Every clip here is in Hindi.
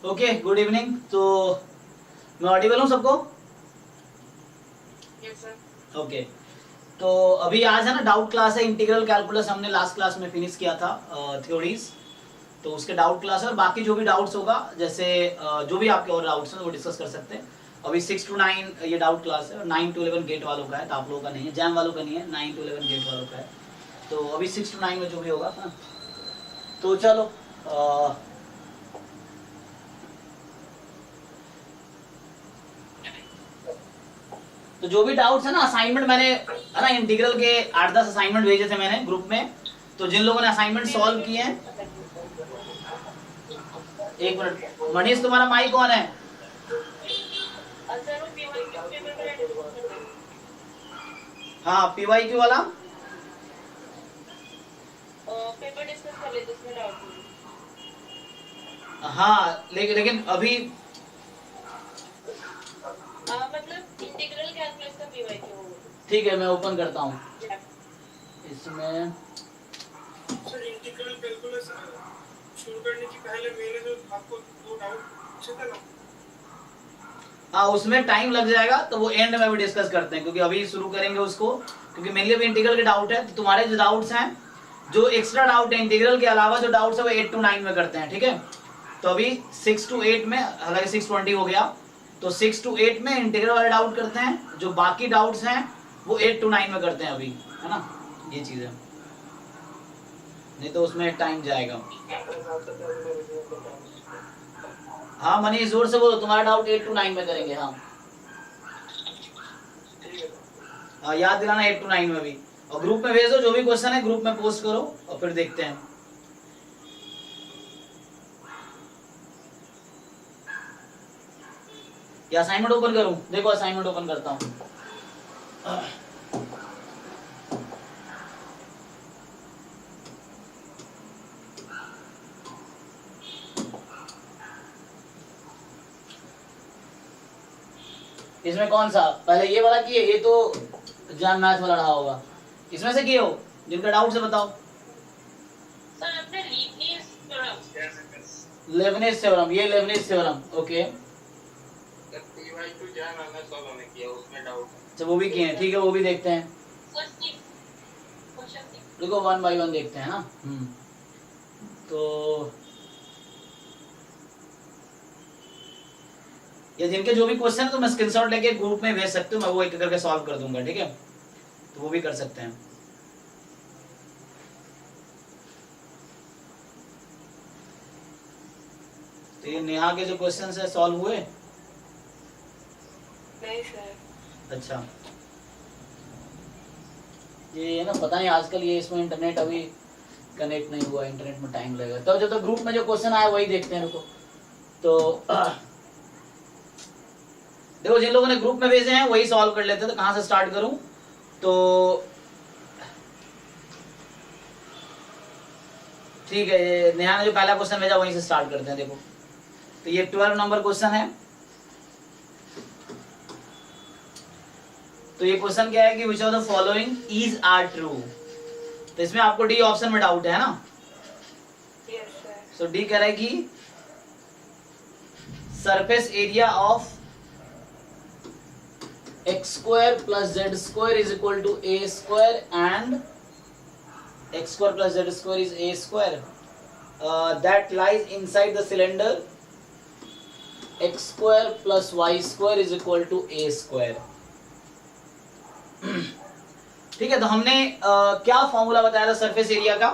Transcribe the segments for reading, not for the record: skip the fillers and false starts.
Okay, good evening. तो मैं ऑडिबल हूँ सबको? Yes sir. ओके, तो अभी आज है ना डाउट क्लास है। इंटीग्रल कैलकुलस हमने लास्ट क्लास में फिनिश किया था, थ्योरीज। तो उसके डाउट क्लास है, और बाकी जो भी डाउट्स होगा, जैसे जो भी आपके और डाउट्स हैं वो डिस्कस कर सकते हैं। अभी 6 to 9 ये डाउट क्लास है, और 9 to 11 गेट वालों का है, तो आप लोगों का नहीं है, जैम वालों का नहीं है, 9 to 11 गेट वालों का है। तो अभी 6 to 9 में जो भी होगा ना, तो चलो तो जो भी डाउट्स है ना, असाइनमेंट मैंने है ना इंटीग्रल के 8-10 असाइनमेंट भेजे थे मैंने ग्रुप में। तो जिन लोगों ने असाइनमेंट सॉल्व किए हैं, एक मिनट मनीष, तुम्हारा माइक कौन है? हाँ, पीवाईक्यू वाला पेपर डिस्कस कर लेते इसमें डाउट। हाँ, लेकिन अभी मतलब इंटीग्रल कैलकुलस का पीवाईक्यू। ठीक है, मैं ओपन करता हूँ इसमें। सर इंटीग्रल कैलकुलस शुरू करने की पहले मैंने जो आपको दो डाउट पूछे थे ना, हाँ, उसमें टाइम लग जाएगा, तो वो एंड में भी डिस्कस करते हैं, क्योंकि अभी शुरू करेंगे उसको, क्योंकि मेनली अभी इंटीग्रल के डाउट है। तो तुम्हारे जो डाउट्स हैं, जो एक्स्ट्रा डाउट है इंटीग्रल के अलावा, जो डाउट्स है वो 8 to 9 में करते हैं, ठीक है। तो अभी 6 to 8 में, हालांकि 6:20 हो गया, तो 6 to 8 में इंटीग्रल वाले डाउट करते हैं। जो बाकी डाउट्स हैं वो 8 to 9 में करते हैं अभी, है ना, ये चीज है, नहीं तो उसमें टाइम जाएगा। हाँ मनीष, जोर से बोलो, तुम्हारा डाउट 8 to 9 में करेंगे। हाँ, याद दिलाना 8 to 9 में भी, और ग्रुप में भेजो, जो भी क्वेश्चन है ग्रुप में पोस्ट करो, और फिर देखते हैं। या असाइनमेंट ओपन करूं? देखो, असाइनमेंट ओपन करता हूं। इसमें कौन सा पहले, ये वाला किए? ये तो जान मैथ वाला रहा होगा। इसमें से किए हो जिनका डाउट से बताओ। सर आपने लीबनिज थ्योरम। लेबनिज थ्योरम, ये लेबनिज थ्योरम, ओके। पीवाईक्यू जान हमने सॉल्व होने किया, उसमें डाउट है। अच्छा, वो भी किए हैं, ठीक है, वो भी देखते हैं। देखो 1 by 1 देखते हैं ना। तो ये जिनके जो भी क्वेश्चन है, तो मैं स्क्रीनशॉट लेके ग्रुप में भेज सकते हो, मैं वो एक करके सॉल्व कर दूंगा, ठीक है। तो वो भी कर सकते हैं। तो ये नेहा के जो क्वेश्चन है सॉल्व हुए? नहीं सर। अच्छा, ये ना पता नहीं आजकल ये इसमें इंटरनेट अभी कनेक्ट नहीं हुआ, इंटरनेट में टाइम लगेगा। तो जब तक ग्रुप में जो क्वेश्चन आया वही देखते हैं। रुको, तो देखो, जिन लोगों ने ग्रुप में भेजे हैं वही सॉल्व कर लेते हैं। तो कहां से स्टार्ट करूं? तो ठीक है, ये नेहा ने जो पहला क्वेश्चन भेजा वहीं से स्टार्ट करते हैं। देखो, तो ये 12 नंबर क्वेश्चन है। तो ये क्वेश्चन क्या है कि which of the following is are true. तो इसमें आपको डी ऑप्शन में डाउट है ना। Yes sir. सो डी कह रहा है कि surface area of x square plus z square is equal to a square, and x square plus z square is a square that lies inside the cylinder x square plus y square is equal to a square। ठीक है, तो हमने क्या फॉर्मूला बताया था सरफेस एरिया का?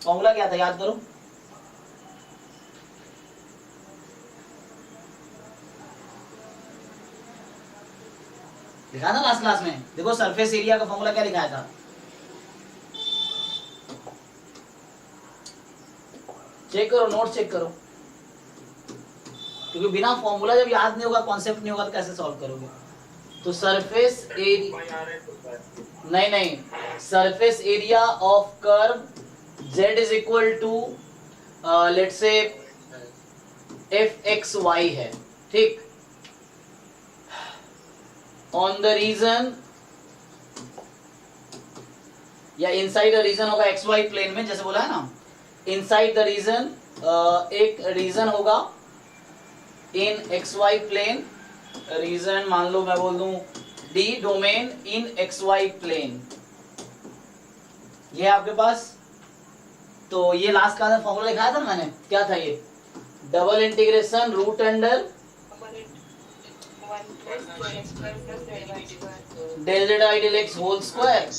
फॉर्मूला क्या था, याद करो। लिखा था लास्ट क्लास में। देखो, सरफेस एरिया का फॉर्मूला क्या लिखाया था? चेक करो, नोट चेक करो, क्योंकि बिना फॉर्मूला जब याद नहीं होगा, कॉन्सेप्ट नहीं होगा, तो कैसे सॉल्व करोगे? तो सरफेस एरिया, नहीं, surface area of curve z is equal to let's say fxy है, ठीक। ऑन द रीजन या इनसाइड द रीजन होगा एक्स वाई प्लेन में, जैसे बोला है ना, इनसाइड द रीजन एक रीजन होगा in x Y plane, region मान लो मैं बोल दूं D domain in x Y plane, ये है आपके पास। तो ये लास्ट का फॉर्मूला लिखाया था ना मैंने, क्या था ये, double integration root under del Z Y del X whole square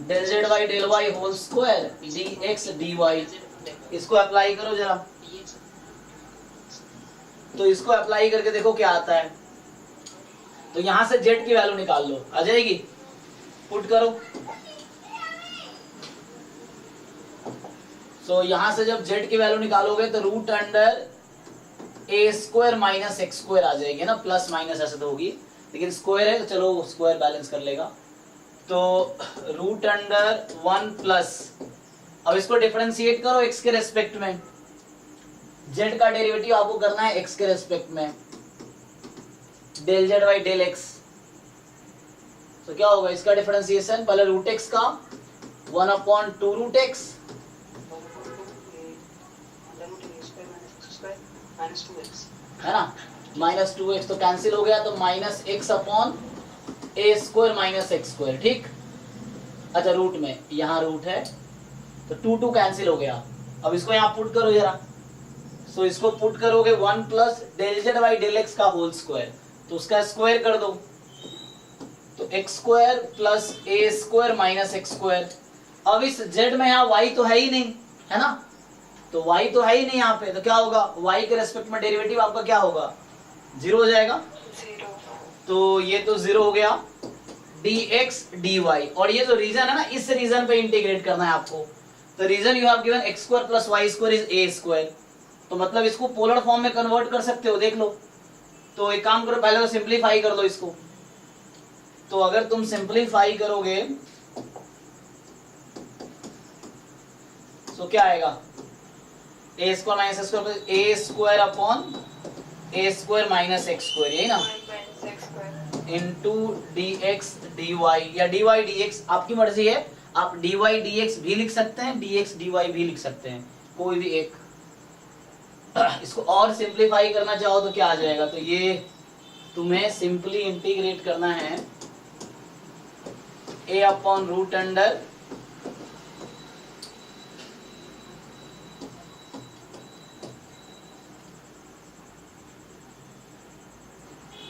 del Z Y del Y whole square D x D Y. इसको अप्लाई करो जरा, तो इसको अप्लाई करके देखो क्या आता है। तो यहां से जेड की वैल्यू निकाल लो, आ जाएगी, पुट करो। सो यहां से जब जेड की वैल्यू निकालोगे तो root under a square minus x square आ जाएगी ना, प्लस माइनस ऐसे तो होगी, लेकिन स्क्वायर है तो चलो स्क्वायर बैलेंस कर लेगा। तो रूट अंडर 1 प्लस, अब इसको डिफरेंशिएट करो एक्स के रेस्पेक्ट में, जेड का डेरिवेटिव आपको करना है एक्स के रेस्पेक्ट में, del Z by del X. तो क्या होगा इसका डिफरेंशिएशन, पहले रूट एक्स का 1/2 रूट एक्स है ना, माइनस 2x, तो कैंसिल हो गया, तो minus x upon A square minus x square, ठीक। अच्छा रूट में, यहाँ रूट है तो 2 कैंसिल हो गया। अब इसको यहाँ पुट करो जरा, सो इसको पुट करोगे 1 plus del Z by del X का होल स्क्वायर, तो उसका स्क्वायर कर दो, तो x square plus A square minus x square. अब इस जेड में यहाँ y तो है ही नहीं, है ना, तो y तो है ही नहीं यहाँ पे, तो क्या होगा, y के रेस्पेक्ट में डेरिवेटिव आपका क्या होगा, 0 हो जाएगा। तो ये तो 0 हो गया, dx dy, और ये जो रीजन है ना, इस रीजन पे इंटीग्रेट करना है आपको। तो region you have given x square plus y square is a square, तो मतलब इसको पोलर फॉर्म में कन्वर्ट कर सकते हो, देख लो। तो एक काम करो, पहले तो सिंप्लीफाई कर लो इसको। तो अगर तुम सिंप्लीफाई करोगे तो क्या आएगा, A square minus x square, A square upon A square minus x square, यही ना, into D x D Y, या डी वाई डी एक्स आपकी मर्जी है, आप डी वाई डी एक्स भी लिख सकते हैं, डी एक्स डी वाई भी लिख सकते हैं, कोई भी एक। इसको और सिंप्लीफाई करना चाहो तो क्या आ जाएगा, तो ये तुम्हें सिंपली इंटीग्रेट करना है ए अपॉन रूट अंडर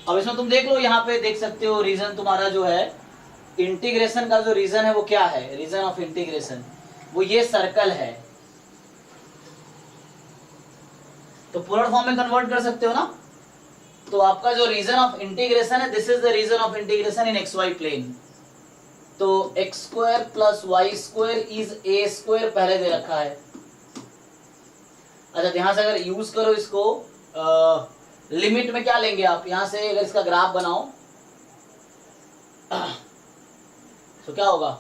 अब इसमें तुम देख लो, यहाँ पे देख सकते हो रीजन तुम्हारा जो है इंटीग्रेशन का, जो रीजन है वो क्या है, रीजन ऑफ इंटीग्रेशन वो ये सर्कल है। तो पोलर फॉर्म में कन्वर्ट कर सकते हो ना, तो आपका जो रीजन ऑफ इंटीग्रेशन है, this is the region of integration in x Y plane. तो x square plus Y square is A square पहले दे रखा है। अच्छा ध्यान से अगर यूज करो इसको, लिमिट में क्या लेंगे आप, यहां से अगर इसका ग्राफ बनाओ तो क्या होगा,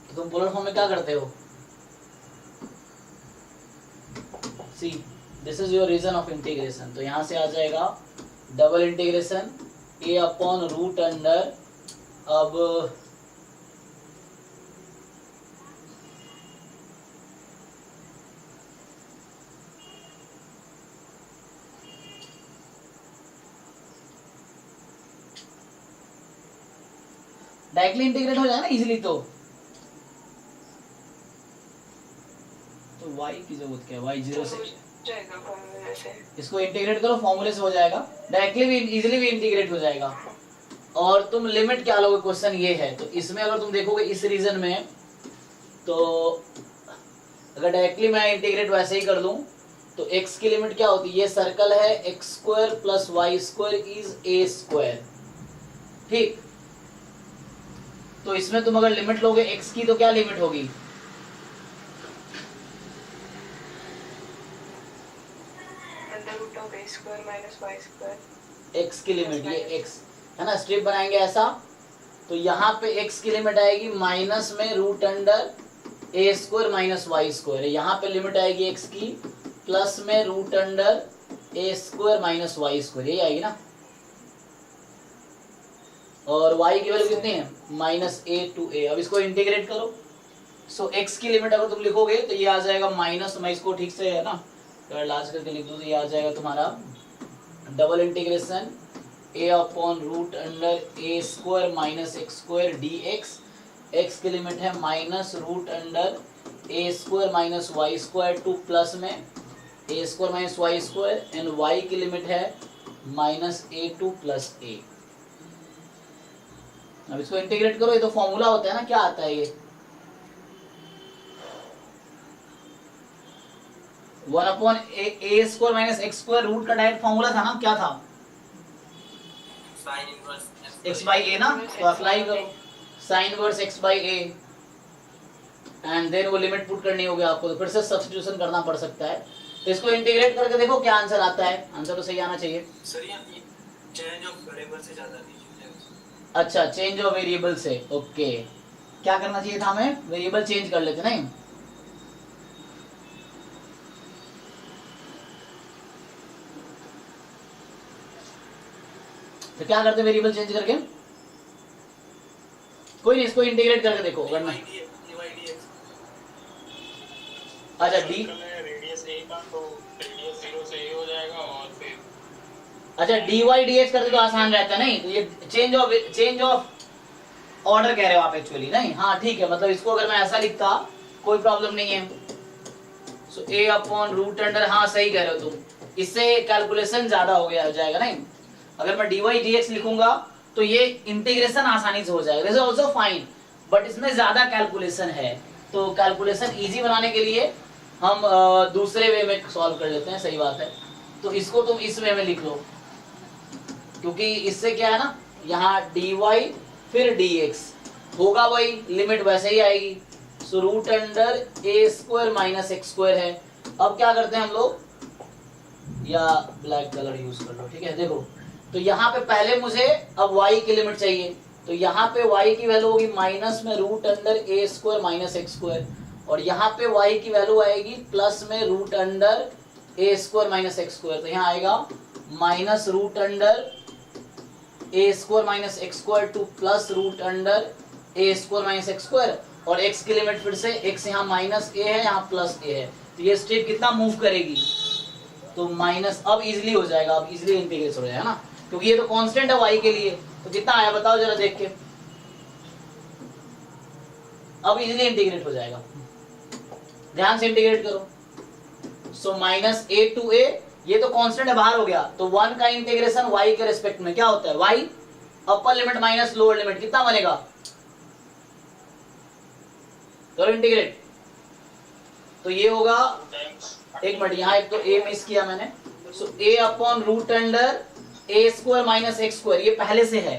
तो तुम पोलर फॉर्म में क्या करते हो, see this is your region of integration. तो यहां से आ जाएगा double integration A upon root under, अब डायरेक्टली इंटीग्रेट हो जाए ना इजीली, तो y की जरूरत क्या है, y 0 से इसको इंटीग्रेट करो, फॉर्मूले से हो जाएगा, डायरेक्टली भी इजीली भी इंटीग्रेट हो जाएगा। और तुम लिमिट क्या लोगे, क्वेश्चन ये है। तो इसमें अगर तुम देखोगे इस रीजन में, तो अगर डायरेक्टली मैं इंटीग्रेट वैसे ही कर दूं तो x की लिमिट क्या होती है, ये सर्कल है, x square plus Y square is A square, ठीक। तो इसमें तुम अगर लिमिट लोगे x की, तो क्या लिमिट होगी, x की लिमिट, ये x है ना, स्ट्रिप बनाएंगे ऐसा, तो यहाँ पे x की लिमिट आएगी माइनस में root under a square minus Y square, यहाँ पे लिमिट आएगी x की प्लस में root under a square minus Y square, यही आएगी ना। और y की वैल्यू कितनी है -a to a। अब इसको इंटीग्रेट करो। सो x की लिमिट अगर तुम लिखोगे तो ये आ जाएगा माइनस, मैं इसको ठीक से है ना लास्ट करके लिख दूँ तो ये आ जाएगा तुम्हारा double integration a upon root under a square minus x square D X की लिमिट है minus root under a square minus Y square to plus में a square minus Y square and y की लिमिट है minus a to plus a। अब इसको इंटीग्रेट करो, ये तो फॉर्मूला होता है ना, क्या आता है ये 1 upon a square minus x square root का डायरेक्ट फॉर्मूला था ना, क्या था sine inverse x by A ना, तो अप्लाई करो sine inverse x by A and then वो लिमिट पुट करनी होगी आपको, तो फिर से सब्स्टिट्यूशन करना पड़ सकता है। तो इसको इंटीग्रेट करके देखो क्या आंसर आता है, आंसर तो सही आना चाहिए। सर ये चेंज ऑफ वेरिएबल से ज्यादा नहीं अच्छा चेंज ऑफ वेरिएबल से, ओके क्या करना चाहिए था हमें, वेरिएबल चेंज कर लेते नहीं। तो क्या करते वेरिएबल चेंज करके, कोई नहीं इसको इंटीग्रेट करके देखो अगर मैं अच्छा डी रेडियस a का तो रेडियस 0 से a हो जाएगा और फिर अच्छा dy dx करते तो आसान रहता है नहीं, तो ये चेंज ऑफ ऑर्डर कह रहे हो आप एक्चुअली नहीं, हाँ ठीक है, मतलब इसको अगर मैं ऐसा लिखता कोई प्रॉब्लम नहीं है। सो a अपॉन रूट अंडर, हाँ सही कह रहे हो तुम, इससे कैलकुलेशन ज्यादा हो गया हो जाएगा नहीं। अगर मैं dy dx लिखूंगा तो ये इंटीग्रेशन आसानी से हो जाएगा, this is also fine, but इसमें ज्यादा कैलकुलेशन है, तो कैलकुलेशन इजी बनाने के लिए हम दूसरे वे में सॉल्व कर लेते हैं, सही बात है। तो इसको तुम इस वे में लिख लो, क्योंकि इससे क्या है ना, यहाँ dy फिर dx होगा वही, लिमिट वैसे ही आएगी। So root under a square minus x square है। अब क्या करते हैं हम लोग, या ब्लैक कलर यूज कर लो, ठीक है। देखो तो यहाँ पे पहले मुझे अब y की लिमिट चाहिए, तो यहाँ पे y की वैल्यू होगी माइनस में root under a square minus x square, और यहाँ पे y की वैल्यू आएगी प्लस में root under a square minus x square, तो यहाँ आएगा minus root under a square minus x square to plus root under a square minus x square, और x की लिमिट फिर से x यहाँ माइनस a है, यहाँ प्लस a है, तो ये स्टेप कितना मूव करेगी, तो माइनस, अब इजीली हो जाएगा, अब इजीली इंटीग्रेट हो जाएगा ना, क्योंकि ये तो कांस्टेंट है y के लिए। तो कितना आया बताओ जरा देख के, अब इजीली इंटीग्रेट हो जाएगा, ध्यान से इंटीग्रेट करो। So minus a to a, ये तो कांस्टेंट है बाहर हो गया, तो 1 का इंटीग्रेशन y के रिस्पेक्ट में क्या होता है, y अपर लिमिट माइनस लोअर लिमिट, कितना बनेगा, करो इंटीग्रेट, तो ये होगा, एक मिनट यहाँ एक तो a मिस किया मैंने। So a upon root under a square minus x square, ये पहले से है,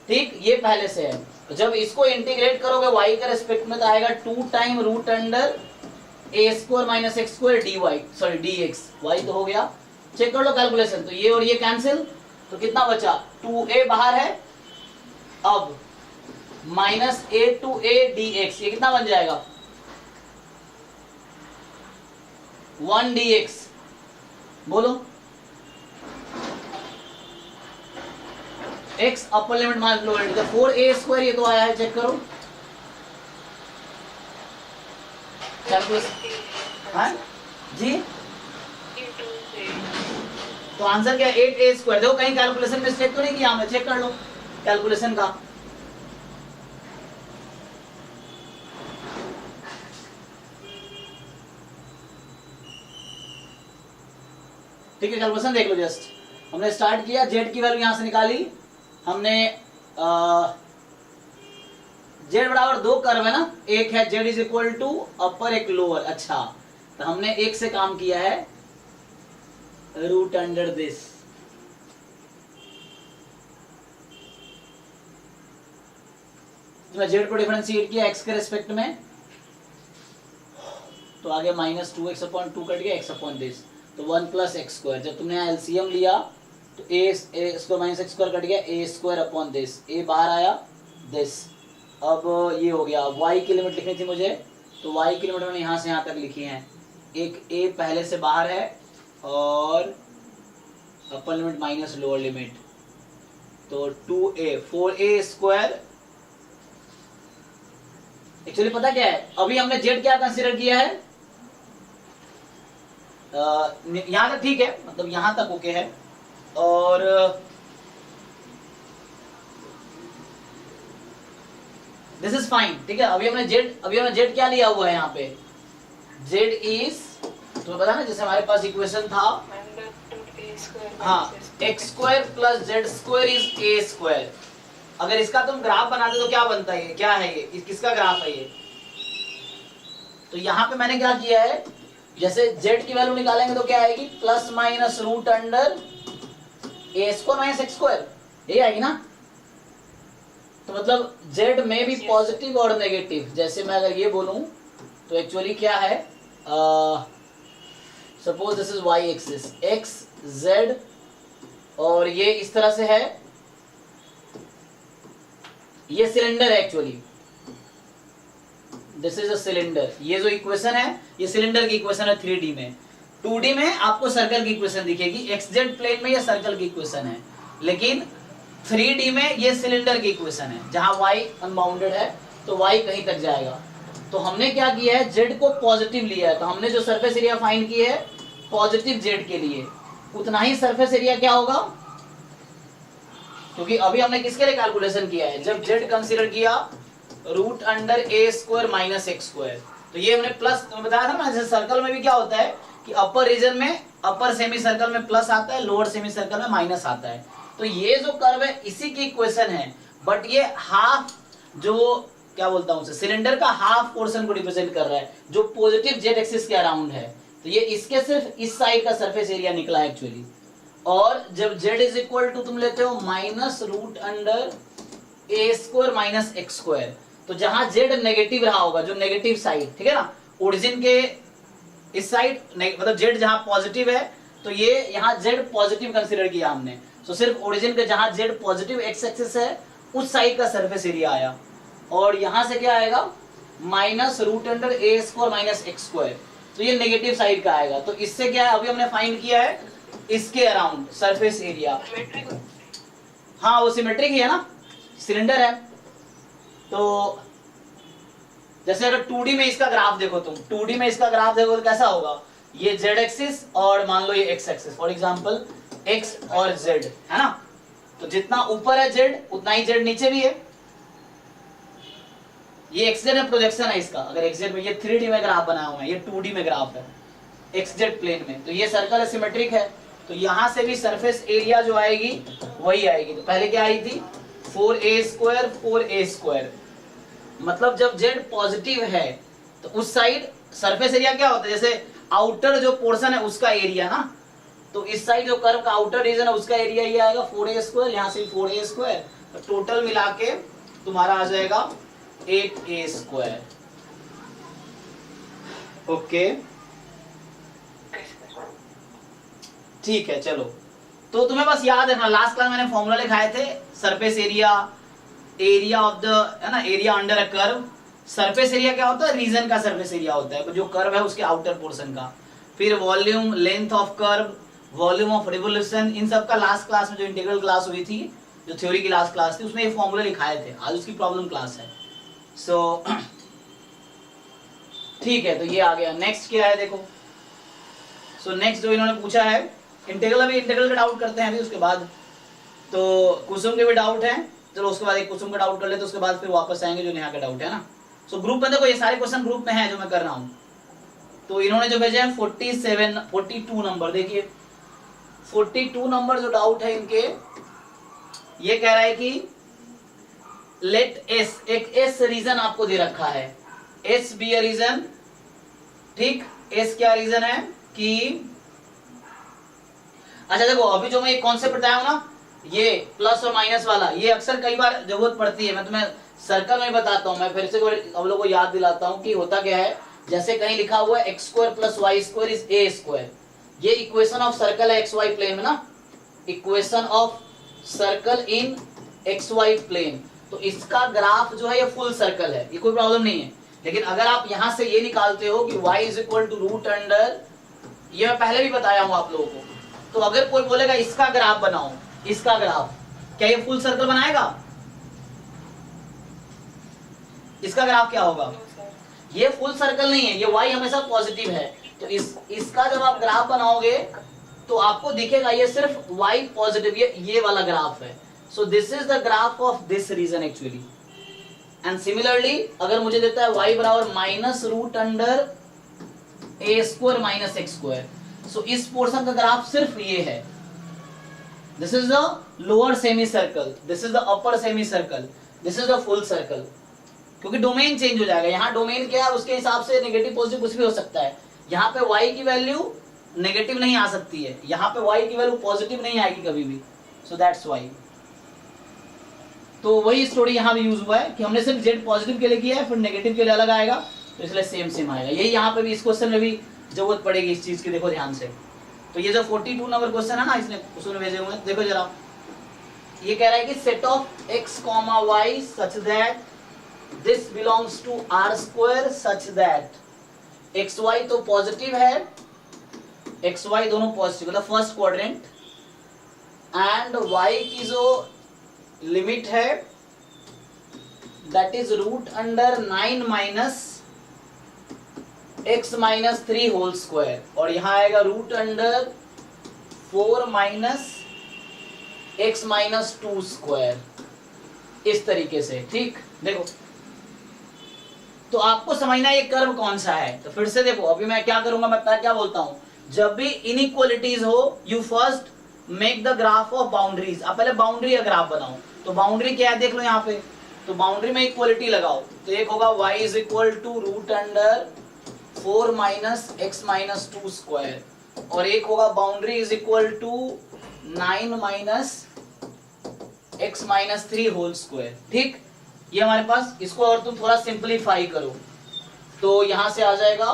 ठीक, ये पहले से है। तो जब इसको इंटीग्रेट करोगे y के रिस्पेक्ट में तो आएगा 2 time root under a square minus x square dy, sorry dx, y तो हो गया, चेक कर लो कैलकुलेशन, तो ये और ये कैंसिल, तो कितना बचा, 2a बाहर है, अब minus a to a dx, ये कितना बन जाएगा 1 dx, बोलो x अपर लिमिट माइनस लोअर लिमिट, तो 4a स्क्वायर ये तो आया है, चेक करो कैलकुलेशन, हाँ जी, तो आंसर क्या है 8a स्क्वायर। देखो कहीं कैलकुलेशन मिस्टेक तो नहीं किया हमने, चेक कर लो कैलकुलेशन का, ठीक है, कैलकुलेशन देख लो जस्ट, हमने स्टार्ट किया, z की वैल्यू यहां से निकाली हमने, z बराबर 2 कर्व है ना, एक है z इज इक्वल टू अपर एक लोअर, अच्छा तो हमने एक से काम किया है रूट अंडर दिस, मैं z को डिफरेंशिएट किया x के रेस्पेक्ट में, तो आगे माइनस 2x अपॉन 2 कट गया x अपॉन दिस, तो 1 प्लस एक्स स्क्वायर, जब तुमने यहाँ एलसीएम लिया तो a square minus x square cut गया, a square upon this, a बाहर आया दिस, अब ये हो गया, y की लिमिट लिखनी थी मुझे, तो y की लिमिट मैंने यहाँ से यहाँ तक लिखी है, एक a पहले से बाहर है और अपर लिमिट माइनस लोअर लिमिट, तो 2a 4a स्क्वायर, एक्चुअली पता क्या है, अभी हमने z क्या कंसीडर किया है, यहां तक ठीक है, मतलब यहां तक ओके है, और दिस इज फाइन, ठीक है। अभी हमने z क्या लिया हुआ है यहाँ पे, z इज, तुम्हें पता ना जैसे हमारे पास इक्वेशन था, हाँ, x square plus Z square is A square. अगर इसका तुम ग्राफ बनाते तो क्या बनता है, क्या है ये, किसका ग्राफ है ये, तो यहाँ पे मैंने क्या किया है, जैसे z की वैल्यू निकालेंगे तो क्या आएगी, plus minus root under a square minus x square, यही आएगी ना। तो मतलब z में भी पॉजिटिव और नेगेटिव, जैसे मैं अगर ये बोलूं तो एक्चुअली क्या है, suppose this is y axis, x z, और ये इस तरह से है, ये सिलेंडर है actually, this is a cylinder, ये जो इक्वेशन है ये सिलेंडर की इक्वेशन है 3D में। 2D में आपको सर्कल की इक्वेशन दिखेगी, xz प्लेन में ये सर्कल की इक्वेशन है, लेकिन 3D में ये सिलेंडर की इक्वेशन है, जहां y अनबाउंडेड है तो y कहीं तक जाएगा। तो हमने क्या किया है, z को पॉजिटिव लिया है, तो हमने जो सरफेस एरिया फाइंड की है पॉजिटिव z के लिए, उतना ही सरफेस एरिया क्या होगा, क्योंकि अभी हमने किसके लिए कैलकुलेशन किया है, जब z कंसीडर किया root under a square minus x square, तो ये हमने प्लस, तुम्हें बताया था ना, जैसे सर्कल में भी क्या होता है कि अपर रीजन में, अपर सेमी सर्कल में प्लस आता है, लोअर सेमी सर्कल में माइनस आता है। तो ये जो कर्व है इसी की इक्वेशन है, बट ये हाफ, जो क्या बोलता हूँ, सिलेंडर का हाफ पोर्शन को रिप्रेजेंट कर रहा है, जो पॉजिटिव जेड एक्सिस के अराउंड है। तो ये इसके सिर्फ इस साइड का सरफेस एरिया निकला है एक्चुअली। और जब z इज इक्वल टू तुम लेते हो minus root under a square minus x square, तो जहां z नेगेटिव रहा होगा, जो नेगेटिव साइड, ठीक है ना, ओरिजिन के इस साइड, मतलब z जहां पॉजिटिव है, तो ये यहाँ z पॉजिटिव कंसीडर किया हमने, तो सिर्फ ओरिजिन के जहां z पॉजिटिव एक्स एक्सिस है उस साइड का सरफेस एरिया आया, और यहां से क्या आएगा, minus root under a square minus x square, तो ये नेगेटिव साइड का आएगा। तो इससे क्या है, अभी हमने फाइंड किया है इसके अराउंड सरफेस एरिया, हाँ वो सिमेट्रिक ही है ना, सिलेंडर है। तो जैसे अगर 2D में इसका ग्राफ देखो, तुम 2D में इसका ग्राफ देखो तो कैसा होगा, ये z एक्सिस और मान लो ये x axis, for example x और z है ना, तो जितना ऊपर है z उतना ही z नीचे भी है, ये xz में प्रोजेक्शन है इसका, अगर xz में, ये 3D में ग्राफ बनाया हुआ है, ये 2D में ग्राफ है xz प्लेन में, तो ये सर्कल सिमेट्रिक है, तो यहां से भी सरफेस एरिया जो आएगी वही आएगी। तो पहले क्या आई थी, 4a स्क्वायर 4a स्क्वायर, मतलब जब z पॉजिटिव है तो उस साइड सरफेस एरिया क्या होता है, जैसे आउटर जो पोर्शन है उसका एरिया ना, तो इस साइड जो कर्व का आउटर रीजन है उसका एरिया ये आएगा 4a स्क्वायर, यहाँ से 4a स्क्वायर, तो टोटल मिला के तुम्हारा आ जाएगा 8a स्क्वायर। ओके ठीक है, चलो तो तुम्हें बस याद रखना, लास्ट क्लास मैंने फॉर्मूला लिखाए थे, surface area, area of the, है ना, area under a curve, surface area क्या होता है, रीजन का सरफेस एरिया होता है जो कर्व है उसके आउटर पोर्शन का, फिर volume, length of curve, volume of revolution, इन सब का लास्ट क्लास में जो इंटीग्रल क्लास हुई थी, जो थ्योरी की लास्ट क्लास थी, उसमें ये फॉर्मूला लिखाए थे, आज उसकी प्रॉब्लम क्लास है। सो ठीक है, तो ये आ गया। नेक्स्ट क्या है देखो, सो नेक्स्ट जो इन्होंने पूछा है इंटीग्रल, अभी इंटीग्रल का डाउट करते हैं अभी, उसके बाद तो कुसुम के भी डाउट है, चलो उसके बाद एक कुसुम का डाउट कर लेते, उसके बाद फिर वापस आएंगे जो नेहा का डाउट है ना। सो ग्रुप में देखो, ये सारे क्वेश्चन ग्रुप में है जो मैं कर रहा हूँ। तो इन्होंने जो भेजे हैं 42 नंबर, देखिए 42 नंबर जो डाउट है इनके, ये कह रहा है कि लेट एस, एक एस रीजन आपको दे रखा है, एस बी अ रीजन, ठीक, एस क्या रीजन है कि, अच्छा देखो अभी जो मैं एक कॉन्सेप्ट बताया हूं ना, ये प्लस और माइनस वाला, ये अक्सर कई बार जरूरत पड़ती है, मैं तुम्हें सर्कल में बताता हूं, मैं फिर से हम लोग को याद दिलाता हूं कि होता क्या है, जैसे कहीं लिखा हुआ है x square plus Y square is A square, ये इक्वेशन ऑफ सर्कल है एक्स वाई प्लेन में ना, equation of circle in x Y plane, तो इसका ग्राफ जो है ये फुल सर्कल है, ये कोई प्रॉब्लम नहीं है। लेकिन अगर आप यहां से ये निकालते हो कि y is equal to root under, ये मैं पहले भी बताया हूं आप लोगों को, तो अगर कोई बोलेगा इसका ग्राफ बनाओ, इसका ग्राफ, क्या ये फुल सर्कल बनाएगा? इसका ग्राफ क्या होगा? ये फुल सर्कल नहीं है, ये y हमेशा पॉजिटिव है, तो इसका जब आप ग्राफ बनाओगे तो आपको दिखेगा ये सिर्फ y पॉजिटिव, ये वाला ग्राफ है. So this is the graph of this region actually. And similarly अगर मुझे देता है y बराबर minus root under a square minus x square, so इस पोर्शन का ग्राफ सिर्फ ये है. This is the lower semi circle, this is the upper semi circle, this is the full circle. क्योंकि डोमेन चेंज हो जाएगा. यहाँ डोमेन क्या है उसके हिसाब से नेगेटिव पॉजिटिव कुछ भी हो सकता है. यहाँ पे y की वैल्यू नेगेटिव नहीं आ सकती है, यहाँ पे y की वैल्यू पॉजिटिव नहीं आएगी कभी भी. So that's why. तो वही स्टोरी यहाँ भी यूज हुआ है कि हमने सिर्फ z पॉजिटिव के लिए किया है, फिर नेगेटिव के लिए अलग आएगा, तो इसलिए सेम सेम आएगा. यही यहाँ पे भी इस क्वेश्चन में भी जरूरत पड़ेगी इस चीज की. देखो ध्यान से, तो ये जो 42 नंबर क्वेश्चन है ना, इसने उसमें भेजे हुए हैं, देखो जरा. ये कह रहा है कि set of x, y such that this belongs to r square such that x y तो पॉजिटिव है, एक्स वाई दोनों पॉजिटिव मतलब फर्स्ट क्वाड्रेंट, एंड y की जो लिमिट है that is root under 9 minus x minus 3 whole square, और यहां आएगा root under 4 minus x minus 2 square. इस तरीके से. ठीक, देखो तो आपको समझना ये कर्व कौन सा है. तो फिर से देखो, अभी मैं क्या करूंगा, मैं क्या बोलता हूं, जब भी इनइक्वालिटीज हो you first make the graph of boundaries. आप पहले बाउंड्री का ग्राफ बनाओ. तो बाउंड्री क्या है देख लो यहाँ पे. तो बाउंड्री में इक्वालिटी लगाओ, तो एक होगा y is equal to root under 4 minus x minus 2 square, और एक होगा boundary is equal to 9 minus x minus 3 whole square. ठीक, ये हमारे पास. इसको और तुम थोड़ा सिंपलीफाई करो तो यहां से आ जाएगा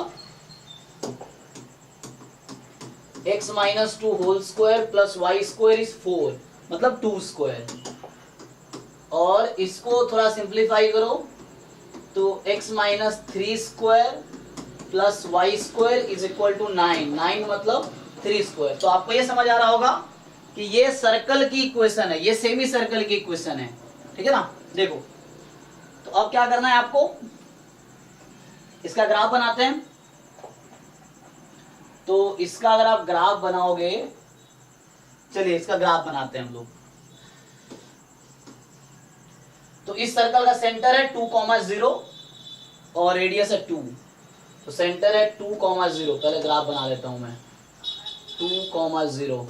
x minus 2 whole square plus Y square is 4 मतलब 2 स्क्वायर, और इसको थोड़ा सिंपलीफाई करो तो x minus 3 square plus Y square is equal to 9 मतलब 3 स्क्वायर. तो आपको ये समझ आ रहा होगा कि ये सर्कल की इक्वेशन है, ये सेमी सर्कल की इक्वेशन है. ठीक है ना. देखो तो अब क्या करना है आपको, इसका ग्राफ बनाते हैं. तो इसका अगर आप ग्राफ बनाओगे, चलिए इसका ग्राफ बनाते हैं हम लोग. तो इस सर्कल का सेंटर है 2,0 और रेडियस है 2. तो सेंटर है 2,0. पहले ग्राफ बना लेता हूं मैं. 2,0.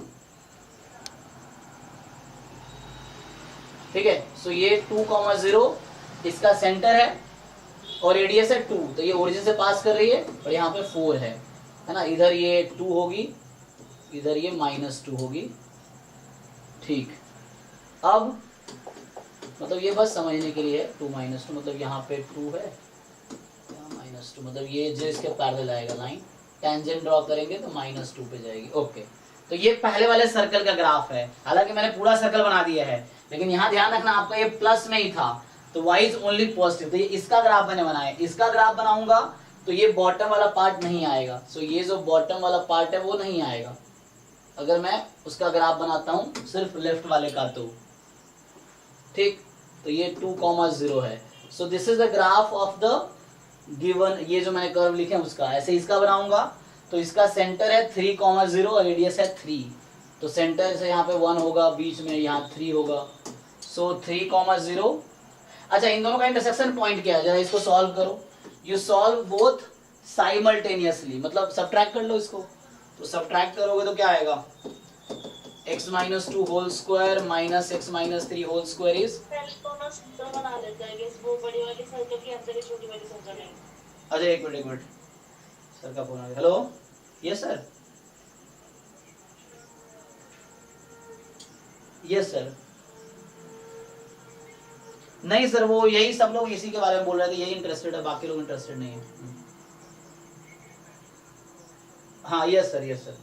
ठीक है. सो ये 2,0 इसका सेंटर है और रेडियस है 2. तो ये ओरिजिन से पास कर रही है और यहाँ पे 4 है ना. इधर ये 2 होगी, इधर ये -2 होगी. ठीक, अब मतलब ये बस समझने के लिए है. 2 -2 मतलब यहाँ पे 2 है, यहाँ -2 मतलब ये जो इसके पैरेलल आएगा लाइन, टेंजेंट ड्रॉ करेंगे तो -2 पे जाएगी. ओके, तो ये पहले वाले सर्कल का ग्राफ है. हालांकि मैंने पूरा सर्कल बना दिया है, लेकिन यहाँ ध्यान रखना आपका ये प्लस में ही था, तो y इज ओनली पॉजिटिव. तो ये इसका ग्राफ मैंने बनाया. इसका ग्राफ बनाऊंगा तो ये बॉटम वाला पार्ट नहीं आएगा. सो ये जो बॉटम वाला पार्ट है वो नहीं आएगा अगर मैं उसका ग्राफ बनाता हूं सिर्फ लेफ्ट वाले का. तो ठीक, तो ये 2,0 है. So this is the graph of the given, ये जो मैंने कर्व लिखे हैं उसका. ऐसे इसका बनाऊंगा तो इसका सेंटर है 3,0 और रेडियस है 3. तो सेंटर से यहाँ पे 1 होगा, बीच में यहाँ 3 होगा. सो 3,0. अच्छा, इन दोनों का इंटरसेक्शन पॉइंट क्या है, जरा इसको सॉल्व करो. यू सॉल्व बोथ साइमल्टेनियसली, मतलब सब्ट्रैक्ट कर लो इसको. तो सब्ट्रैक्ट करोगे तो क्या आएगा, x minus 2 whole square minus x minus 3 whole square is. बना लेते हैं वो बड़ी वाली सर्कल के अंदर ही छोटी वाली सर्कल है. अच्छा एक मिनट सर का फोन आ गया. Hello, yes sir. Yes sir. नहीं सर, वो यही सब लोग इसी के बारे में बोल रहे थे, यही इंटरेस्टेड है, बाकी लोग इंटरेस्टेड नहीं है. हाँ यस सर, यस सर.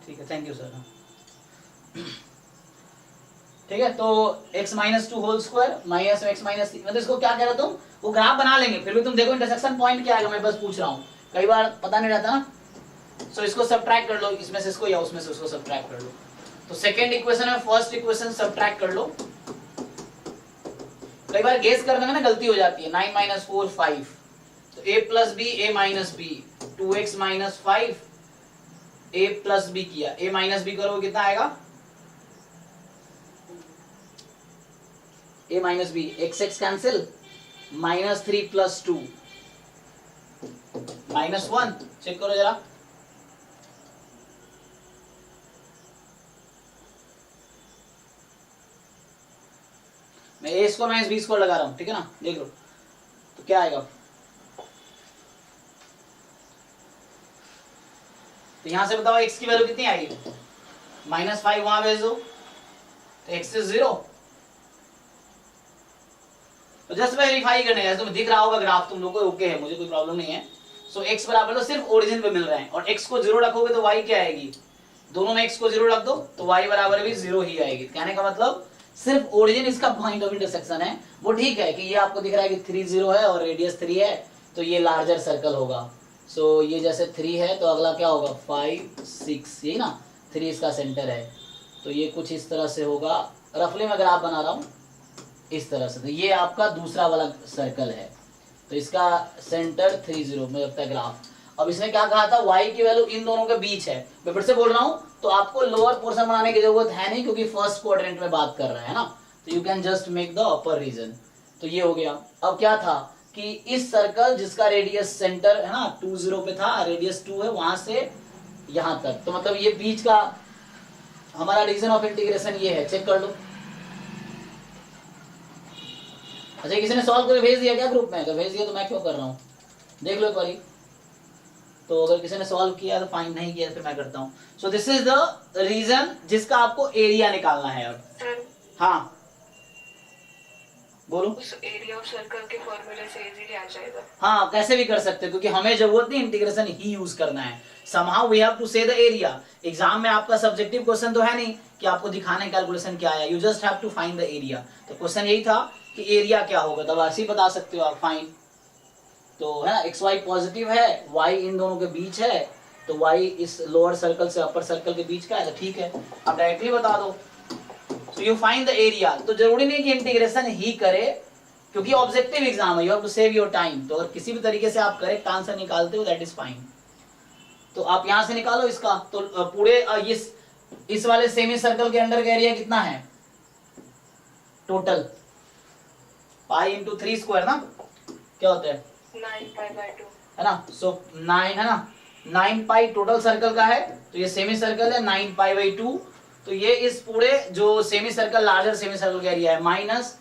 ठीक है, थैंक यू सर. ठीक है, तो x minus 2 whole square minus x minus 3, मतलब इसको क्या कह रहे तुम, वो ग्राफ बना लेंगे, फिर भी तुम देखो इंटरसेक्शन पॉइंट क्या आएगा. मैं बस पूछ रहा हूँ, कई बार पता नहीं रहता ना. सो इसको सब्ट्रैक्ट कर लो, इसमें से इसको या उसमें से उसको सब्ट्रैक्ट कर लो. तो सेकेंड इक्वेशन में फर्स्ट इक्वेशन सब्ट्रैक्ट कर लो। कई बार गेस करने में ना गलती हो जाती है। 9 - 4 5, तो a + b a - b 2x - 5 a + b किया, a - b करो कितना आएगा? a - b x cancel, -3 + 2 -1, check करो जरा। मैं a square minus b square लगा रहा हूं, ठीक है ना, देख लो तो क्या आएगा। तो यहां से बताओ x की वैल्यू कितनी आएगी? -5 वहां भेज दो तो x इज 0। तो जस्ट वेरीफाई करने का, तुम्हें दिख रहा होगा ग्राफ तुम लोग को, ओके है, मुझे कोई प्रॉब्लम नहीं है। सो x बराबर लो सिर्फ ओरिजिन पे मिल रहे हैं, और x को 0 रखोगे तो y क्या आएगी? दोनों में x को 0 रख दो तो y बराबर भी 0 ही आएगी। कहने का मतलब सिर्फ ओरिजिन इसका पॉइंट ऑफ इंटरसेक्शन है। वो ठीक है कि ये आपको दिख रहा है कि 3 0 है और रेडियस 3 है, तो ये लार्जर सर्कल होगा। सो ये जैसे 3 है तो अगला क्या होगा? 5 6, यही ना, 3 इसका सेंटर है, तो ये कुछ इस तरह से होगा। रफली मैं ग्राफ बना रहा हूँ इस तरह से, तो ये आपका दूसरा वाला सर्कल है, तो इसका सेंटर 3 0 में लगता है ग्राफ। अब इसने क्या कहा था? y की वैल्यू इन दोनों के बीच है। मैं फिर से बोल रहा हूँ, तो आपको लोअर पोर्शन बनाने की जरूरत है नहीं, क्योंकि फर्स्ट क्वाड्रेंट में बात कर रहा है ना, तो you can just make the upper region. तो ये हो गया। अब क्या था कि इस सर्कल जिसका रेडियस सेंटर है ना 2 0 पे था, रेडियस 2 है, वहां से यहां तक, तो मतलब ये बीच का हमारा रीजन ऑफ इंटीग्रेशन ये है। चेक कर लो। अच्छा, किसी ने सॉल्व करके भेज दिया क्या ग्रुप में? तो भेज दिया तो मैं क्यों कर रहा हूँ, देख लो एक बारी। तो अगर किसी ने सॉल्व किया तो फाइन, नहीं किया तो फिर मैं करता हूँ। So this is the region जिसका आपको एरिया निकालना है। अब सर हाँ बोलो। उस एरिया ऑफ सर्कल के फॉर्मूले से इजीली आ जाएगा। हाँ, कैसे भी कर सकते हो, क्योंकि हमें जरूरत नहीं इंटीग्रेशन ही यूज करना है। somehow we have to say the area। Exam में आपका सब्जेक्टिव क्वेश्चन तो है नहीं कि आपको दिखाने कैलकुलेशन क्या आया, you just have to find the area. तो क्वेश्चन यही था कि एरिया क्या होगा, तब ऐसे ही बता सकते हो आप, फाइन। तो है ना, एक्स वाई पॉजिटिव है, वाई इन दोनों के बीच है, तो वाई इस लोअर सर्कल से अपर सर्कल के बीच का है, तो ठीक है, आप डायरेक्टली बता दो। So you find the area. तो जरूरी नहीं कि इंटीग्रेशन ही करे, क्योंकि ऑब्जेक्टिव एग्जाम है, you have to save your time. तो अगर किसी भी तरीके से आप करेक्ट आंसर निकालते हो दैट इज फाइन। तो आप यहां से निकालो इसका, तो पूरे इस वाले सेमी सर्कल के अंडर का एरिया कितना है टोटल? पाई इंटू 3 स्क्वायर ना, क्या होता है? 9π/2 है ना। सो 9 है ना, 9 पाई टोटल सर्कल का है, तो ये सेमी सर्कल है 9π/2। तो ये इस पूरे जो semi circle, larger semi circle का एरिया है, माइनस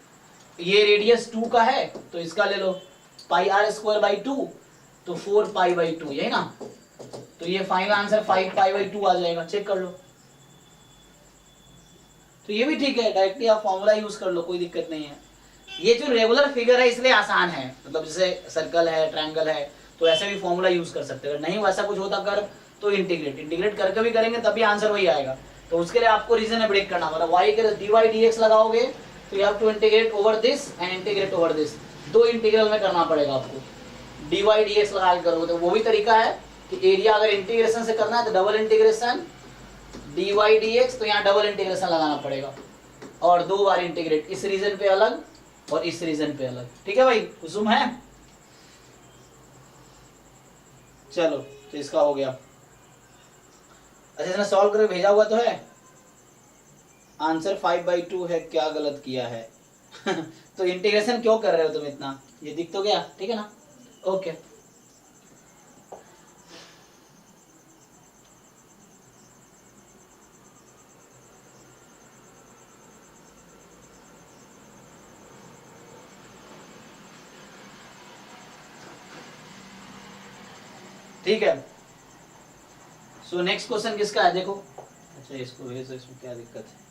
ये रेडियस 2 का है, तो इसका ले लो πr²/2, तो 4π/2, यही ना। तो ये फाइनल आंसर 5π/2 आ जाएगा। चेक कर लो। तो ये भी ठीक है, डायरेक्टली आप फॉर्मूला यूज कर लो, कोई दिक्कत नहीं है। ये जो रेगुलर फिगर है इसलिए आसान है, मतलब जैसे सर्कल है, ट्रायंगल है, तो ऐसे भी फॉर्मूला यूज कर सकते हैं। अगर नहीं वैसा कुछ होता कर तो इंटीग्रेट करके भी करेंगे तभी आंसर वही आएगा। तो उसके लिए आपको रीजन है ब्रेक करना, मतलब y के dy dx लगाओगे तो you have to integrate over this and integrate over this, दो इंटीग्रल में करना पड़ेगा आपको। dy dx लगा के करोगे तो वो भी तरीका है कि एरिया अगर इंटीग्रेशन से करना है तो डबल इंटीग्रेशन dy dx, तो यहाँ डबल इंटीग्रेशन लगाना पड़ेगा और 2 बार इंटीग्रेट, इस रीजन पे अलग और इस रीजन पे अलग। ठीक है भाई, कुसुम है? चलो, तो इसका हो गया। अच्छा, इसने सॉल्व करके भेजा हुआ तो है, आंसर 5/2 है, क्या गलत किया है? तो इंटीग्रेशन क्यों कर रहे हो तुम इतना, ये दिख तो गया, ठीक है ना। ओके, ठीक है। सो नेक्स्ट क्वेश्चन किसका है देखो। अच्छा, इसको भेज दो, इसमें क्या दिक्कत है?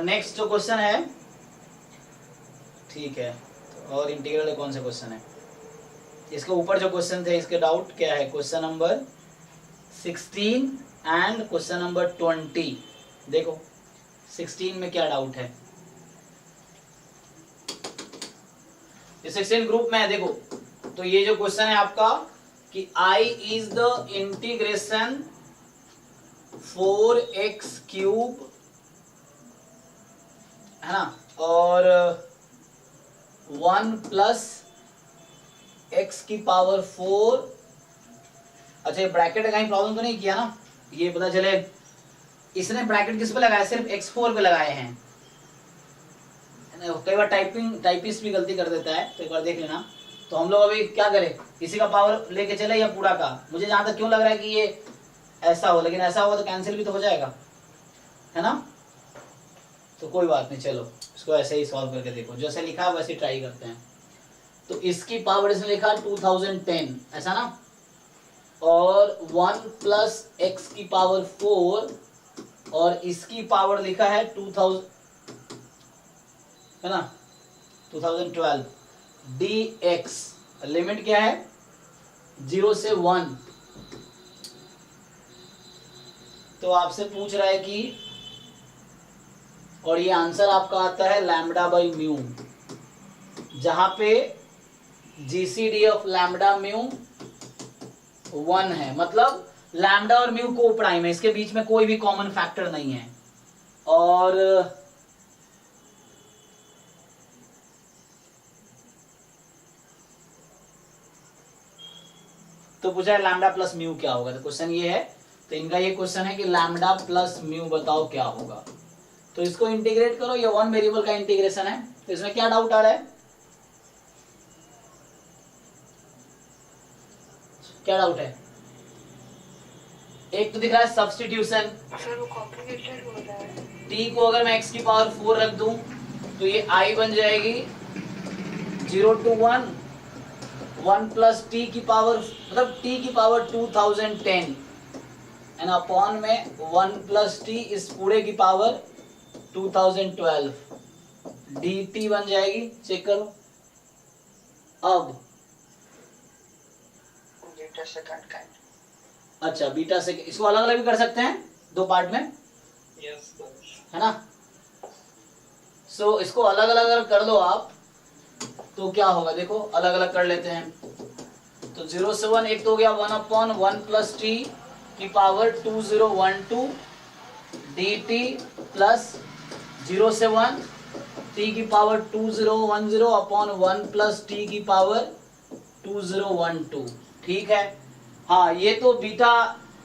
नेक्स्ट जो क्वेश्चन है, ठीक है, तो और इंटीग्रल कौन सा क्वेश्चन है? इसके ऊपर जो क्वेश्चन थे इसके डाउट क्या है? Question number 16 and question number 20। देखो 16 में क्या डाउट है? ये 16 ग्रुप में है। देखो तो ये जो क्वेश्चन है आपका कि I is the integration 4x³ है ना, और 1 प्लस x⁴। अच्छा ये ब्रैकेट का कहीं प्रॉब्लम तो नहीं किया ना? ये पता चले इसने ब्रैकेट किस पे लगाया? सिर्फ x4 पे लगाए हैं। कई बार टाइपिस्ट भी गलती कर देता है, तो एक बार देख लेना। तो हम लोग अभी क्या करें, इसी का पावर लेके चले या पूरा का? मुझे जहां तक क्यों लग रहा है कि ये ऐसा हो, लेकिन ऐसा हुआ तो कैंसिल भी तो हो जाएगा, है ना? तो कोई बात नहीं, चलो इसको ऐसे ही सॉल्व करके देखो, जैसे लिखा है वैसे ट्राई करते हैं। तो इसकी पावर इसने लिखा 2010, ऐसा ना, और 1 प्लस x⁴ और इसकी पावर लिखा है 2000, है ना, 2012 dx। लिमिट क्या है? 0 से 1। तो आपसे पूछ रहा है कि, और ये आंसर आपका आता है λ/μ, जहां पे GCD ऑफ λ/μ 1 है, मतलब लैम्डा और म्यू को प्राइम है, इसके बीच में कोई भी कॉमन फैक्टर नहीं है। और तो पूछा है लैम्डा प्लस म्यू क्या होगा, तो क्वेश्चन ये है। तो इनका ये क्वेश्चन है कि लैम्डा प्लस म्यू बताओ क्या होगा। तो इसको इंटीग्रेट करो, ये 1 वेरिएबल का इंटीग्रेशन है। तो इसमें क्या डाउट आ रहा है? क्या डाउट है? एक तो दिख रहा है सब्स्टिट्यूशन। सर वो कॉम्प्लिकेटेड हो रहा है। t को अगर मैं x⁴ रख दूं तो ये i बन जाएगी 0 to 1 1 प्लस t⁴, मतलब t⁴ 2010 एंड अपॉन में 1 प्लस t इस पूरे की पावर 2012 dt बन जाएगी। चेक करो अब। Beta second kind. अच्छा बीटा से इसको अलग अलग भी कर सकते हैं, 2 पार्ट में, यस है ना। सो इसको अलग अलग कर लो आप, तो क्या होगा देखो, अलग अलग कर लेते हैं। तो 0 से 1 एक तो हो गया 1/1 प्लस t⁴ 2012 dt प्लस 0 से 1 t⁴ 2010 अपॉन 1 प्लस t⁴ 2012। ठीक है। हाँ ये तो बीटा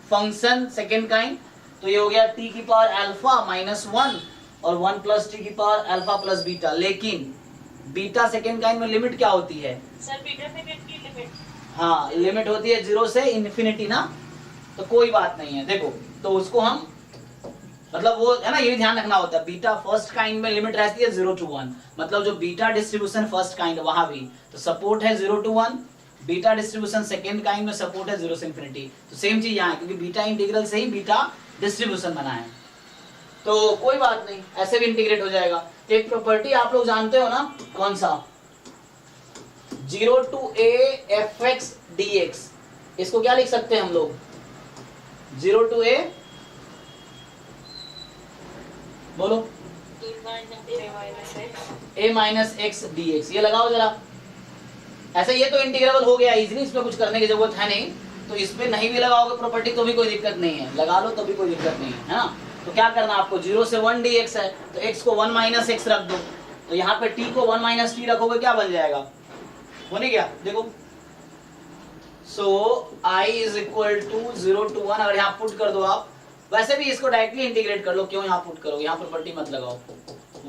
फंक्शन सेकेंड काइंड, तो ये हो गया t⁴ α-1 और 1 plus t⁴ alpha plus beta. लेकिन बीटा सेकेंड काइंड में लिमिट क्या होती है? सर बीटा सेकंड की लिमिट। हाँ लिमिट होती है 0 से इन्फिनिटी ना, तो कोई बात नहीं है। देखो तो उसको हम, मतलब वो है ना, ये ध्यान रखना होता है। बीटा फर्स्ट काइंड में लिमिट रहती है 0 to 1, मतलब जो बीटा डिस्ट्रीब्यूशन फर्स्ट काइंड वहां भी तो सपोर्ट है 0 to 1, beta distribution second kind में सपोर्ट है 0 से इन्फिनिटी। तो सेम चीज यहाँ है, क्योंकि बीटा इंटीग्रल से ही बीटा डिस्ट्रीब्यूशन बना है, तो कोई बात नहीं, ऐसे भी इंटीग्रेट हो जाएगा। एक प्रॉपर्टी आप लोग जानते हो ना, कौन सा? 0 to a fx dx। इसको क्या लिख सकते हैं हम लोग? 0 to a, बोलो, a माइनस x dx। ये लगाओ जरा, ऐसे ये तो इंटीग्रेबल हो गया इजीली, इसमें कुछ करने की जरूरत है नहीं। तो इसमें नहीं भी लगाओगे प्रॉपर्टी तो भी कोई दिक्कत नहीं है, लगा लो तो भी कोई दिक्कत नहीं है ना। तो क्या करना आपको, 0 से 1 dx है तो x को 1 माइनस x रख दो, तो यहाँ पे t को 1 माइनस t रखोगे, क्या बन जाएगा? हो नहीं गया? देखो so i is equal to 0 to 1, अगर यहाँ पुट कर दो आप, वैसे भी इसको डायरेक्टली इंटीग्रेट कर लो, क्यों यहाँ पुट करोगे, यहाँ प्रॉपर्टी मत लगाओ।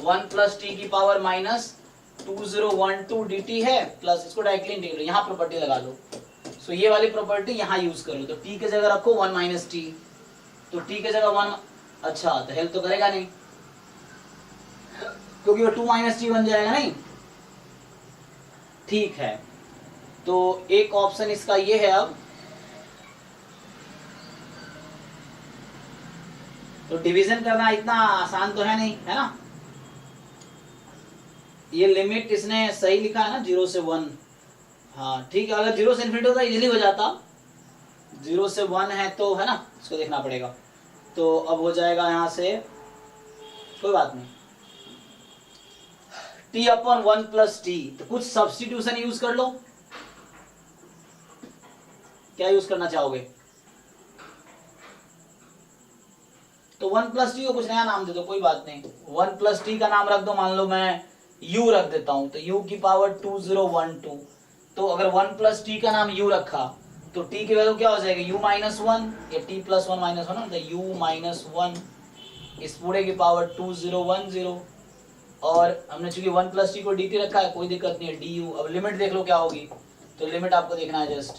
1 प्लस t⁴ माइनस 2012 dt है, प्लस इसको डायरेक्टली इंटीग्रेट, यहाँ प्रॉपर्टी लगा लो। सो ये वाली प्रॉपर्टी यहाँ यूज कर लो, तो t की जगह रखो 1 माइनस t, तो t की जगह 1, अच्छा तो हेल्प तो करेगा नहीं, क्योंकि वो 2 माइनस टी बन जाएगा नहीं। ठीक है, तो एक ऑप्शन इसका ये है। अब तो डिवीजन करना इतना आसान तो है नहीं, है ना। ये लिमिट इसने सही लिखा है ना, 0 से 1। हाँ ठीक है, अगर 0 से इन्फिनिटी होता इजीली हो जाता, 0 से 1 है तो है ना, इसको देखना पड़ेगा। तो अब हो जाएगा यहाँ से, कोई बात नहीं, t अपॉन 1 प्लस टी। तो कुछ सब्स्टिट्यूशन यूज कर लो, क्या यूज करना चाहोगे? तो 1 प्लस टी को कुछ नया नाम दे दो, कोई बात नहीं। 1 प्लस टी का नाम रख दो, मान लो मैं u रख देता हूं, तो u की पावर 2012। तो अगर 1 प्लस टी का नाम u रखा तो t की वैल्यू क्या हो जाएगी, u माइनस 1, या t प्लस 1 माइनस 1, तो u माइनस 1 इस पूरे की पावर 2010। और हमने चूंकि 1 प्लस टी को dt रखा है, कोई दिक्कत नहीं है, du। अब लिमिट देख लो क्या होगी, तो लिमिट आपको देखना है जस्ट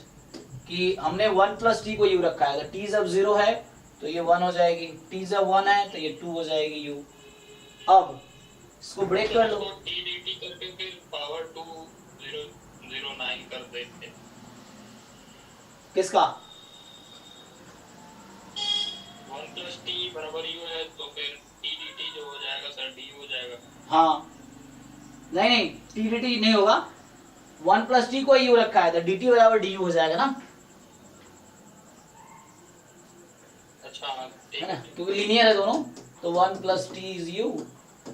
कि हमने 1 प्लस टी को u रखा है, तो t जब 0 है तो ये 1 हो जाएगी, t जब 1 है तो ये 2 हो जाएगी u। अब इसको ब्रेक कर लो, टी डी करके फिर पावर 2009 कर देते। किसका? 1 प्लस टी बराबर यू है, तो फिर टी डी टी जो हो जाएगा सर डी हो जाएगा। हाँ नहीं नहीं, टी डी टी नहीं होगा, 1 प्लस टी को u रखा है तो dt बराबर du हो जाएगा ना, अच्छा है ना, क्योंकि लीनियर है दोनों। तो 1 plus T is u,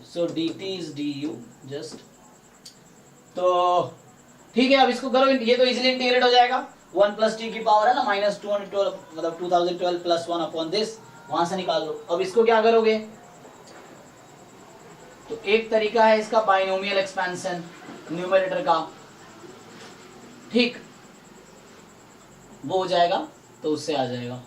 so dt is du just. तो ठीक है, अब इसको करो, ये तो इजीली इंटीग्रेट हो जाएगा। 1 प्लस टी की पावर है ना -212, मतलब 2012 प्लस 1 अपॉन दिस, वहां से निकाल लो। अब इसको क्या करोगे, तो एक तरीका है इसका बाइनोमियल एक्सपेंशन न्यूमरेटर का, ठीक, वो हो जाएगा तो उससे आ जाएगा।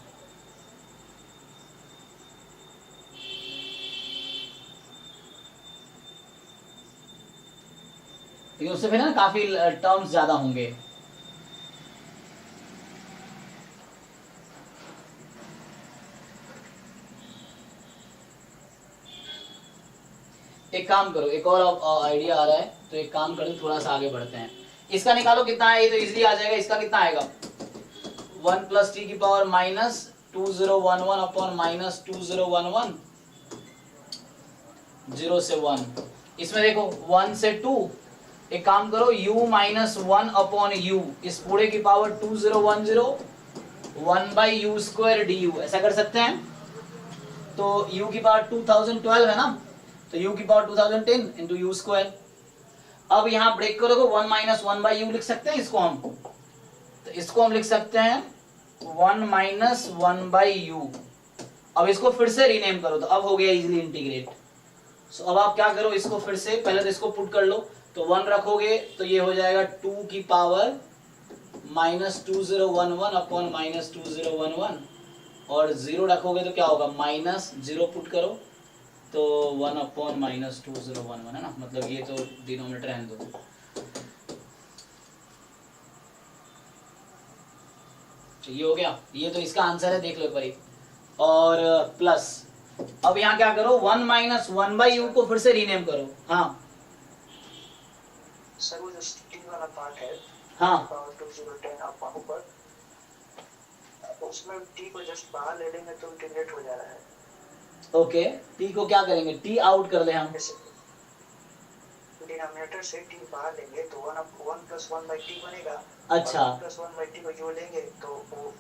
लेकिन उससे फिर ना काफी टर्म्स ज्यादा होंगे। एक काम करो, एक और आइडिया आ रहा है, तो एक काम करो, थोड़ा सा आगे बढ़ते हैं। इसका निकालो कितना है, ये तो इजीली आ जाएगा। इसका कितना आएगा, 1 प्लस टी की पावर -2011 अपॉन -2011, 0 से 1। इसमें देखो 1 से 2, एक काम करो, u माइनस 1 अपॉन u, इस पूरे की पावर 2010 1/u² du, ऐसा कर सकते हैं। तो u की पावर 2012 है ना, तो u की पावर 2010 इंटू u²। अब यहाँ ब्रेक करोगे, 1 माइनस 1/u लिख सकते हैं इसको हम, तो इसको हम लिख सकते हैं 1 माइनस 1/u। अब इसको फिर से रीनेम करो, तो अब हो गया इजीली इंटीग्रेट। सो अब आप क्या करो, इसको फिर से पहले तो इसको पुट कर लो, तो 1 रखोगे तो ये हो जाएगा 2 की पावर -2011 अपॉन -2011, और 0 रखोगे तो क्या होगा, -0 पुट करो तो 1 अपॉन -2011 है ना, मतलब ये तो डिनोमिनेटर रहने दो। ये हो गया, ये तो इसका आंसर है, देख लो एक बारी। और प्लस अब यहाँ क्या करो, 1 माइनस 1/u को फिर से रीनेम करो। हाँ सर वो जो टी वाला पार्ट है, हाँ पावर 2010 आप ऊपर, उसमें टी को जस्ट बाहर ले लेंगे तो इंटीग्रेट हो जा रहा है। ओके, टी को क्या करेंगे, टी आउट कर दे हम, डिनोमिनेटर से टी बाहर लेंगे तो 1 प्लस 1/t बनेगा। अच्छा 1 प्लस 1/t को जोड़ लेंगे तो वो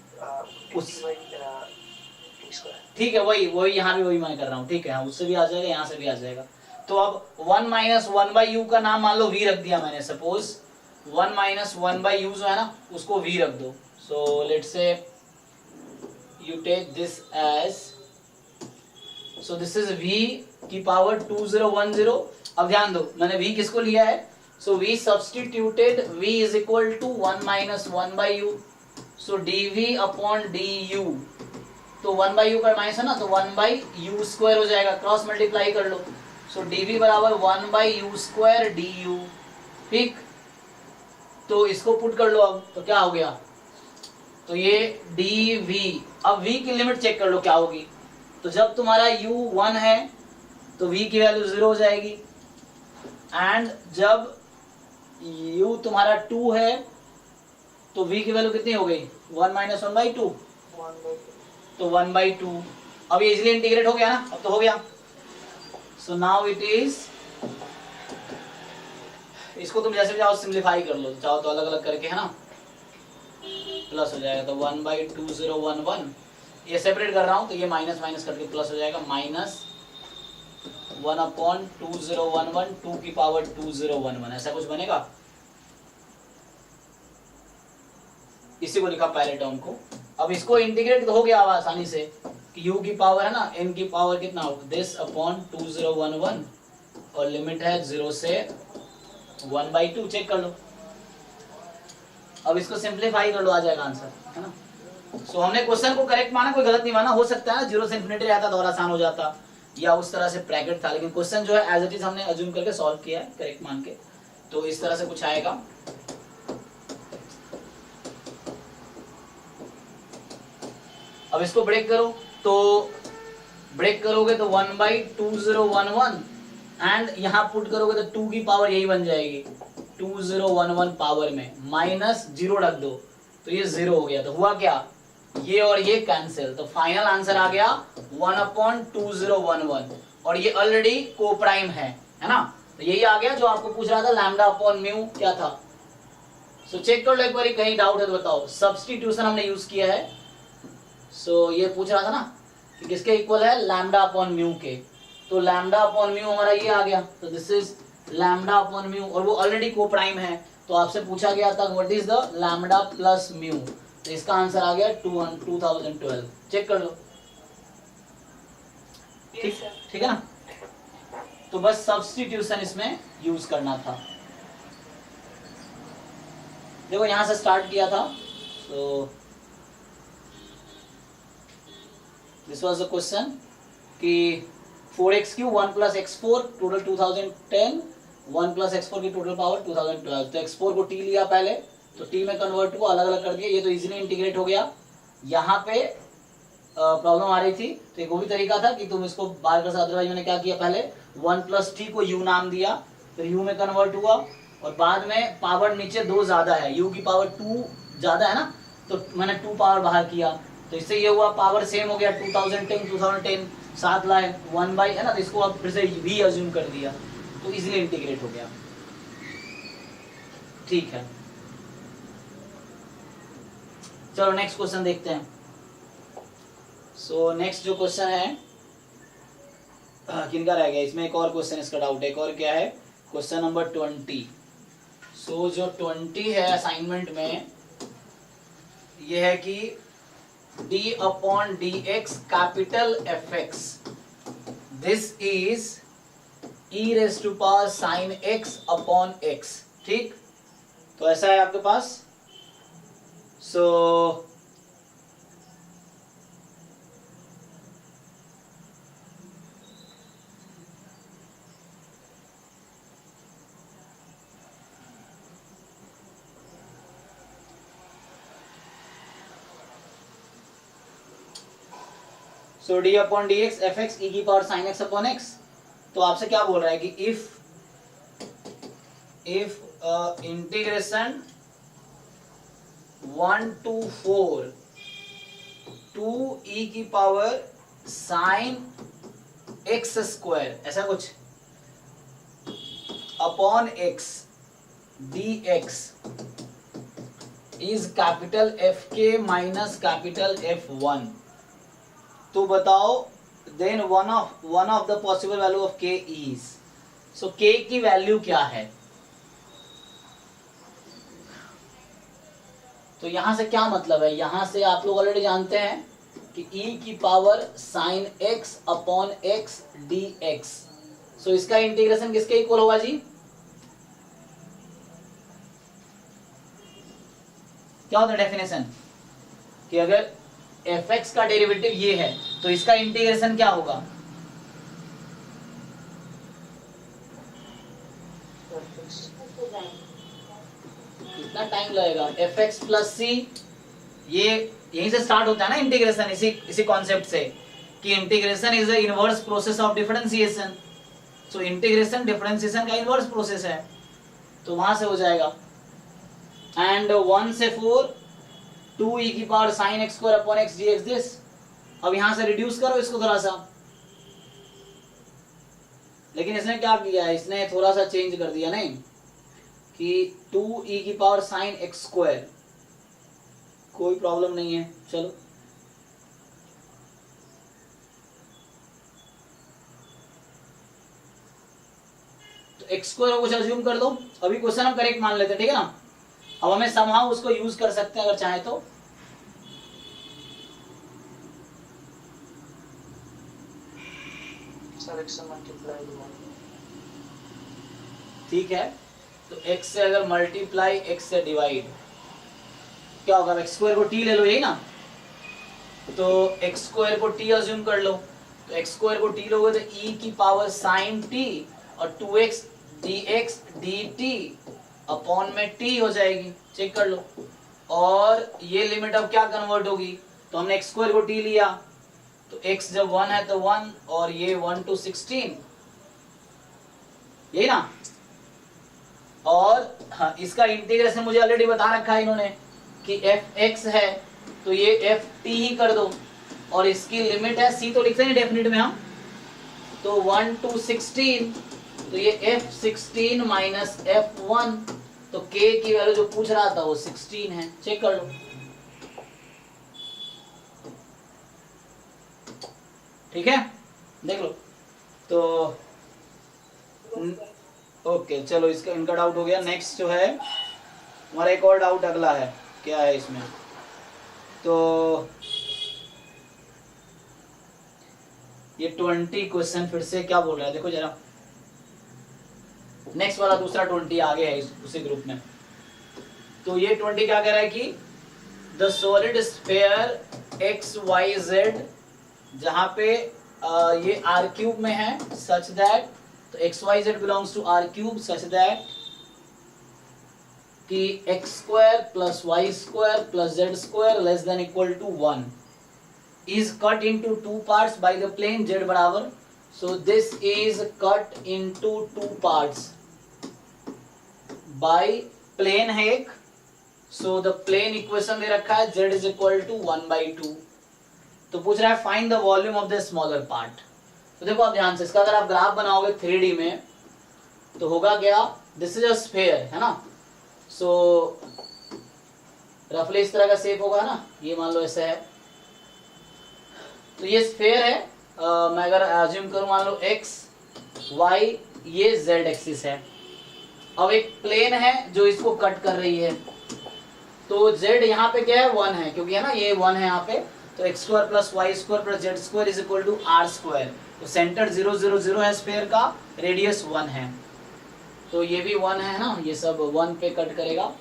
ठीक है, वही यहाँ भी वही मैं कर रहा हूँ, ठीक है, उससे भी आ जाएगा, यहाँ से भी आ जाएगा। तो अब 1 माइनस 1/u का नाम मान लो v रख दिया मैंने, सपोज 1 माइनस 1/u जो है ना उसको v रख दो। So let's say you take this edge, so this is v की पावर 2010। अब ध्यान दो, मैंने v किसको लिया है, so v substituted, v is equal to 1 minus 1/u, so dv upon du, तो 1/u का माइनस है ना, तो 1/u² हो जाएगा, क्रॉस मल्टीप्लाई कर लो, सो dv बराबर 1/u² du, ठीक। तो इसको पुट कर लो, अब तो क्या हो गया, तो ये dv, अब v की लिमिट चेक कर लो क्या होगी, तो जब तुम्हारा u 1 है तो v की वैल्यू 0 हो जाएगी, एंड जब u तुम्हारा 2 है तो v की वैल्यू कितनी हो गई, 1 माइनस 1/2, तो 1/2। अब ये इजीली इंटीग्रेट हो गया ना, अब तो हो गया। सो नाउ इट इज इसको तुम जैसे भी चाहो सिंप्लीफाई कर लो, चाहो तो अलग अलग करके, है ना, प्लस हो जाएगा तो 1/2011, ये सेपरेट कर रहा हूँ तो ये माइनस माइनस करके प्लस हो जाएगा, माइनस 1/2011 2 की पावर 2011, ऐसा कुछ बनेगा। इसी को लिखा पहले टर्म को। अब इसको इंटीग्रेट हो गया आसानी से कि u की पावर है ना n की पावर कितना हो, दिस अपॉन 2011 और लिमिट है 0 से 1/2, चेक कर लो। अब इसको सिंप्लीफाई कर लो, आ जाएगा आंसर, है ना। सो हमने क्वेश्चन को करेक्ट माना, कोई गलत नहीं माना। हो सकता है 0 से इन्फिनिटी रहता तो और आसान हो जाता, या उस तरह से ब्रैकेट था, लेकिन क्वेश्चन जो है एज इट इज हमने अज्यूम करके सॉल्व किया है करेक्ट मान के, तो इस तरह से कुछ आएगा। अब इसको ब्रेक करो, तो ब्रेक करोगे तो 1/2011 एंड यहाँ पुट करोगे तो 2 की पावर यही बन जाएगी 2011 पावर में, माइनस 0 रख दो तो ये 0 हो गया। तो हुआ क्या, ये और ये कैंसिल, तो फाइनल आंसर आ गया 1/2011 और ये ऑलरेडी कोप्राइम है ना। तो यही आ गया जो आपको पूछ रहा था, लैम्डा अपॉन म्यू क्या था। सो चेक कर लो एक बार, कहीं डाउट है तो बताओ। सब्स्टिट्यूशन हमने यूज किया है। सो ये पूछ रहा था ना कि किसके इक्वल है, लैम्डा अपॉन म्यू के, तो लैम्डा अपॉन म्यू हमारा ये आ गया, तो this is lambda upon mu, और वो ऑलरेडी कोप्राइम है। तो आपसे पूछा गया था what is the lambda plus mu, तो इसका आंसर आ गया 2012। चेक कर लो, ठीक ठीक है ना। तो बस सब्स्टिट्यूशन इसमें यूज करना था। देखो यहां से स्टार्ट किया था, तो दिस वाज द क्वेश्चन कि 4x³ 1 + x4 टोटल 2010, 1 + x4 की टोटल पावर 2012। तो x4 को t लिया पहले, तो t में कन्वर्ट को अलग अलग कर दिया, ये तो इजीली इंटीग्रेट हो गया। यहाँ पे प्रॉब्लम आ रही थी, तो एक वो भी तरीका था कि तुम इसको बाहर कर सकते। अदरवाइज मैंने क्या किया, पहले 1 + t को u नाम दिया, फिर u में कन्वर्ट हुआ, और बाद में पावर नीचे 2 ज्यादा है, u की पावर 2 ज्यादा है ना, तो मैंने 2 पावर बाहर किया, तो इससे ये हुआ पावर सेम हो गया 2010 साथ लाए 1 है ना, तो इसको अब फिर से v अज्यूम कर दिया, तो इजीली इंटीग्रेट हो गया। ठीक है, चलो नेक्स्ट क्वेश्चन देखते हैं। सो नेक्स्ट जो क्वेश्चन है किनका रह गया, इसमें एक और क्वेश्चन, इसका डाउट है, एक और क्या है, क्वेश्चन नंबर 20। सो जो 20 है असाइनमेंट में, ये है कि d/dx capital fx, this is e⁻ sin x upon x, ठीक। तो ऐसा है आपके पास। सो d/dx fx e⁻ sin x upon x। तो आपसे क्या बोल रहा है कि if integration 1 to 4 2e⁻ sin x², ऐसा कुछ, upon x dx is capital Fk minus capital F1, तो बताओ then one of the possible value of k is. So k की वैल्यू क्या है, तो यहां से क्या मतलब है, यहां से आप लोग ऑलरेडी जानते हैं कि e⁻ sin x upon x dx। सो इसका इंटीग्रेशन किसके इक्वल होगा जी, क्या होता है डेफिनेशन कि अगर fx का डेरिवेटिव ये है तो इसका इंटीग्रेशन क्या होगा, कितना टाइम लगेगा, fx + c, ये यहीं से स्टार्ट होता है ना इंटीग्रेशन, इसी कॉन्सेप्ट से कि integration is the inverse process of differentiation. So integration differentiation का इनवर्स प्रोसेस है, तो वहां से हो जाएगा। एंड 1 से 4 2e⁻ sin x² upon x dx this. अब यहां से रिड्यूस करो इसको थोड़ा सा, लेकिन इसने क्या किया है, इसने थोड़ा सा चेंज कर दिया, नहीं कि 2e sin x², कोई प्रॉब्लम नहीं है। चलो तो x² को कुछ अज्यूम कर दो, अभी क्वेश्चन हम करेक्ट मान लेते हैं, ठीक है ना। अब हमें समहाउ उसको यूज कर सकते हैं अगर चाहे तो। सर x से मल्टीप्लाई ठीक है, तो x से अगर मल्टीप्लाई x से डिवाइड क्या होगा, x² को t ले लो, यही ना। तो x² को t अज्यूम कर लो, तो x² को t लोगे तो e sin t और 2x dx dt अपॉन में t हो जाएगी, चेक कर लो। और ये लिमिट अब क्या कन्वर्ट होगी, तो हमने x² को t लिया, तो x जब 1 है तो 1 और ये 1 to 16, यही ना। और हाँ, इसका इंटीग्रेशन मुझे ऑलरेडी बता रखा है इन्होंने कि fx है तो ये ft ही कर दो, और इसकी लिमिट है c तो लिखते हैं डेफिनेट में हम, तो 1 to 16, तो ये f16 माइनस f1, तो k की वैल्यू जो पूछ रहा था वो 16 है, चेक कर लो। ठीक है, देख लो। तो ओके चलो, इसका इनका डाउट हो गया। नेक्स्ट जो है हमारा एक और डाउट अगला है, क्या है इसमें, तो ये 20 क्वेश्चन फिर से क्या बोल रहा है, देखो जरा। नेक्स्ट वाला दूसरा 20 आगे है उसी ग्रुप में। तो ये 20 क्या कह रहा है कि द सॉलिड स्फीयर XYZ, जहां पे ये R³ में है, सच दैट, तो XYZ belongs to R³ such that कि x² plus y² plus z² less than equal to 1 is cut into two parts by the plane z बराबर, so this is cut into two parts by plane है एक, so the plane equation दे रखा है z is equal to 1/2। तो पूछ रहा है find the volume of the smaller part. तो देखो आप ध्यान से, इसका अगर आप ग्राफ बनाओगे 3D में तो होगा क्या, दिस इज अ स्फीयर है ना, सो रफली इस तरह का शेप होगा ना, ये मान लो ऐसा है, तो ये स्फीयर है। मैं अगर अज्यूम करूं मान लो x y, ये z एक्सिस है। अब एक प्लेन है जो इसको कट कर रही है, तो z यहाँ पे क्या है, 1 है, क्योंकि है ना ये 1 है यहाँ पे, तो x² plus y² plus z² is equal to r²। तो सेंटर 0 0 0 है स्फीयर का, रेडियस 1 है, तो ये भी 1 है ना, ये सब 1 पे कट करेगा।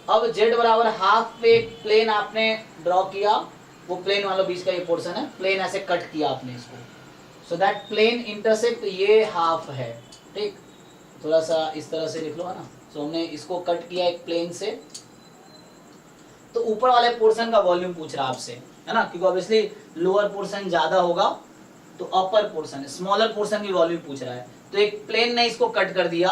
अब z बराबर हाफ पे एक प्लेन आपने ड्रॉ किया, वो प्लेन मान लो बीच का ये पोर्शन है, प्लेन ऐसे कट किया आपने इसको, सो दैट प्लेन इंटरसेक्ट ये हाफ है, ठीक। थोड़ा सा इस तरह से लिख लो, है ना। सो हमने इसको कट किया एक प्लेन से, तो ऊपर वाले पोर्शन का वॉल्यूम पूछ रहा आपसे, है ना, क्योंकि ऑब्वियसली लोअर पोर्शन ज्यादा होगा, तो अपर पोर्शन स्मॉलर पोर्शन की वॉल्यूम पूछ रहा है। तो एक प्लेन ने इसको कट कर दिया,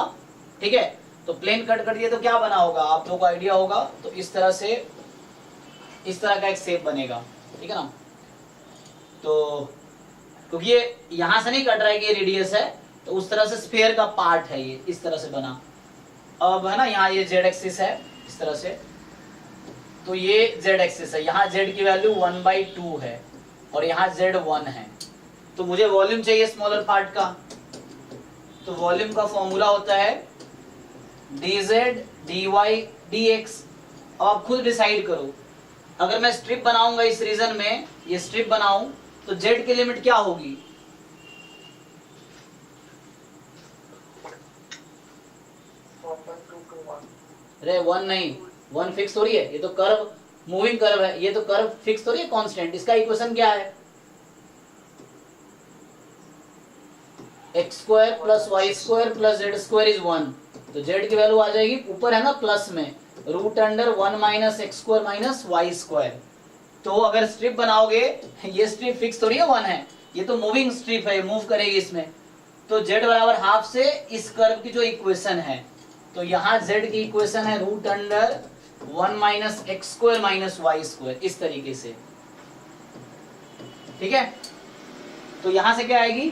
ठीक है, तो प्लेन कट कर दिया तो क्या बना होगा, आप लोगों को आइडिया होगा, तो इस तरह से इस तरह का एक शेप बनेगा, ठीक है ना। तो क्योंकि ये यहां से नहीं कट रहा है कि ये रेडियस है, तो उस तरह से स्फीयर का पार्ट है ये, इस तरह से बना। अब है ना, यहाँ ये z एक्सिस है इस तरह से, तो ये z एक्सिस है, यहाँ z की वैल्यू 1/2 है और यहाँ z 1 है। तो मुझे वॉल्यूम चाहिए स्मॉलर पार्ट का, तो वॉल्यूम का फॉर्मूला होता है dz dy dx। अब आप खुद डिसाइड करो, अगर मैं स्ट्रिप बनाऊंगा इस रीजन में, ये स्ट्रिप बनाऊं, तो z की लिमिट क्या होगी, अरे 1 नहीं, 1 फिक्स थोड़ी है, ये तो कर्व मूविंग कर्व है, ये तो कर्व फिक्स थोड़ी है, कांस्टेंट। इसका इक्वेशन क्या है, x² plus y² plus z² is 1, तो z की वैल्यू आ जाएगी ऊपर है ना प्लस में, √1 माइनस x² माइनस y²। तो अगर स्ट्रिप बनाओगे, ये स्ट्रिप फिक्स थोड़ी है 1 है, ये तो मूविंग स्ट्रिप है, मूव करेगी इसमें, तो z बराबर हाफ से इस कर्व की जो इक्वेशन है, तो यहाँ z की इक्वेशन है √1 माइनस x² माइनस y², इस तरीके से, ठीक है। तो यहां से क्या आएगी,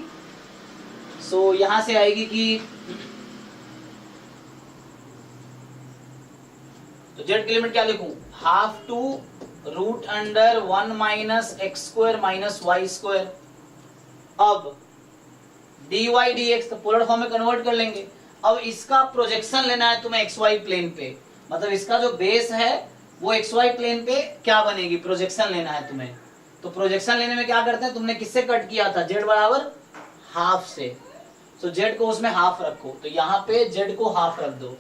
सो यहां से आएगी कि तो जेड की लिमिट क्या लिखूं, half to root under 1 minus x square minus Y square. अब dy dx तो पोलर फॉर्म में कन्वर्ट कर लेंगे। अब इसका प्रोजेक्शन लेना है तुम्हें xy प्लेन पे, मतलब इसका जो बेस है वो xy प्लेन पे क्या बनेगी, प्रोजेक्शन लेना है तुम्हें। तो प्रोजेक्शन लेने में क्या करते हैं, तुमने किससे कट किया था, z बराबर हाफ से, तो z को उसमें हाफ रखो, तो यहाँ पे z को हाफ रख दो,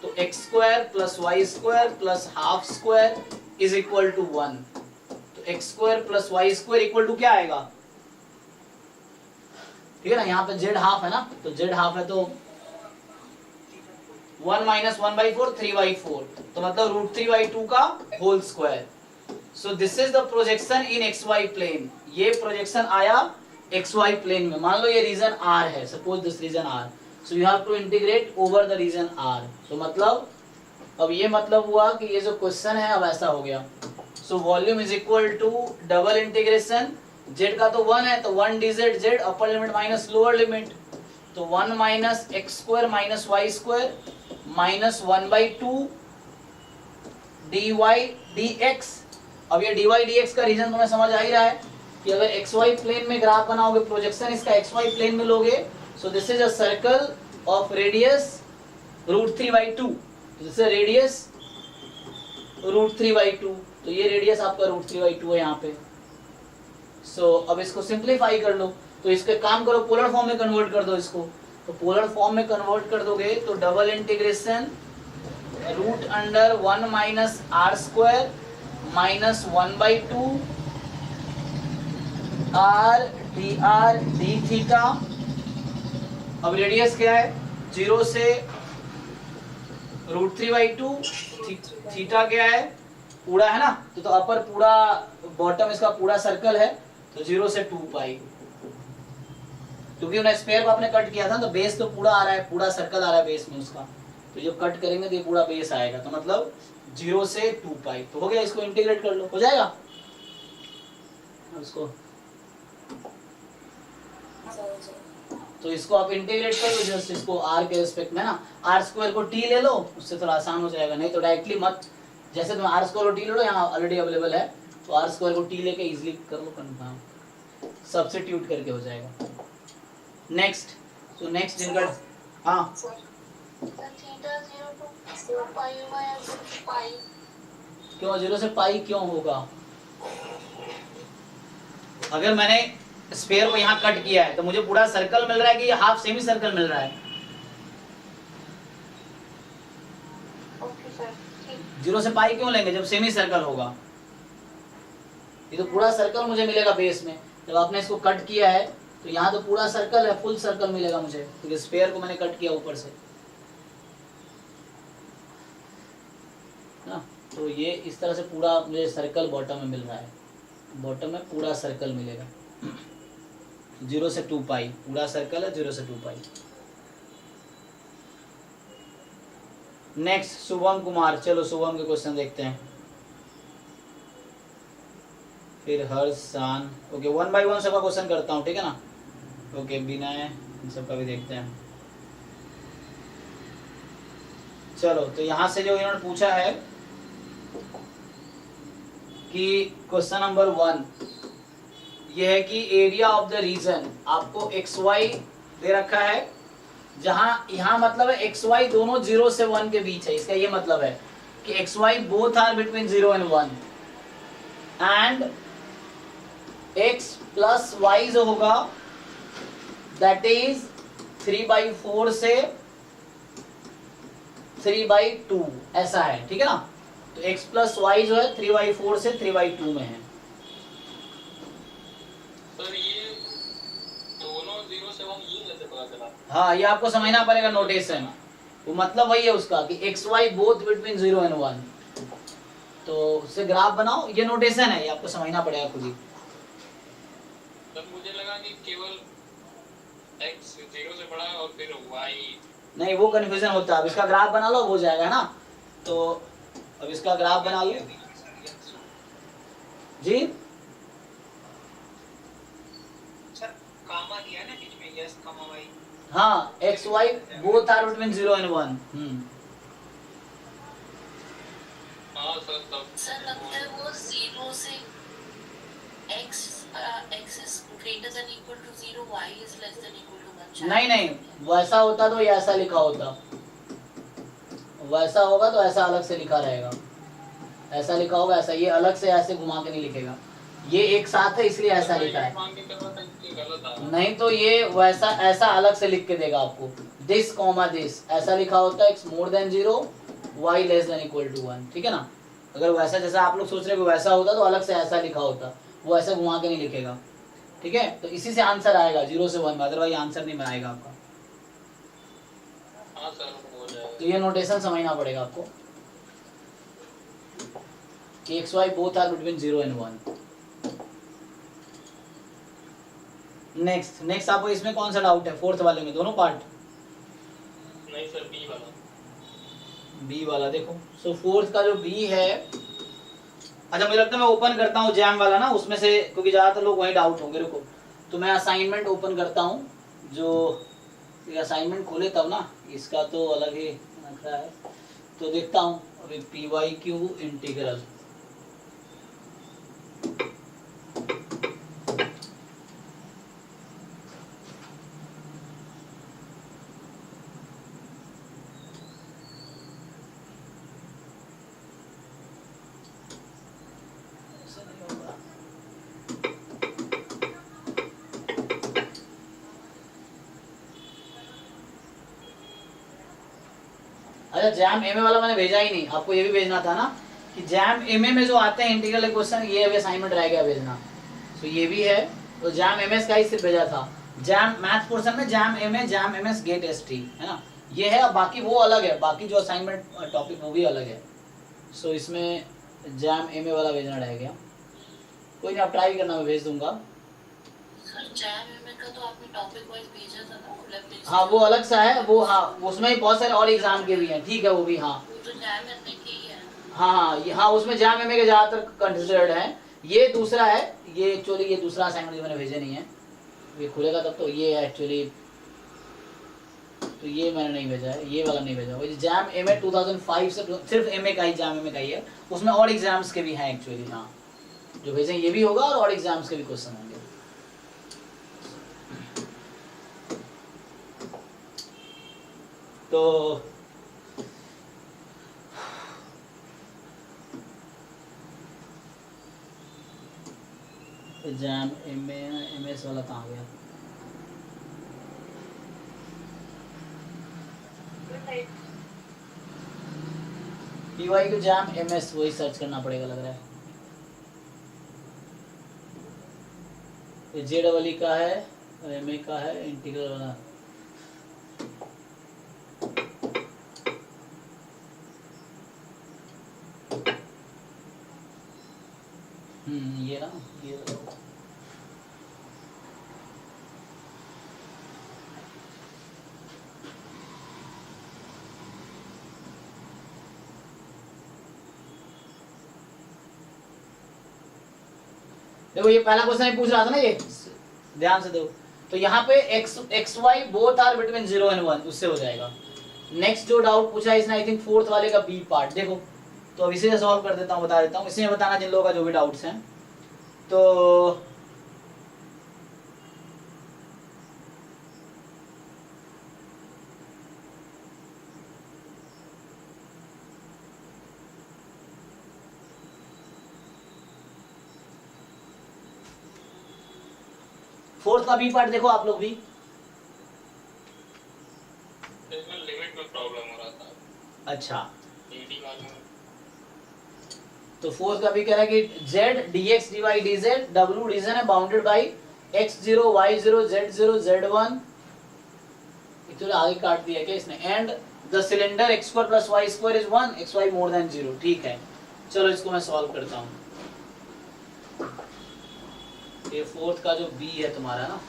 तो x square plus Y square plus half square is equal to 1। तो x square plus Y square equal to क्या आएगा, ठीक है ना, यहाँ पे z हाफ है ना, तो z हाफ है तो 1 माइनस 1/4 3/4, तो मतलब √3/2 का whole square. So this is the projection in xy plane, ये प्रोजेक्शन आया xy प्लेन में। मान लो ये रीजन R है, suppose this region R, so you have to integrate over the region R। तो मतलब अब ये मतलब हुआ कि ये जो क्वेश्चन है अब ऐसा हो गया। So volume is equal to double integration, z का तो 1 है तो 1 dz z upper limit minus lower limit, तो 1 minus x square minus Y square minus 1/2 dy dx। अब ये dy dx का रीजन तुम्हें समझ आ ही रहा है कि अगर xy प्लेन में ग्राफ बनाओगे, प्रोजेक्शन इसका xy प्लेन में लोगे, सो this is a circle of radius √3/2, this is radius √3/2, तो ये रेडियस आपका √3/2 है यहाँ पे। सो अब इसको सिंप्लीफाई कर लो, तो इसके काम करो पोलर फॉर्म में कन्वर्ट कर दो इसको, तो पोलर फॉर्म में कन्वर्ट कर दोगे तो double integration root under 1 minus r square minus 1/2 r d r d theta. अब रेडियस क्या है, 0 से √3/2, थीटा क्या है पूरा है ना, तो अपर पूरा बॉटम इसका पूरा सर्कल है, तो 0 से 2 पाई, क्योंकि उन्हें स्फीयर को आपने कट किया था तो बेस तो पूरा आ रहा है, पूरा सर्कल आ रहा है बेस में उसका, तो जो कट करेंगे तो ये पूरा बेस आएगा, तो मतलब 0 से 2 पाई। तो हो गया, इसको इंटीग्रेट कर लो, हो जाएगा। उसको तो इसको आप इंटीग्रेट कर लो जस्ट इसको r के रिस्पेक्ट में ना, r स्क्वायर को t ले लो, उससे थोड़ा आसान हो जाएगा, नहीं तो डायरेक्टली मत, जैसे तुम r स्क्वायर को t ले लो, यहाँ ऑलरेडी अवेलेबल है, तो r स्क्वायर को t लेके इजीली कर लो कंफर्म, सब्स्टिट्यूट करके हो जाएगा। नेक्स्ट, तो नेक्स्ट जिनका हाँ क्यों 0 से पाई क्यों होगा, अगर मैंने स्फीयर को यहाँ कट किया है तो मुझे पूरा सर्कल मिल रहा है कि हाफ सेमी सर्कल मिल रहा है। 0 से पाई क्यों लेंगे जब सेमी सर्कल होगा, ये तो पूरा सर्कल मुझे मिलेगा बेस में। जब आपने इसको कट किया है तो यहाँ तो पूरा सर्कल है, फुल सर्कल मिलेगा मुझे, क्योंकि स्फीयर को मैंने कट किया ऊपर से ना, तो ये इस तरह से पूरा मुझे सर्कल बॉटम में मिल रहा है, बॉटम में पूरा सर्कल मिलेगा 0 से 2 पाई, पूरा सर्कल है 0 से 2 पाई। नेक्स्ट शुभम कुमार, चलो शुभम के क्वेश्चन देखते हैं, फिर हर्षान, ओके 1 by 1 सबका क्वेश्चन करता हूँ, ठीक है ना, ओके विनय, इन सबका भी देखते हैं। चलो तो यहाँ से जो इन्होंने पूछा है कि क्वेश्चन नंबर 1 ये है कि एरिया ऑफ द रीजन, आपको एक्स वाई दे रखा है, जहां यहाँ मतलब है एक्स वाई दोनों 0 से 1 के बीच है, इसका ये मतलब है कि x y both are between 0 and 1, and x plus y जो होगा दैट इज 3/4 से 3/2 ऐसा है, ठीक है ना, तो x प्लस वाई जो है 3/4 से 3/2 में है। सर ये दोनों 0 से 1 ये कैसे पता चला? हाँ ये आपको समझना पड़ेगा नोटेशन, वो मतलब वही है उसका कि x y both between 0 and 1, तो उससे ग्राफ बनाओ, ये नोटेशन है, ये आपको समझना पड़ेगा खुद ही। तब मुझे लगा कि केवल x 0 से बड़ा और फिर y, नहीं वो कंफ्यूजन होता है, अब इसका ग्राफ बना लो हो जाएगा ना, तो अब इसका ग्राफ बना लो जी। सर कामा दिया है ना बीच में, यस कामा वाई, हाँ x y both are between 0 and 1, sir तब सर लगता है वो 0 से x is greater than equal to 0, y is less than equal to 1. नहीं नहीं, वैसा होता तो ये ऐसा लिखा होता, वैसा होगा तो ऐसा अलग से लिखा रहेगा, ऐसा लिखा होगा ऐसा, ये अलग से ऐसे घुमा के नहीं लिखेगा, ये एक साथ है इसलिए ऐसा लिखा है। नहीं तो ये वैसा ऐसा अलग से लिख के देगा आपको, दिस कॉमा दिस ऐसा लिखा होता है, x more than 0 y less than equal to 1, ठीक है ना। अगर वैसा जैसा आप लोग सोच रहे हो वैसा होता तो अलग से ऐसा लिखा होता, वो ऐसे घुमा के नहीं लिखेगा, ठीक है। तो इसी से आंसर आएगा 0 से 1 में, अदरवाइज आंसर नहीं आएगा आपका। हाँ सर हो जाएगा। तो ये नोटेशन समझना पड़ेगा आपको कि x y both are between 0 and 1। Next आपको इसमें कौन सा डाउट है, फोर्थ वाले में दोनों पार्ट? नहीं सर बी वाला। बी वाला देखो, सो फोर्थ का जो बी है, अच्छा मुझे लगता है मैं ओपन करता हूँ जैम वाला ना, उसमें से क्योंकि ज्यादातर लोग वही डाउट होंगे। रुको तो मैं असाइनमेंट ओपन करता हूँ, जो असाइनमेंट खोले तब ना, इसका तो अलग ही रखा है, तो देखता हूँ अभी पी वाई क्यू इंटीग्रल। अच्छा जैम एमए वाला मैंने भेजा ही नहीं, आपको ये भी भेजना था ना कि जैम एमए में जो आते हैं इंटीग्रल क्वेश्चन, ये अभी असाइनमेंट रह गया भेजना, तो ये भी है। तो जैम एमएस का ही सिर्फ भेजा था, जैम मैथ पोर्शन में JAM MA JAM MS GATE ST है ना, ये है। अब बाकी वो अलग है, बाकी जो असाइनमेंट टॉपिक वो भी अलग है। सो इसमें जैम एमए वाला भेजना रह गया, कोई नहीं आप ट्राई करना, मैं भेज दूंगा। सर जैम एमए का तो आपने टॉपिक वाइज भेजा था ना, हाँ वो अलग सा है वो, हाँ उसमें ही बहुत सारे और एग्जाम के भी हैं, ठीक है वो भी, हाँ वो तो जैम एमए के ही है। हाँ उसमें जैम एमए के ज्यादातर कंसिडर्ड है, ये दूसरा है, ये एक्चुअली ये दूसरा असाइनमेंट मैंने भेजे नहीं है, ये खुलेगा तब तो। ये है एक्चुअली, तो ये मैंने नहीं भेजा है, ये वाला नहीं भेजा। वो जैम एमए 2005 से सिर्फ एमए का ही, जैम एमए का ही है, उसमें और एग्जाम्स के भी हैं एक्चुअली। हाँ जो भेजे ये भी होगा और एग्जाम्स के भी क्वेश्चन होंगे। तो जैम एमएस वाला कहाँ गया? पीवाई को जैम एमएस वही सर्च करना पड़ेगा लग रहा है। जे डबल ई का है और एमए का है इंटीग्रल वाला। ये ना ये देखो, ये पहला क्वेश्चन पूछ रहा था ना, ये ध्यान से देखो। तो यहाँ पे x y both are between 0 and 1, उससे हो जाएगा। नेक्स्ट जो डाउट पूछा है इसने, आई थिंक फोर्थ वाले का बी पार्ट, देखो तो अब इसे सॉल्व कर देता हूँ, बता देता हूँ, इसे बताना जिन लोगों का जो भी डाउट्स हैं। तो फोर्थ का बी पार्ट देखो आप लोग भी। इसमें लिमिट में प्रॉब्लम हो रहा था। अच्छा ईडी वाला। तो फोर्थ का भी कह रहा है कि z dx dy dz w region है bounded by x0 y0 z0 z1, actually आगे काट दिया क्या इसने, and the cylinder x2 + y2 is 1 xy more than 0। ठीक है चलो इसको मैं सॉल्व करता हूँ। ये फोर्थ का जो बी है तुम्हारा ना,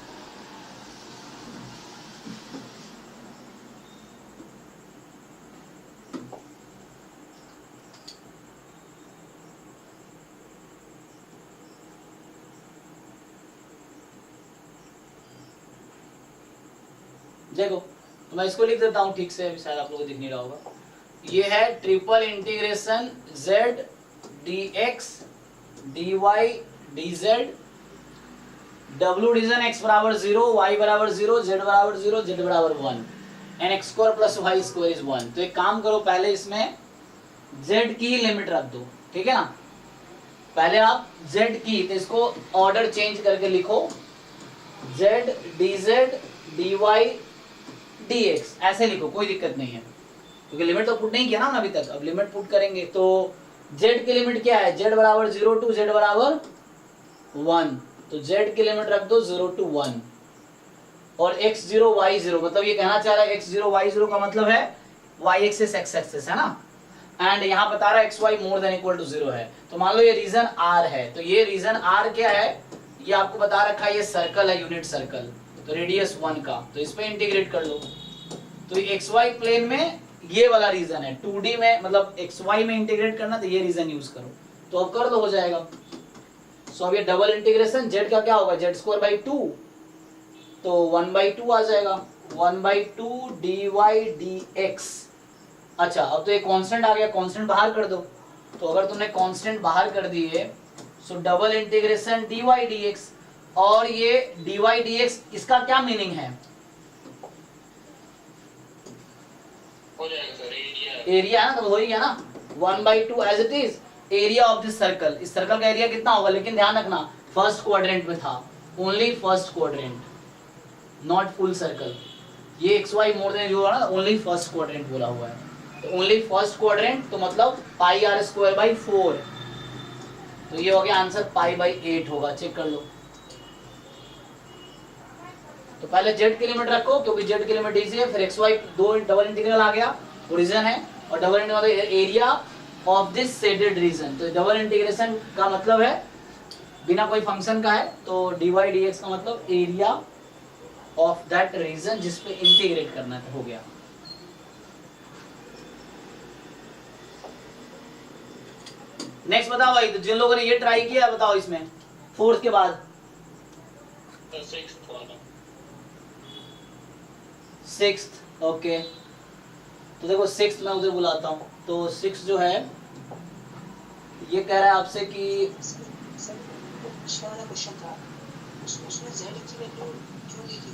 देखो तो मैं इसको लिख देता हूँ ठीक से, शायद आप लोगों को दिख नहीं रहा होगा। ये है triple integration z dx dy dz w division x बराबर 0, y बराबर 0, z बराबर 0, z बराबर 1 and x square plus Y square is 1। तो एक काम करो, पहले इसमें z की लिमिट रख दो, ठीक है ना। पहले आप z की, तो इसको ऑर्डर चेंज करके लिखो, z dz dy dx ऐसे लिखो, कोई दिक्कत नहीं है, क्योंकि लिमिट तो पुट नहीं किया ना हमने अभी तक। अब लिमिट पुट करेंगे तो z की लिमिट क्या है, z बराबर 0 टू z बराबर 1, तो z की लिमिट रख दो 0 टू 1 और x0 y0, मतलब ये कहना चाह रहा है x0 y0 का मतलब है y एक्सिस x एक्सिस है ना, एंड यहाँ बता रहा है xy more than equal to 0 है। तो मान लो ये रीजन r है, तो ये रीजन r क्या है, ये आपको बता रखा है, ये सर्कल है, यूनिट सर्कल, तो रेडियस 1 का, तो इस पे इंटीग्रेट कर लो। तो xy प्लेन में ये वाला रीजन है, 2D में मतलब xy में इंटीग्रेट करना, तो ये रीजन यूज करो, तो अब कर दो, हो जाएगा। सो अब ये डबल इंटीग्रेशन z का क्या होगा, z स्क्वायर बाई 2, तो 1/2 आ जाएगा, 1/2 dy dx। अच्छा, अब तो ये कांस्टेंट आ गया, कांस्टेंट बाहर कर दो। तो अगर तुमने कांस्टेंट बाहर कर दिए, सो डबल इंटीग्रेशन dy dx, और ये dy dx इसका क्या मीनिंग है, हो जाएगा सर, एरिया एरिया है ना, तो हो ही गया ना, 1/2 as it is area of this circle. इस सर्कल का एरिया कितना होगा, लेकिन ध्यान रखना फर्स्ट क्वाड्रेंट में था, only first quadrant, not full circle. ये xy मोर देन 0 ना, ओनली फर्स्ट क्वाड्रेंट बोला हुआ है, तो ओनली फर्स्ट क्वाड्रेंट, तो मतलब पाई r स्क्वायर बाई 4, तो ये हो गया आंसर पाई/8 होगा, चेक कर लो। तो पहले z की लिमिट रखो, क्योंकि z की लिमिट इजी है, फिर xy दो डबल इंटीग्रल आ गया, ओरिजिन है, और double integral area of this shaded region. तो डबल इंटीग्रेशन का मतलब है बिना कोई फंक्शन का है, तो dy dx का मतलब एरिया ऑफ दैट रीजन जिस पे इंटीग्रेट करना है, हो गया। नेक्स्ट बताओ भाई, तो जिन लोगों ने ये ट्राई किया बताओ इसमें, फोर्थ के बाद सिक्स्थ, ओके। तो देखो सिक्स्थ मैं उधर बुलाता हूँ, तो सिक्स्थ जो है ये कह रहा है आपसे कि पिछला वाला क्वेश्चन था, उसमें z की वैल्यू क्यों दी थी,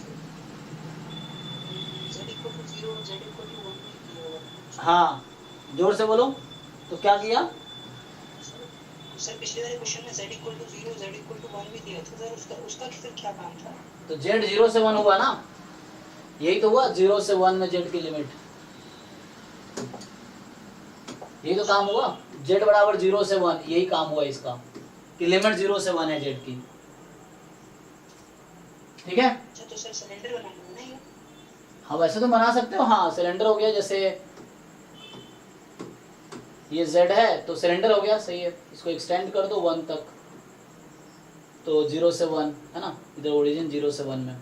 z equal to 0 z equal to 1 नहीं किया होगा। हाँ जोर से बोलो, तो क्या किया सर पिछले वाले क्वेश्चन में z equal to 0 z equal to 1 भी दिया था सर, उसका फिर क्या काम था, तो z 0 से 1 हुआ ना, यही तो हुआ, 0 से 1 में z की लिमिट, यही तो काम हुआ, z बराबर 0 से 1, यही काम हुआ इसका, कि लिमिट 0 से 1 है z की, ठीक है। अच्छा तो सर सिलेंडर बनाना है ना ये, हाँ वैसे तो बना सकते हो, हाँ सिलेंडर हो गया, जैसे ये z है तो सिलेंडर हो गया, सही है, इसको एक्सटेंड कर दो 1 तक, तो 0 से 1 है ना, इधर ओरिजिन 0 से 1 में,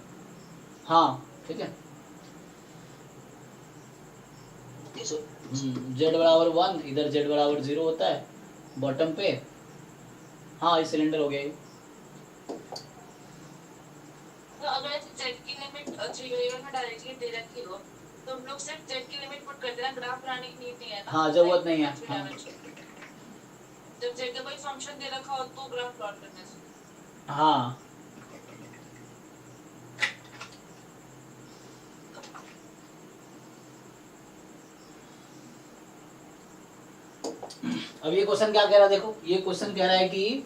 हाँ ठीक है। z बराबर 1, इधर z बराबर 0 होता है बॉटम पे, हाँ ये सिलेंडर हो गया ये। तो अगर z की लिमिट 0 में डायरेक्टली दे रखी हो, तो हम लोग सिर्फ z की लिमिट पुट करते हैं, ग्राफ बनाने की नीड नहीं है ना, हाँ जरूरत नहीं है, हाँ। जब z का कोई फंक्शन दे रखा हो तो ग्राफ प्लॉट करने से, हाँ अब ये क्वेश्चन क्या कह रहा है, देखो ये क्वेश्चन कह रहा है कि,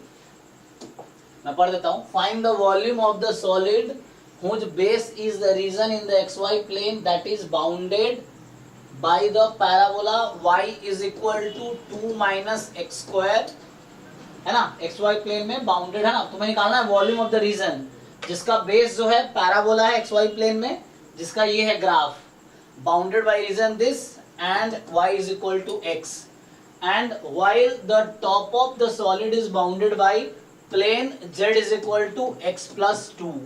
मैं पढ़ देता हूँ, find the volume of the solid whose base is the region in the xy plane that is bounded by the parabola y is equal to 2 minus x square, है ना, xy प्लेन में बाउंडेड है ना, तुम्हें निकालना है वॉल्यूम ऑफ द रीजन जिसका बेस जो है पैराबोला है xy प्लेन में, जिसका ये है graph, bounded by region this and y is equal to x, and while the top of the solid is bounded by plane z is equal to x plus 2,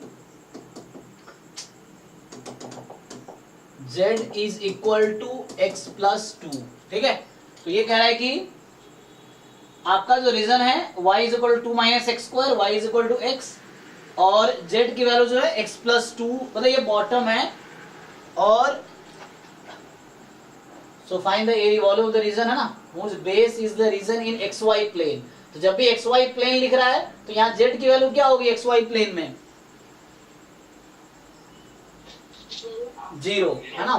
z is equal to x plus 2, ठीक है। तो ये कह रहा है कि आपका जो रीजन है y is equal to 2 minus x square, y is equal to x, और z की वैल्यू जो है x plus 2, मतलब ये बॉटम है, और so find the area volume of the region है ना, whose base is the region in xy plane। तो जब भी xy प्लेन लिख रहा है तो यहाँ z की वैल्यू क्या होगी xy प्लेन में? 0 है ना।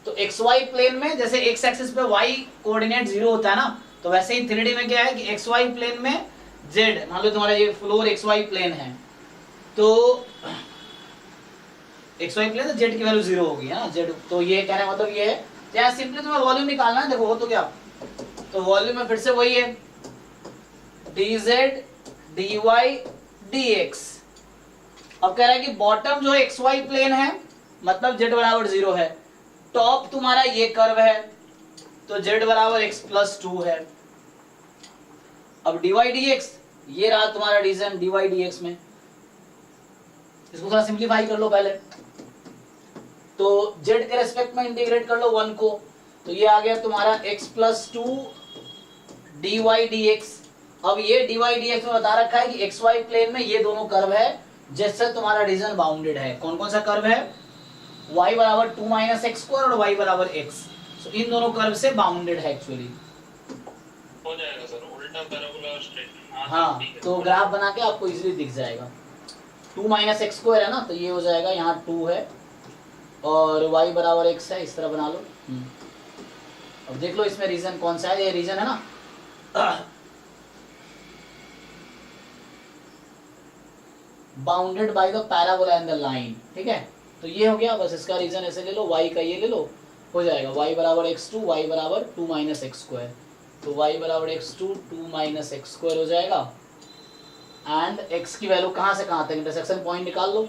तो xy प्लेन में जैसे x एक्सिस पे y कोऑर्डिनेट 0 होता है ना, तो वैसे ही 3D में क्या है कि xy प्लेन में z, मान लो तुम्हारा ये फ्लोर xy प्लेन है, तो xy प्लेन तो z की वैल्यू 0 होगी है ना z। तो ये कहने का मतलब ये है, तो यहाँ सिंपली तुम्हें वॉल्यूम निकालना है। देखो हो तो क्या, तो वॉल्यूम में फिर से वही है dz dy dx। अब कह रहा है कि बॉटम जो xy प्लेन है मतलब z बराबर 0 है, टॉप तुम्हारा ये कर्व है तो z बराबर x प्लस 2 है। अब dy dx ये रहा तुम्हारा रीजन dy dx में, इसको थोड़ा सिंप्लीफाई कर लो पहले, तो z के रेस्पेक्ट में इंटीग्रेट कर लो 1 को, तो ये आ गया तुम्हारा x प्लस 2 dy dx। अब ये dy dx में बता रखा है कि xy प्लेन में ये दोनों कर्व है जिससे तुम्हारा रीजन बाउंडेड है। कौन कौन सा कर्व है? y बराबर 2 माइनस एक्स स्क्वायर और y बराबर x। सो इन दोनों कर्व से बाउंडेड है एक्चुअली। हो जाएगा सर, उल्टा पैराबोला स्ट्रेट। हाँ, तो ग्राफ बना के आपको इजीली दिख जाएगा। 2 माइनस एक्स स्क्वायर है ना, तो ये हो जाएगा यहाँ 2 है और y बराबर x है, इस तरह बना लो। अब देख लो इसमें रीजन कौन सा है, ये रीजन है ना bounded by the parabola and the line. ठीक है, तो ये हो गया, बस इसका रीजन ऐसे ले लो, y का ये ले लो, हो जाएगा y बराबर x2 y बराबर 2 माइनस एक्स स्क्वायर। तो y बराबर x2 2 माइनस एक्स स्क्वायर हो जाएगा। एंड x की वैल्यू कहाँ से कहाँ तक, इंटरसेक्शन पॉइंट निकाल लो,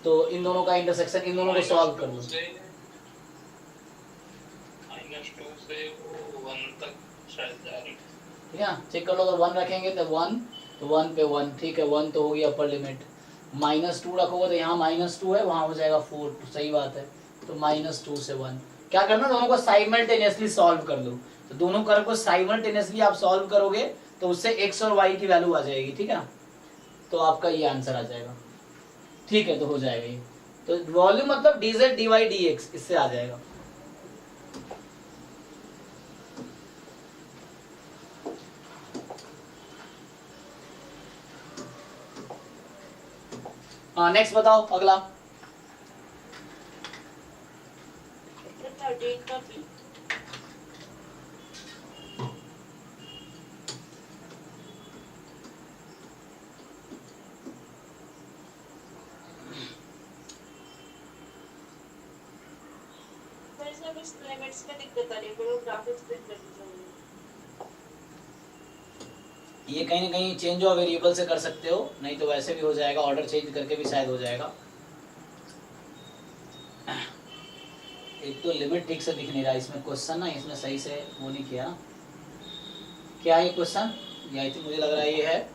तो इन दोनों का इंटरसेक्शन, इन दोनों को सॉल्व कर लो। -2 से 1 तक शायद जा रही है। ठीक है, चेक कर लो, अगर 1 रखेंगे तो 1, तो 1 पे 1, ठीक है 1 तो होगी अपर लिमिट। -2 रखोगे तो यहाँ -2 है, वहाँ हो जाएगा 4, तो सही बात है। तो -2 से 1, क्या करना, दोनों को साइमल्टेनियसली सॉल्व कर लो। तो दोनों कर्व को साइमल्टेनियसली आप सॉल्व करोगे तो उससे x और y की वैल्यू आ जाएगी। ठीक है ना, तो आपका ये आंसर आ जाएगा। ठीक है, तो हो जाएगा ये, तो वॉल्यूम मतलब dz dy dx, इससे आ जाएगा। हाँ, नेक्स्ट बताओ अगला। लिमिट्स में दिक्कत आ रही है, तो ग्राफिक्स प्रिंट कर दीजिए। ये कहीं ना कहीं चेंज ऑफ वेरिएबल से कर सकते हो, नहीं तो वैसे भी हो जाएगा, ऑर्डर चेंज करके भी शायद हो जाएगा। एक तो लिमिट ठीक से दिख नहीं रहा इसमें, क्वेश्चन ना इसमें सही से वो नहीं किया। क्या है क्वेश्चन, ये आई थिंक मुझे लग रहा है ये है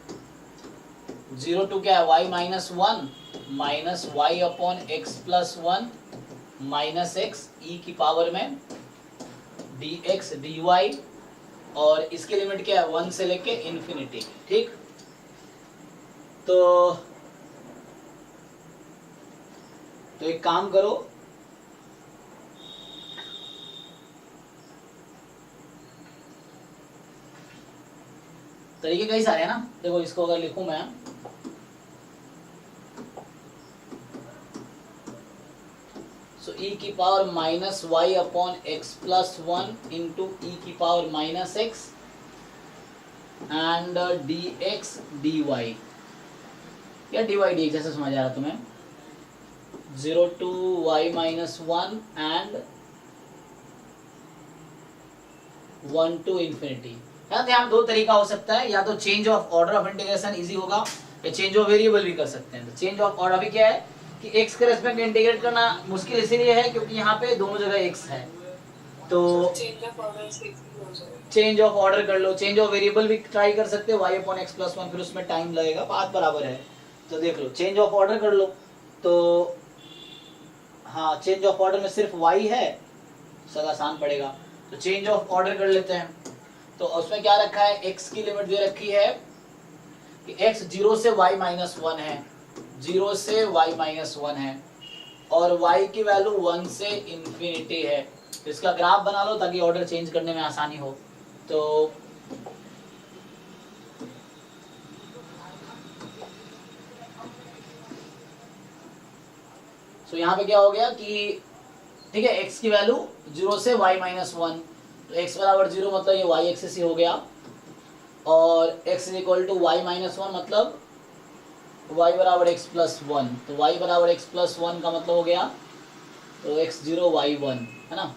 0 to क्या है y minus 1 minus y upon x plus 1 minus x e की पावर में dx dy, और इसकी लिमिट क्या है 1 से लेके इन्फिनिटी। ठीक, तो एक काम करो, तरीके कई सारे हैं ना। देखो इसको अगर लिखूं मैं, सो e की power minus y upon x plus 1 into e की power minus x and dx dy, या dy dx जैसे समझ आ रहा तुम्हें। 0 to y minus 1 and 1 to infinity. यहाँ दो तरीका हो सकता है, या तो change of order of integration easy होगा, या चेंज ऑफ वेरिएबल भी कर सकते हैं। तो चेंज ऑफ ऑर्डर अभी क्या है कि x के रेस्पेक्ट में इंटीग्रेट करना मुश्किल इसीलिए है क्योंकि यहाँ पे दोनों जगह x है, तो चेंज ऑफ ऑर्डर कर लो। चेंज ऑफ वेरिएबल भी ट्राई कर सकते हो, y अपॉन एक्स प्लस 1, फिर उसमें टाइम लगेगा, बात बराबर है। तो देख लो चेंज ऑफ ऑर्डर कर लो, तो हाँ चेंज ऑफ ऑर्डर में सिर्फ y है, सब आसान पड़ेगा। तो चेंज ऑफ ऑर्डर कर लेते हैं। तो उसमें क्या रखा है, x की लिमिट दे रखी है कि x 0 से y माइनस 1 है, 0 से y माइनस 1 है, और y की वैल्यू 1 से इन्फिनिटी है। तो इसका ग्राफ बना लो ताकि ऑर्डर चेंज करने में आसानी हो। तो यहाँ पे क्या हो गया कि ठीक है, x की वैल्यू 0 से y माइनस 1, तो x बराबर 0 मतलब ये y एक्सिस ही हो गया, और x is equal to y minus 1 मतलब y बराबर x प्लस 1, तो y बराबर x प्लस 1 का मतलब हो गया तो x0 y1 है ना,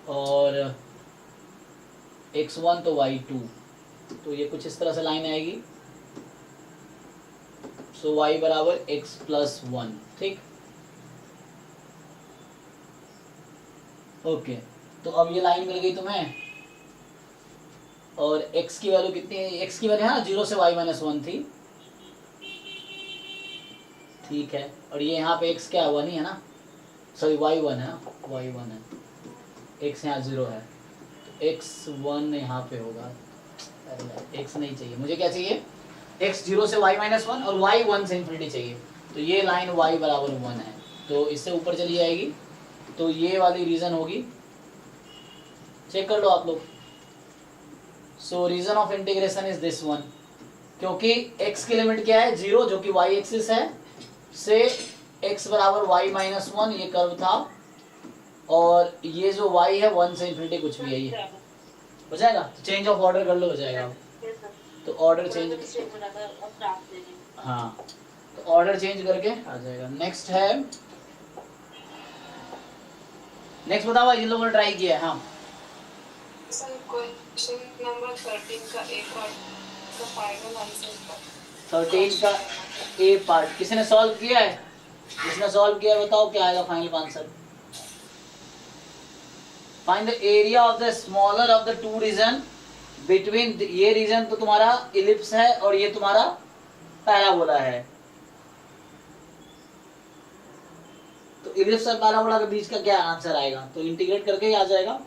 और x1 तो y2, तो ये कुछ इस तरह से लाइन आएगी। सो y बराबर x प्लस 1, ठीक। ओके, तो अब ये लाइन मिल गई तुम्हें, और x की वैल्यू कितनी है, x की वैल्यू है ना 0 से y माइनस 1 थी, ठीक है, और ये यहाँ पे x क्या है, 1 ही है ना, सॉरी y1 है ना, y1 है, x यहाँ 0 है, तो x1 यहाँ पे होगा, अरे x नहीं चाहिए मुझे, क्या चाहिए, x 0 से y माइनस 1 और y 1 से इन्फिनिटी चाहिए, तो ये लाइन y बराबर 1 है, तो इससे ऊपर चली जाएगी, तो ये वाली रीजन होगी, चेक कर लो आप लोग। So region of integration is this one, क्योंकि x की लिमिट क्या है 0 जो कि y एक्सिस है, से x बराबर y माइनस 1 ये कर्व था, और ये जो y है 1 से इन्फिनिटी कुछ भी है, ये हो जाएगा, तो चेंज ऑफ ऑर्डर कर लो, हो जाएगा, तो ऑर्डर चेंज, हाँ तो ऑर्डर चेंज करके आ जाएगा। नेक्स्ट है, नेक्स्ट बताओ, इन लोगों ने ट्राई किया है, हाँ सर क्वेश्चन नंबर 13 का ए पार्ट का फाइनल आंसर 13 का ए पार्ट किसी ने सॉल्व किया है, जिसने सॉल्व किया है बताओ क्या आएगा final answer. Find the area of the smaller of the two region between, ये रीजन तो तुम्हारा इलिप्स है और ये तुम्हारा पैराबोला है, तो इलिप्स और पैराबोला के बीच का क्या आंसर आएगा, तो इंटीग्रेट करके ही आ जाएगा।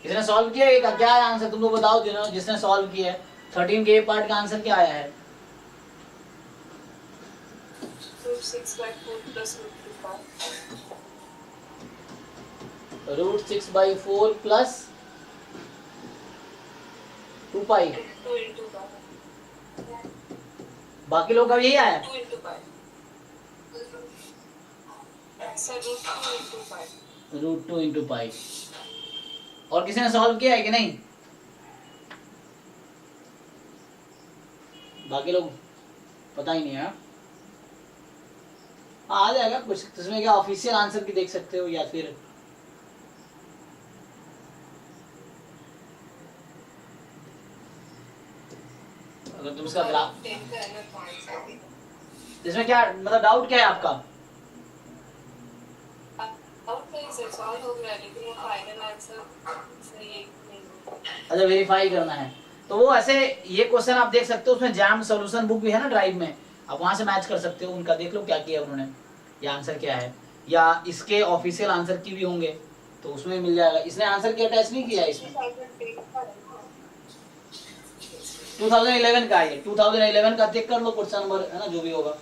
इसने सॉल्व किया है, क्या है आंसर तुम लोग बताओ, जिन्होंने जिसने सॉल्व किया है 13 के ए पार्ट का आंसर क्या आया है, √6/4 प्लस 2 पाई, बाकी लोग का यही आया, √2 इंटू पाई, और किसी ने सॉल्व किया है कि नहीं, बाकी लोग पता ही नहीं है, आ जाएगा कुछ, इसमें क्या ऑफिशियल आंसर भी देख सकते हो, या फिर अगर तुम इसका ग्राफ, इसमें क्या मतलब डाउट क्या है आपका, अच्छा वेरीफाई करना है, तो वो ऐसे ये क्वेश्चन आप देख सकते हो, उसमें जैम सॉल्यूशन बुक भी है ना ड्राइव में, आप वहां से मैच कर सकते हो, उनका देख लो क्या किया उन्होंने, ये आंसर क्या है, या इसके ऑफिशियल आंसर की भी होंगे तो उसमें मिल जाएगा। इसने आंसर की अटैच नहीं किया है इसमें, 2011 का है, 2011 का चेक कर लो क्वेश्चन नंबर है ना, जो भी होगा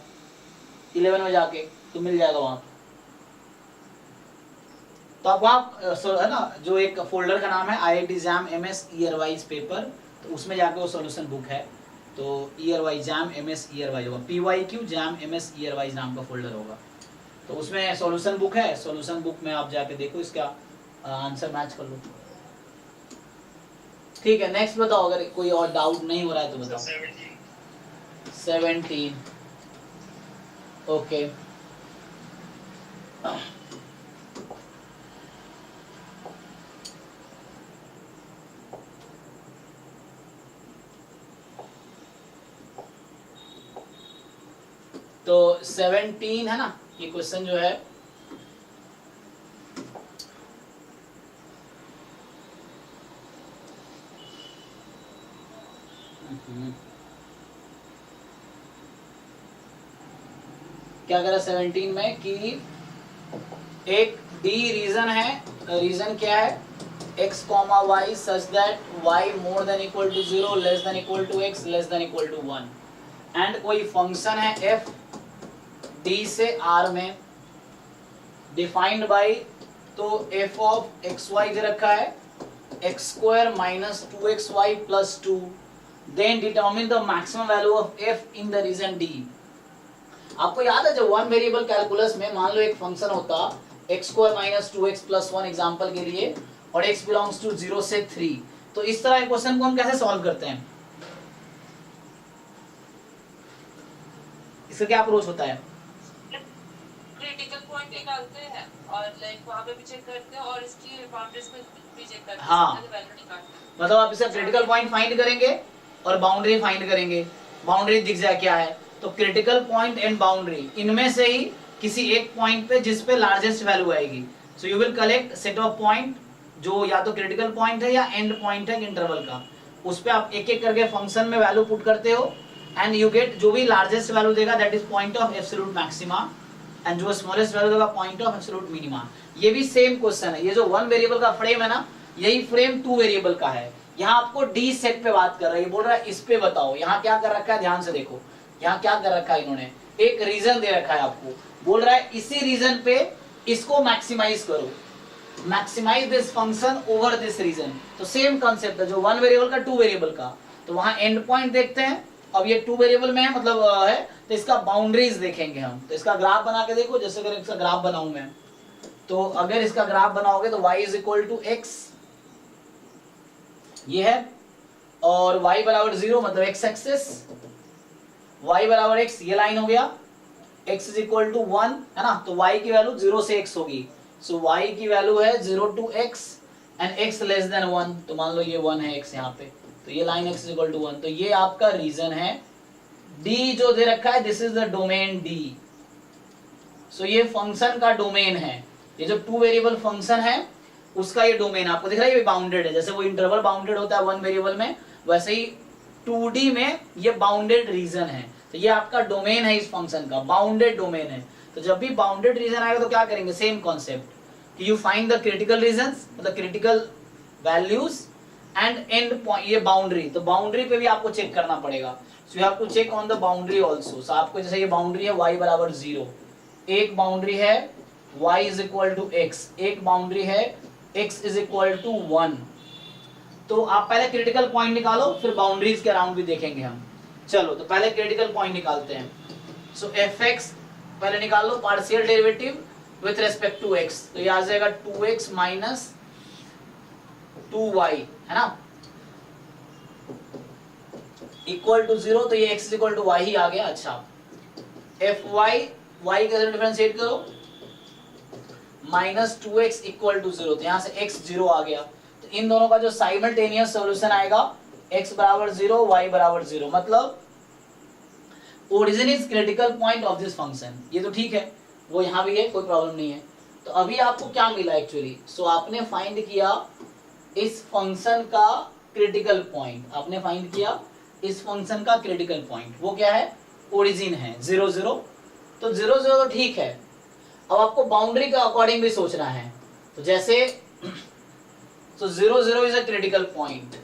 11 में जाके तो मिल जाएगा वहां, तो आप वहाँ है ना, जो एक फोल्डर का नाम है IIT jam MS year wise paper, तो उसमें जाके वो सॉल्यूशन बुक है, तो year wise jam MS year wise होगा, PYQ jam MS year wise नाम का फोल्डर होगा, तो उसमें सॉल्यूशन बुक है, सॉल्यूशन बुक में आप जाके देखो, इसका आंसर मैच कर लो, ठीक है। नेक्स्ट बताओ, अगर कोई और डाउट नहीं हो रहा है तो बताओ। 17 ओके, तो 17 है ना, ये क्वेश्चन जो है क्या कह रहा है 17 में कि एक डी रीजन है, रीजन क्या है x, y such that y more than equal to 0 less than equal to x less than equal to 1 and कोई फंक्शन है f d से r में डिफाइंड बाई, तो f ऑफ एक्स वाई दे रखा है x square minus 2xy plus 2, then determine the maximum value of f in the region d। आपको याद है जब वन वेरिएबल कैलकुलस में मान लो एक फंक्शन होता x square minus 2x plus 1 example के लिए, और x बिलोंग्स टू 0 से 3, तो इस तरह के क्वेश्चन को हम कैसे सॉल्व करते हैं, इसका क्या अप्रोच होता है? क्रिटिकल पॉइंट निकालते हैं और लाइक वहां पे भी चेक करते हैं और इसकी बाउंड्रीज पे भी चेक करते हैं, हाँ, वैल्यू निकालते हैं। मतलब आप इसका क्रिटिकल पॉइंट फाइंड करेंगे और बाउंड्री फाइंड करेंगे, बाउंड्री दिख जाए क्या है, तो क्रिटिकल पॉइंट एंड बाउंड्री इनमें से ही किसी एक पॉइंट पे जिस पे लार्जेस्ट वैल्यू आएगी, so you will collect set of point जो या तो क्रिटिकल पॉइंट है या एंड पॉइंट है इंटरवल का, उस पे आप एक एक करके फंक्शन में वैल्यू पुट करते हो एंड यू गेट जो भी लार्जेस्ट वैल्यू देगा that is point of absolute maxima, and जो स्मॉलेस्ट वैल्यू देगा पॉइंट ऑफ एब्सोल्यूट मिनिमा। ये भी सेम क्वेश्चन है, ये जो वन वेरिएबल का फ्रेम है ना, यही फ्रेम टू वेरिएबल का है। यहाँ आपको डी सेट पे बात कर रहा है, ये बोल रहा है इस पे बताओ, यहाँ क्या कर रखा है ध्यान से देखो, यहाँ क्या कर रखा है इन्होंने, एक रीजन दे रखा है आपको, बोल रहा है इसी रीजन पे इसको मैक्सिमाइज करो, maximise this function over this region. तो सेम कॉन्सेप्ट है जो वन वेरिएबल का टू वेरिएबल का, तो वहां एंड पॉइंट देखते हैं। अब ये टू वेरिएबल में है मतलब है, तो इसका बाउंड्रीज देखेंगे हम, तो इसका ग्राफ बना के देखो, जैसे अगर इसका ग्राफ बनाऊं मैं, तो अगर इसका ग्राफ बनाओगे तो y is equal to x ये है, और y बराबर 0 मतलब x एक्सिस, y बराबर x ये लाइन हो गया, x इज इक्वल टू 1 है ना, तो y की वैल्यू 0 से x होगी, सो y की वैल्यू है 0 to x and x less than 1, तो मान लो ये 1 है x यहाँ पे, तो ये line x is equal to 1, तो ये आपका रीजन है। d जो दे रखा है this is the domain d, सो ये फंक्शन का डोमेन है, ये जो टू वेरिएबल फंक्शन है उसका ये डोमेन आपको दिख रहा है, ये बाउंडेड है, जैसे वो इंटरवल बाउंडेड होता है वन वेरिएबल में, वैसे ही 2D में ये बाउंडेड रीजन है, तो ये आपका डोमेन है इस फंक्शन का, बाउंडेड डोमेन है। तो जब भी बाउंडेड रीजन आएगा तो क्या करेंगे, सेम कॉन्सेप्ट कि you find the critical regions मतलब critical values and end point, ये बाउंड्री, तो बाउंड्री पे भी आपको चेक करना पड़ेगा, so you have to check on the boundary also. सो आपको जैसे ये बाउंड्री है y बराबर 0, एक बाउंड्री है y is equal to x, एक बाउंड्री है x इज इक्वल टू 1, तो आप पहले क्रिटिकल पॉइंट निकालो फिर बाउंड्रीज के अराउंड भी देखेंगे हम। चलो तो पहले क्रिटिकल पॉइंट निकालते हैं, सो fx पहले निकाल लो partial derivative with respect to x, तो ये आ जाएगा 2x माइनस 2y है ना, इक्वल टू 0, तो ये x इक्वल टू y ही आ गया। अच्छा fy y का डिफरेंशिएट करो माइनस 2x इक्वल टू 0, तो यहाँ से x 0 आ गया, तो इन दोनों का जो साइमल्टेनियस सॉल्यूशन आएगा x बराबर 0 y बराबर 0, मतलब origin is critical point of this function. ये तो ठीक है, वो यहाँ भी है, कोई प्रॉब्लम नहीं है। तो अभी आपको क्या मिला एक्चुअली, सो आपने फाइंड किया इस फंक्शन का क्रिटिकल पॉइंट, आपने फाइंड किया इस फंक्शन का क्रिटिकल पॉइंट, वो क्या है, ओरिजिन है 0 0, तो 0 0 तो ठीक है। अब आपको बाउंड्री का अकॉर्डिंग भी सोचना है, तो जैसे तो 0 0 इज अ क्रिटिकल पॉइंट,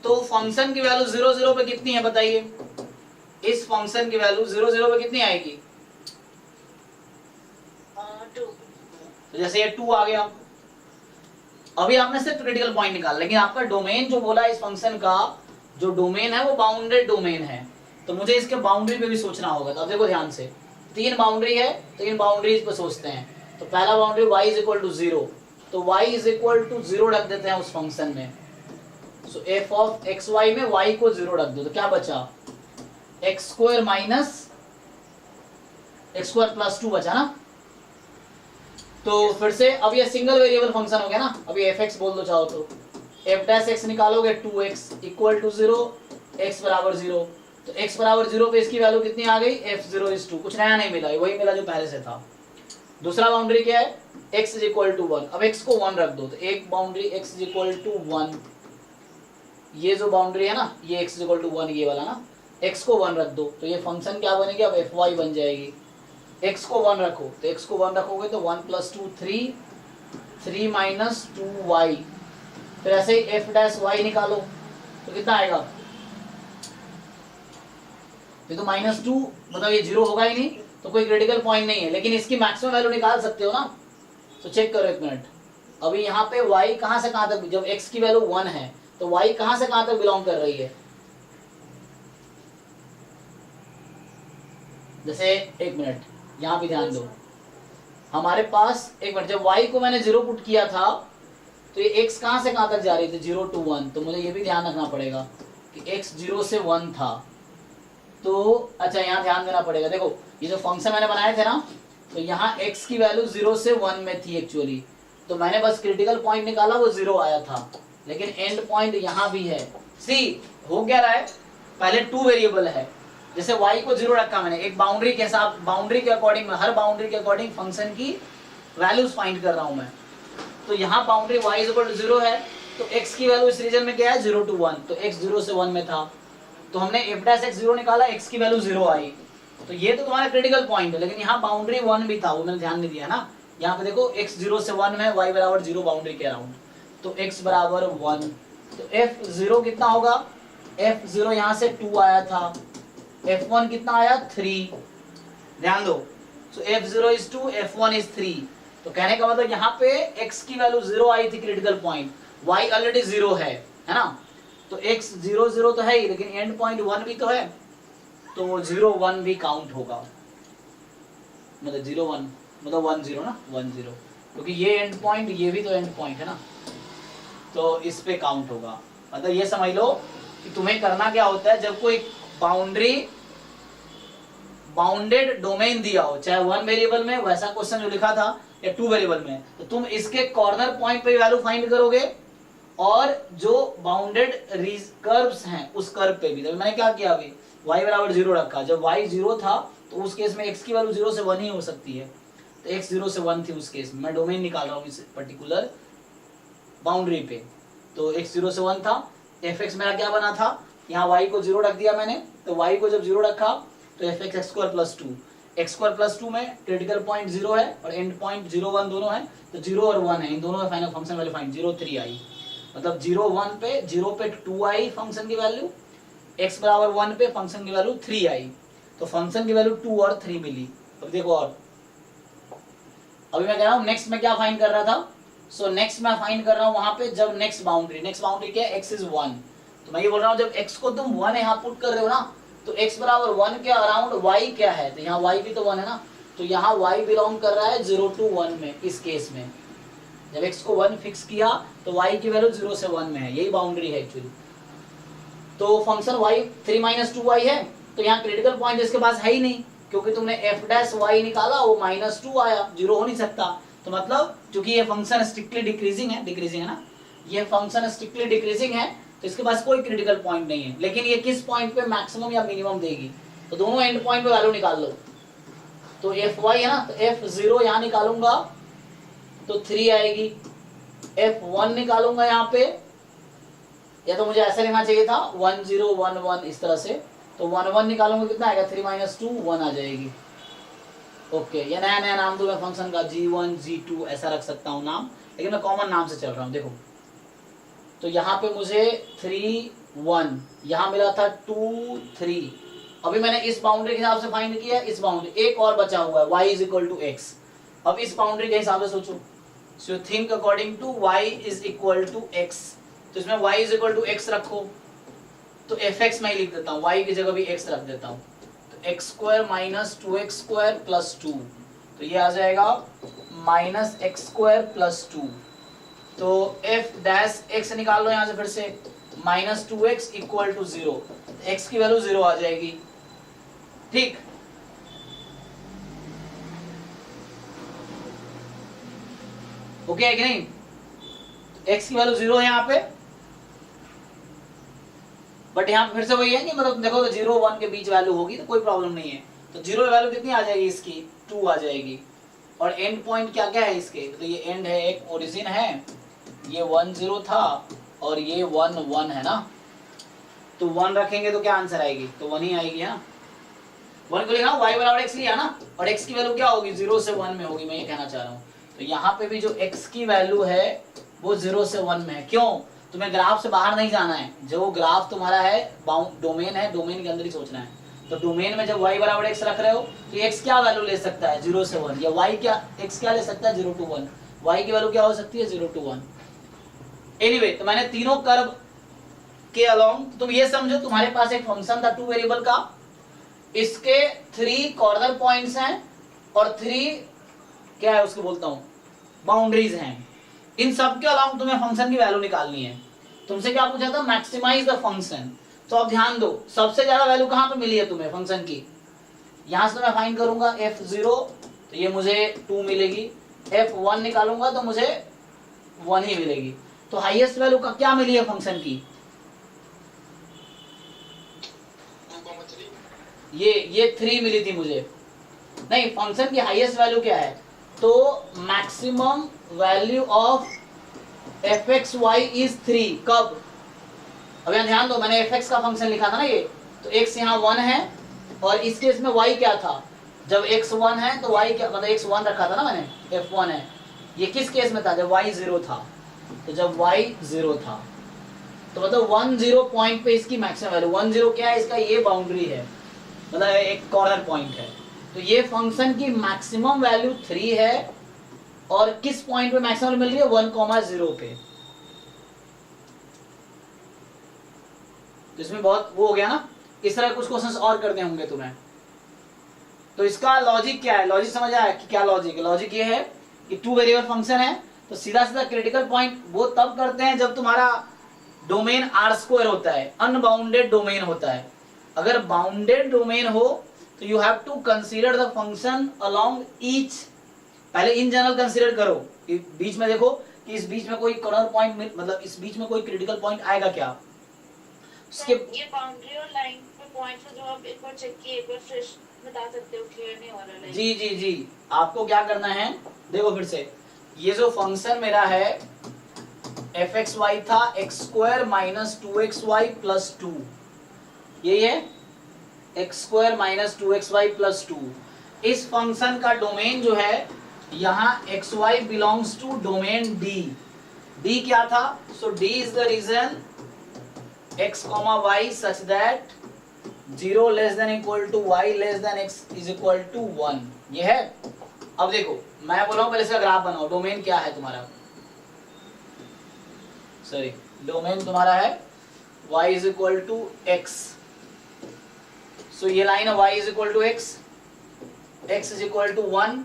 तो फंक्शन की वैल्यू 0 0 पे कितनी है बताइए, इस फंक्शन की वैल्यू 0 0 पे कितनी आएगी, 2, तो जैसे ये 2 आ गया। अभी आपने सिर्फ क्रिटिकल पॉइंट निकाला, लेकिन आपका डोमेन जो बोला इस फंक्शन का जो डोमेन है वो बाउंडेड डोमेन है, तो मुझे इसके बाउंड्री पे भी सोचना होगा। तो अब देखो ध्यान से, 3 बाउंड्री है, तो इन बाउंड्रीज पे सोचते हैं। तो पहला boundary y is equal to 0, तो y इज इक्वल टू 0 रख देते हैं उस फंक्शन में, सो f ऑफ एक्स वाई में y को 0 रख दो, तो क्या बचा, x square minus x square plus 2 बचा ना। तो फिर से अब ये सिंगल वेरिएबल फंक्शन हो गया ना, अभी fx बोल दो चाहो तो, f डैश x निकालोगे 2x इक्वल टू 0, x बराबर 0, तो x बराबर 0 पे इसकी वैल्यू कितनी आ गई, f0 इज 2, कुछ नया नहीं मिला, वही मिला जो पहले से था। दूसरा बाउंड्री क्या है, x इज इक्वल टू 1, अब x को 1 रख दो, तो एक boundary x is equal to 1, ये जो बाउंड्री है ना ये x इज इक्वल टू 1 ये वाला ना, x को 1 रख दो, तो ये फंक्शन क्या बनेगी, अब fy बन जाएगी। x को 1 रखो, तो x को 1 रखोगे तो 1 + 2 3, 3 - 2y, फिर ऐसे ही f डैश y निकालो तो कितना आएगा, ये तो -2, मतलब ये 0 होगा ही नहीं, तो कोई क्रिटिकल पॉइंट नहीं है, लेकिन इसकी मैक्सिमम वैल्यू निकाल सकते हो ना। तो चेक करो एक मिनट, अभी यहाँ पे y कहाँ से कहाँ तक, जब x की वैल्यू 1 है तो y कहाँ से कहाँ तक बिलोंग कर रही है। जैसे एक मिनट यहाँ पे ध्यान दो, हमारे पास एक मिनट, जब y को मैंने 0 पुट किया था तो ये x कहाँ से कहाँ तक जा रही थी, 0 to 1, तो मुझे ये भी ध्यान रखना पड़ेगा कि x 0 से 1 था। तो अच्छा यहाँ ध्यान देना पड़ेगा, देखो ये जो फंक्शन मैंने बनाए थे ना, तो यहाँ x की वैल्यू 0 से 1 में थी एक्चुअली, तो मैंने बस क्रिटिकल पॉइंट निकाला, वो 0 आया था, लेकिन एंड पॉइंट यहाँ भी है। सी हो क्या रहा है, पहले 2 वेरिएबल है, जैसे y को 0 रखा मैंने, एक बाउंड्री के साथ, बाउंड्री के अकॉर्डिंग, हर बाउंड्री के अकॉर्डिंग फंक्शन की वैल्यूज फाइंड कर रहा हूं मैं। तो यहाँ बाउंड्री y = 0 है, तो x की वैल्यू इस रीजन में क्या है, 0 to 1, तो x 0 से 1 में था, तो हमने f' 0 निकाला, x की वैल्यू 0 आई, तो ये तो तुम्हारा क्रिटिकल पॉइंट है, लेकिन यहाँ बाउंड्री 1 भी था, वो मैंने ध्यान नहीं दिया ना। यहाँ पे देखो x 0 से 1 में, y = 0 बाउंड्री के अराउंड, तो x = 1, तो f0 कितना होगा, f0 यहाँ से 2 आया था, f1 कितना आया, 3, ध्यान दो, so f0 is 2, f1 is 3, तो कहने का मतलब यहाँ पे x की वैल्यू 0 आई थी क्रिटिकल पॉइंट, y ऑलरेडी 0 है ना, तो x 0 0 तो है ही, लेकिन एंड पॉइंट 1 भी तो है, तो वो 0 1 भी काउंट होगा, मतलब 0 1 मतलब 1 0 ना, 1 0, क्योंकि ये एंड पॉइंट, ये भी तो एंड पॉइंट है ना, तो इस पे काउंट होगा। मतलब ये समझ लो कि तुम्हें करना क्या होता है, जब कोई बाउंड्री, बाउंडेड डोमेन दिया हो, चाहे 1 वेरिएबल में, वैसा क्वेश्चन जो लिखा था, या 2 वेरिएबल में, तो तुम इसके कॉर्नर पॉइंट पे वैल्यू फाइंड करोगे, और जो बाउंडेड कर्व्स हैं उस कर्व पे भी। तो मैंने क्या किया, अभी y = 0 रखा, जब y 0 था तो उस केस में x की वैल्यू 0 से 1 ही हो सकती है, तो x 0 से 1 थी उस केस में, मैं डोमेन निकाल रहा हूँ इस पर्टिकुलर बाउंड्री पे, तो x 0 से 1 था, fx मेरा क्या बना था, यहाँ y को 0 रख दिया मैंने, तो y को जब 0 रखा तो fx x² + 2, x² + 2 में क्रिटिकल पॉइंट 0 है और एंड पॉइंट 0 1 दोनों है, तो 0 और 1 है, इन दोनों में फाइनल फंक्शन वैल्यू फाइंड, 0 3 आई, मतलब 0 1 पे 0 पे 2 आई फंक्शन की वैल्यू, x = 1 पे फंक्शन की वैल्यू 3 आई, तो फंक्शन की वैल्यू 2 और 3 मिली। अब देखो, और अभी मैं कह रहा हूँ नेक्स्ट में क्या फाइंड कर रहा था, सो नेक्स्ट मैं फाइंड कर रहा हूँ वहां पे, जब नेक्स्ट बाउंड्री क्या है, x is 1, तो मैं ये बोल रहा हूँ जब x को तुम 1 यहाँ पुट कर रहे हो ना, तो x = 1 के अराउंड y क्या है, तो यहाँ y भी तो 1 है ना, तो यहाँ y बिलोंग कर रहा है 0 to 1 में। इस केस में जब x को 1 फिक्स किया तो y की वैल्यू 0 से 1 में है, यही बाउंड्री है एक्चुअली। तो फंक्शन y 3 - 2y है, तो यहाँ क्रिटिकल पॉइंट इसके पास है ही नहीं, क्योंकि तुमने f' निकाला, वो -2 आया, 0 हो नहीं सकता, तो मतलब क्योंकि ये फंक्शन स्ट्रिक्टली डिक्रीजिंग है ना, ये फंक्शन स्ट्रिक्टली डिक्रीजिंग है, तो इसके पास कोई क्रिटिकल पॉइंट नहीं है, लेकिन ये किस पॉइंट पे मैक्सिमम या मिनिमम देगी, तो दोनों एंड पॉइंट पे वैल्यू निकाल लो। तो fy है ना, तो f0 यहाँ निकालूंगा तो 3 आएगी, f1 निकालूंगा यहाँ पे, या तो मुझे ऐसे लिखना चाहिए था 1 0 1 1 इस तरह से, तो 1 1 निकालूंगा कितना आएगा, 3 - 2 1 आ जाएगी। ओके, ये नया नाम दूं मैं फंक्शन का, g1 g2 ऐसा रख सकता हूँ नाम, लेकिन मैं कॉमन नाम से चल रहा हूँ। देखो, तो यहाँ पे मुझे 3 1, यहाँ मिला था 2 3, अभी मैंने इस बाउंड्री के हिसाब से फाइंड किया, इस बाउंड्री, एक और बचा हुआ है y = x, अब इस बाउंड्री के हिसाब से सोचो, so think according to y = x, तो इसमें y = x रखो, तो fx मैं ही लिख देता हूँ, y की जगह भी x रख देता हूँ, तो x² - 2x² + 2, तो ये आ जाएगा -x² + 2, तो f' निकाल लो यहाँ से फिर से, -2x = 0, x की वैल्यू 0 आ जाएगी, ठीक। ओके है कि नहीं, x की वैल्यू 0 है यहाँ पे, बट यहाँ पे फिर से वही है कि मतलब देखो, तो 0 1 के बीच वैल्यू होगी तो कोई प्रॉब्लम नहीं है, तो 0 वैल्यू कितनी आ जाएगी इसकी, 2 आ जाएगी, और एंड पॉइंट क्या क्या है इसके, तो ये एंड है, एक ओरिजिन है, ये 1 0 था और ये 1 1 है ना, तो 1 रखेंगे तो क्या आंसर आएगी, तो 1 ही आएगी है ना, 1 को लिखा y बराबर x लिया ना, और x की वैल्यू क्या होगी 0 से 1 में होगी, मैं ये कहना चाह रहा हूँ। तो यहाँ पे भी जो x की वैल्यू है वो 0 से 1 में है। क्यों? तुम्हें ग्राफ से बाहर नहीं जाना है, जो ग्राफ तुम्हारा है डोमेन है, डोमेन के अंदर ही सोचना है। तो डोमेन में जब y बराबर x रख रहे हो तो x क्या वैल्यू ले सकता है 0 से 1, या y क्या x क्या ले सकता है 0 to 1, y की वैल्यू क्या हो सकती है 0 to 1। एनीवे तो मैंने तीनों कर्व के अलोंग, तुम ये समझो तुम्हारे पास एक फंक्शन था 2 वेरिएबल का, इसके 3 कॉर्नर पॉइंट्स हैं और 3 क्या है उसको बोलता हूं बाउंड्रीज हैं। इन सब के अलावा तुम्हें फंक्शन की वैल्यू निकालनी है। तुमसे क्या पूछा था? Maximise the function. तो अब ध्यान दो, सबसे ज्यादा वैल्यू कहां पे मिली है तुम्हें फंक्शन की? यहां से मैं फाइंड करूंगा f0 तो ये मुझे 2 मिलेगी, f1 निकालूंगा तो मुझे 1 ही मिलेगी। तो हाईएस्ट वैल्यू का क्या मिली है फंक्शन की? 2,3 ये 3 मिली थी मुझे। नहीं, फंक्शन की हाईएस्ट वैल्यू क्या है? तो maximum value of fxy is 3। कब? अब यहाँ ध्यान दो, मैंने fx का फंक्शन लिखा था ना ये, तो x यहाँ 1 है और इस केस में y क्या था? जब x 1 है तो y क्या, मतलब x 1 रखा था ना मैंने, f1 है। ये किस केस में था? जब y 0 था। तो जब y 0 था तो मतलब 10 पॉइंट पे इसकी मैक्सिमम वैल्यू, 10 क्या है? इसका ये बाउंड्री है, मतलब एक कॉर्नर पॉइंट है। तो ये फंक्शन की मैक्सिमम वैल्यू 3 है और किस पॉइंट पे मैक्सिमम मिल रही है? 1,0 पे। तो इसमें बहुत वो हो गया ना, इस तरह कुछ क्वेश्चंस और करने होंगे तुम्हें। तो इसका लॉजिक क्या है? लॉजिक समझ आया कि क्या लॉजिक है? लॉजिक ये है कि 2 वेरिएबल फंक्शन है तो सीधा सीधा क्रिटिकल पॉइंट वो तब करते हैं जब तुम्हारा डोमेन R² होता है, अनबाउंडेड डोमेन होता है। अगर बाउंडेड डोमेन हो तो you have to consider the function along each. पहले इन जनरल कंसीडर करो, बीच में देखो कि इस बीच में कोई कॉर्नर पॉइंट, मतलब इस बीच में कोई क्रिटिकल पॉइंट आएगा क्या? उसके ये बाउंड्री और लाइन पे पॉइंट्स जो आप एक बार चेक किए, एक बार फ्रेश बता सकते हो, क्लियर नहीं हो रहा लाइन। जी जी जी, आपको क्या करना है, देखो फिर से, ये जो फंक्शन मेरा है fxy था x² माइनस 2xy प्लस 2, यही है x² माइनस 2xy प्लस 2। इस फंक्शन का डोमेन जो है यहाँ xy belongs to domain D। D क्या था? So D is the region x, y such that 0 less than equal to y less than x is equal to 1। ये है। अब देखो मैं बोल रहा हूँ पहले इसका ग्राफ बनाओ। डोमेन क्या है तुम्हारा? सॉरी, डोमेन तुम्हारा है y is equal to x। सो ये लाइन है y is equal to x, x is equal to 1,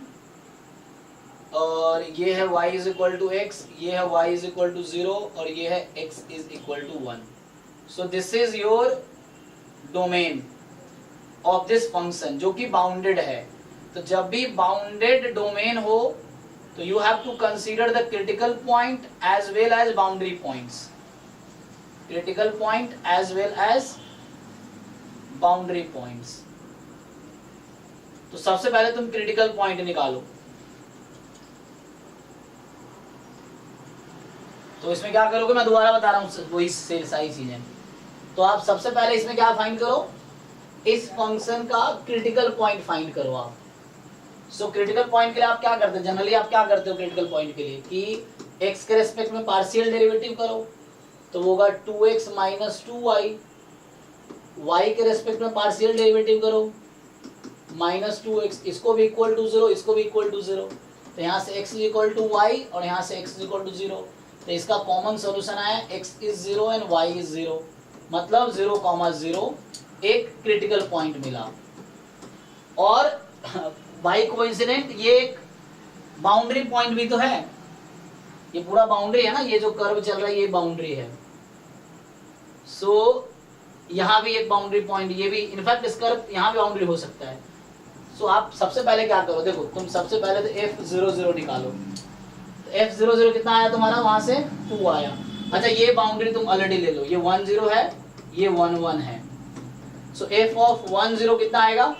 और ये है y is equal to x, ये है y is equal to 0, और ये है x is equal to 1। So this is your domain of this function जो कि bounded है। तो जब भी bounded domain हो तो you have to consider the critical point as well as boundary points, critical point as well as boundary points। तो सबसे पहले तुम critical point निकालो। तो इसमें क्या करोगे, मैं दोबारा बता रहा हूँ वही से सारी चीजें। तो आप सबसे पहले इसमें क्या फाइंड करो, इस फंक्शन का क्रिटिकल पॉइंट फाइंड करो आप। सो क्रिटिकल पॉइंट के लिए आप क्या करते हो? जनरली आप क्या करते हो क्रिटिकल पॉइंट के लिए कि x के रेस्पेक्ट में पार्शियल डेरिवेटिव करो, तो वो होगा 2x माइनस 2y। y के रेस्पेक्ट में पार्शियल डेरिवेटिव करो माइनस 2x, इसको भी इक्वल टू 0, इसको भी इक्वल टू 0। तो यहाँ से x is equal to y और यहाँ से x इज इक्वल टू 0। तो इसका कॉमन सोल्यूशन आया x is 0 and y is 0, मतलब 0,0 एक क्रिटिकल पॉइंट मिला। और बाई कोइंसिडेंट ये एक बाउंड्री पॉइंट भी तो है, ये पूरा बाउंड्री है ना, ये जो कर्व चल रहा है ये बाउंड्री है। सो यहाँ भी एक बाउंड्री पॉइंट, ये भी इनफैक्ट इस कर्व यहाँ भी बाउंड्री हो सकता है। सो आप सबसे पहले क्या करो, देखो तुम सबसे पहले तो f00 निकालो। तो f00 कितना आया तुम्हारा? वहां से 2 आया। अच्छा ये बाउंड्री तुम ऑलरेडी ले लो, ये 10 है, ये 11 है। सो f ऑफ 10 कितना आएगा?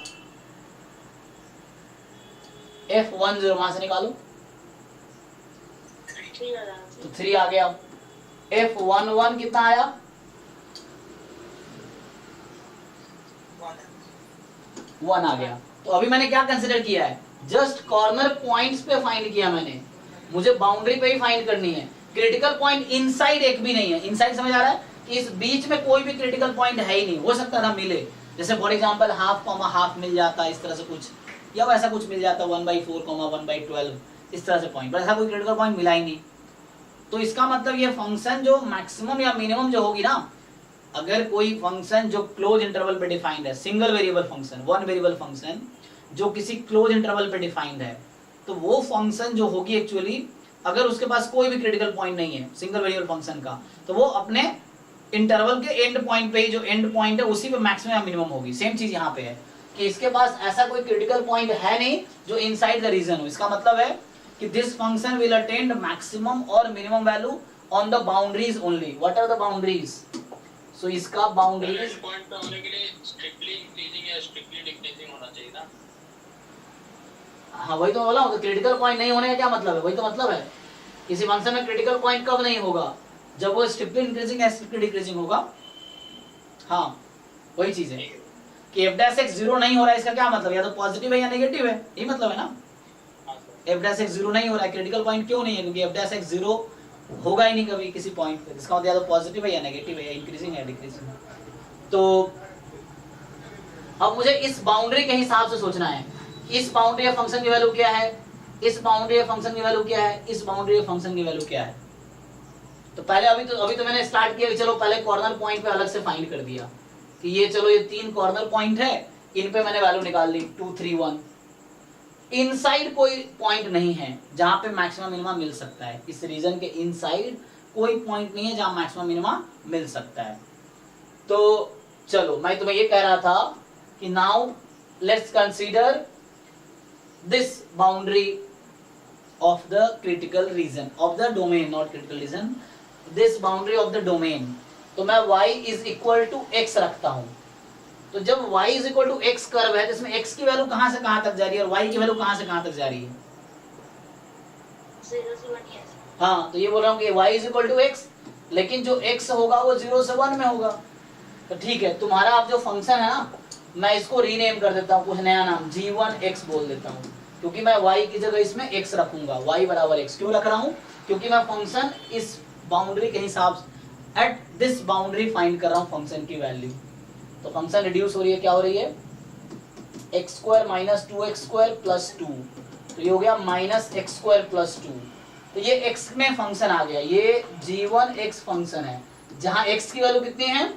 f10 वहां से निकालो तो 3 आ गया। f11 कितना आया? 1 आ गया। तो अभी मैंने क्या कंसिडर किया है, जस्ट कॉर्नर पॉइंट्स पे फाइंड किया मैंने, मुझे बाउंड्री पे ही फाइंड करनी है। क्रिटिकल पॉइंट इनसाइड एक भी नहीं है। इनसाइड समझ आ रहा है कि इस बीच में कोई भी क्रिटिकल पॉइंट है ही नहीं। हो सकता था मिले, जैसे for example half comma half मिल जाता इस तरह से कुछ, या वैसा कुछ मिल जाता 1/4 1/12 इस तरह से पॉइंट, पर ऐसा कोई क्रिटिकल पॉइंट मिला ही नहीं। तो इसका मतलब ये फंक्शन जो मैक्सिमम या मिनिमम जो होगी ना, अगर कोई फंक्शन जो क्लोज इंटरवल पे डिफाइंड है, single variable function, one variable function जो किसी क्लोज इंटरवल पे डिफाइंड है, तो वो फंक्शन जो होगी एक्चुअली, अगर उसके पास कोई भी क्रिटिकल पॉइंट नहीं है सिंगल वेरिएबल फंक्शन का, तो वो अपने इंटरवल के एंड पॉइंट पे ही, जो एंड पॉइंट है उसी पे मैक्सिमम या मिनिमम होगी। सेम चीज यहाँ पे है कि इसके पास ऐसा कोई क्रिटिकल पॉइंट है नहीं जो इनसाइड द रीजन हो। इसका मतलब है कि this function will attain maximum और minimum value on the boundaries only. What are the boundaries? So इसका बाउंड्रीज पॉइंट पे होने के लिए स्ट्रिक्टली इंक्रीजिंग या स्ट्रिक्टली डिक्रीजिंग होना चाहिए ना। हाँ वही तो बोला हूँ, क्रिटिकल पॉइंट नहीं होने का क्या मतलब है, वही तो मतलब है। किसी फंक्शन में क्रिटिकल पॉइंट कब नहीं होगा, जब वो स्ट्रिक्टली इंक्रीजिंग या स्ट्रिक्टली डिक्रीजिंग होगा। हाँ वही चीज है कि f' 0 नहीं हो रहा है, इसका क्या मतलब, या तो पॉजिटिव है या नेगेटिव है, यही मतलब है ना। f' 0 नहीं हो रहा है, क्रिटिकल पॉइंट क्यों नहीं है, क्योंकि f' 0 होगा ही नहीं कभी किसी पॉइंट पे। इसका मतलब या तो पॉजिटिव है या नेगेटिव है, या इंक्रीजिंग है डिक्रीजिंग। तो अब मुझे इस बाउंड्री के हिसाब से सोचना है, इस बाउंड्री या फंक्शन की वैल्यू क्या है, इस बाउंड्री या फंक्शन की वैल्यू क्या है, इस बाउंड्री या फंक्शन की वैल्यू क्या है। तो पहले अभी तो मैंने स्टार्ट किया कि चलो पहले कॉर्नर पॉइंट पे अलग से फाइंड कर दिया कि ये चलो ये 3 कॉर्नर पॉइंट है, इन पे मैंने वैल्यू निकाल ली 2 3 1। इनसाइड कोई पॉइंट नहीं है जहां पे मैक्सिमम मिनिमम मिल सकता है। इस रीजन के इनसाइड कोई पॉइंट नहीं है जहां मैक्सिमम मिनिमम मिल सकता है। तो चलो मैं तुम्हें ये कह रहा था कि now let's consider this boundary of the critical region of the domain, not critical region, this boundary of the domain। तो मैं y is equal to x रखता हूं। तो जब y is equal to x curve है, जिसमें x की वैल्यू कहां से कहां तक जा रही है और y की वैल्यू कहां से कहां तक जा रही है। 0 से 1 yes। हाँ, तो ये बोल रहा हूँ कि y is equal to x, लेकिन जो x होगा वो 0 से 1 में होगा। तो ठीक है, तुम्हारा अब जो फंक्शन है ना, मैं इसको रीनेम कर देता हूँ, कुछ नया नाम g1x बोल देता हूँ, क्योंकि मैं y की जगह इसमें x रखूंगा। y बराबर x क्यों रख रहा हूं, क्योंकि मैं फंक्शन इस बाउंड्री के हिसाब से एट दिस बाउंड्री फाइंड कर रहा हूं फंक्शन की वैल्यू। तो फंक्शन रिड्यूस हो रही है, क्या हो रही है, x² - 2x² + 2, तो ये हो गया -x² + 2। तो ये x में फंक्शन आ गया, ये g1x फंक्शन है, जहां x की वैल्यू कितनी है,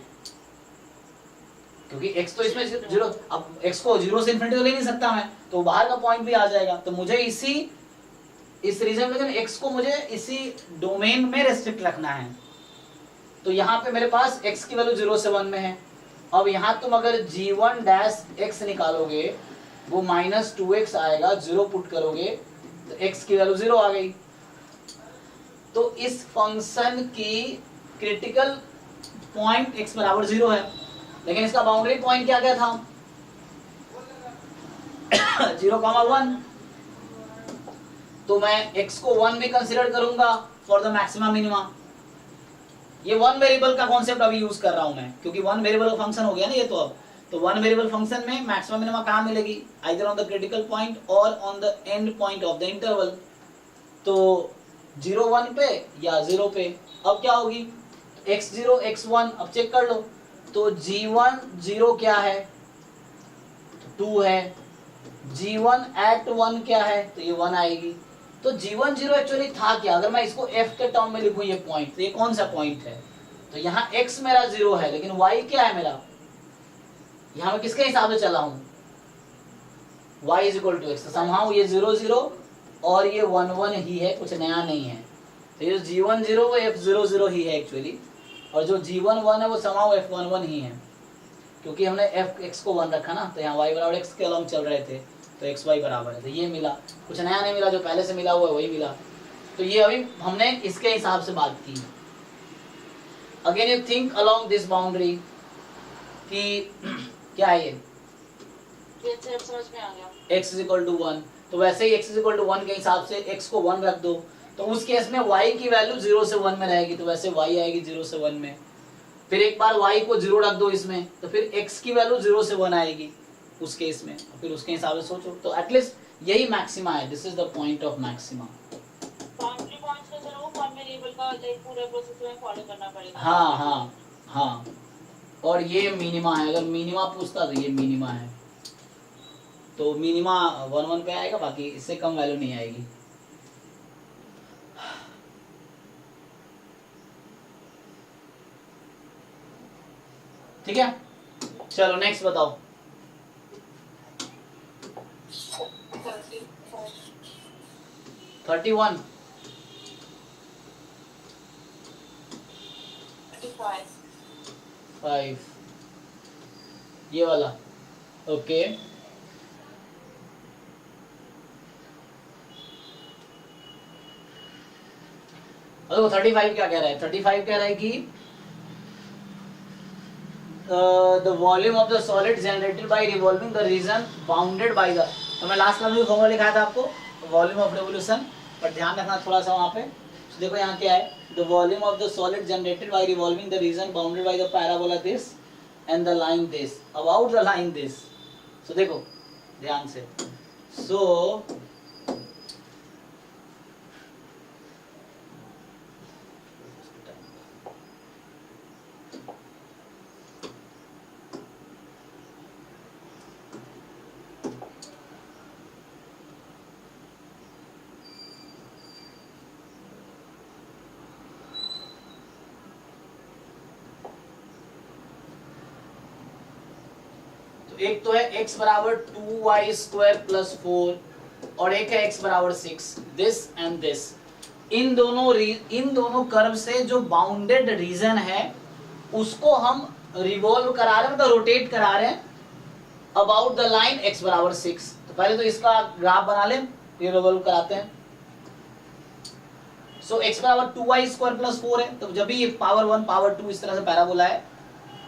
क्योंकि x तो इसमें 0, अब x को 0 से इन्फिनिटी तो ले नहीं सकता मैं, तो बाहर का पॉइंट भी आ जाएगा। तो मुझे इस रीजन में x को मुझे इसी डोमेन में रेस्ट्रिक्ट रखना है। तो यहाँ पे मेरे पास x की वैल्यू 0 से 1 में है। अब यहाँ तुम अगर g1' निकालोगे, वो -2x आएगा, 0 पुट करोगे तो x की वैल्यू 0 आ गई। तो इस फंक्शन की क्रिटिकल पॉइंट x बराबर 0 है, लेकिन इसका बाउंड्री पॉइंट क्या क्या था 0,1। तो मैं x को 1 भी कंसीडर करूंगा फॉर द मैक्सिमम मिनिमम। ये वन वेरिएबल का कॉन्सेप्ट अभी यूज कर रहा हूं मैं, क्योंकि वन वेरिएबल का फंक्शन हो गया ना ये। तो अब तो वन वेरिएबल फंक्शन में मैक्सिमम मिनिमम कहां मिलेगी, either on the critical point और on the end point of the interval. तो 0 1 पे या 0 पे। अब क्या होगी, x0 x1, अब चेक कर लो। तो g1 0 क्या है, 2 है, g1 at 1 क्या है, तो ये 1 आएगी। तो g1 0 एक्चुअली था क्या, अगर मैं इसको f के टर्म में लिखूं ये पॉइंट, तो ये कौन सा पॉइंट है, तो यहाँ x मेरा 0 है, लेकिन y क्या है मेरा, यहाँ मैं किसके हिसाब से चला हूं, y is equal to x। तो somehow ये 0 0 और ये 1 1 ही है, कुछ नया नहीं है। तो ये g1 0 वो f0 0 ही है एक्चुअली, और जो g1 1 है वो somehow f1 1 ही है, क्योंकि हमने fx को 1 रखा ना, तो यहाँ y बराबर x के अलॉन्ग चल रहे थे, तो xy बराबर है। तो ये मिला, कुछ नया नहीं मिला, जो पहले से मिला हुआ है वही मिला। तो ये अभी हमने इसके हिसाब से बात की। Again you think along this boundary कि क्या है ये समझ में आ गया, x = 1। तो वैसे ही x = 1 के हिसाब से x को 1 रख दो, तो उस केस में y की वैल्यू 0 से 1 में रहेगी, तो वैसे y आएगी 0 से 1 में। फिर एक बार y को 0 रख दो इसमें, तो फिर x की वैल्यू 0 से 1 आएगी, उस केस में, फिर उसके हिसाब से सोचो। तो एटलीस्ट यही मैक्सिमा है, this is the point of maxima. Boundary points का जरा वो वन वेरिएबल का लाइक पूरा प्रोसेस में फॉलो करना पड़ेगा। हाँ हाँ हाँ, और ये मिनिमा है, अगर मिनिमा पूछता तो ये मिनिमा है, तो मिनिमा 1 1 पे आएगा, बाकी इससे कम वैल्यू नहीं आएगी। ठीक है, चलो नेक्स्ट बताओ। 31 5 ये वाला, ओके। देखो 35 क्या कह रहा है, 35 कह रहा है कि the volume of the solid generated by revolving the region bounded by the, तो मैं लास्ट क्लास में फॉर्मूला लिखाया था आपको वॉल्यूम ऑफ रिवोल्यूशन, पर ध्यान रखना थोड़ा सा वहाँ पे। तो देखो यहाँ क्या है, the volume of the solid generated by revolving the region bounded by the parabola this and the line this, about the line this। so देखो ध्यान से, so एक तो है x बराबर 2y स्क्वायर प्लस 4 और एक है x बराबर 6, दिस एंड दिस। इन दोनों कर्व से जो बाउंडेड रीजन है उसको हम रिवॉल्व करा रहे हैं, मतलब रोटेट करा रहे हैं अबाउट द लाइन x बराबर 6। तो पहले तो इसका ग्राफ बना लें, फिर रिवॉल्व कराते हैं। सो x बराबर 2y स्क्वायर प्लस 4 है, तो जब भी ये पावर 1 पावर 2 इस तरह से पैराबोला है,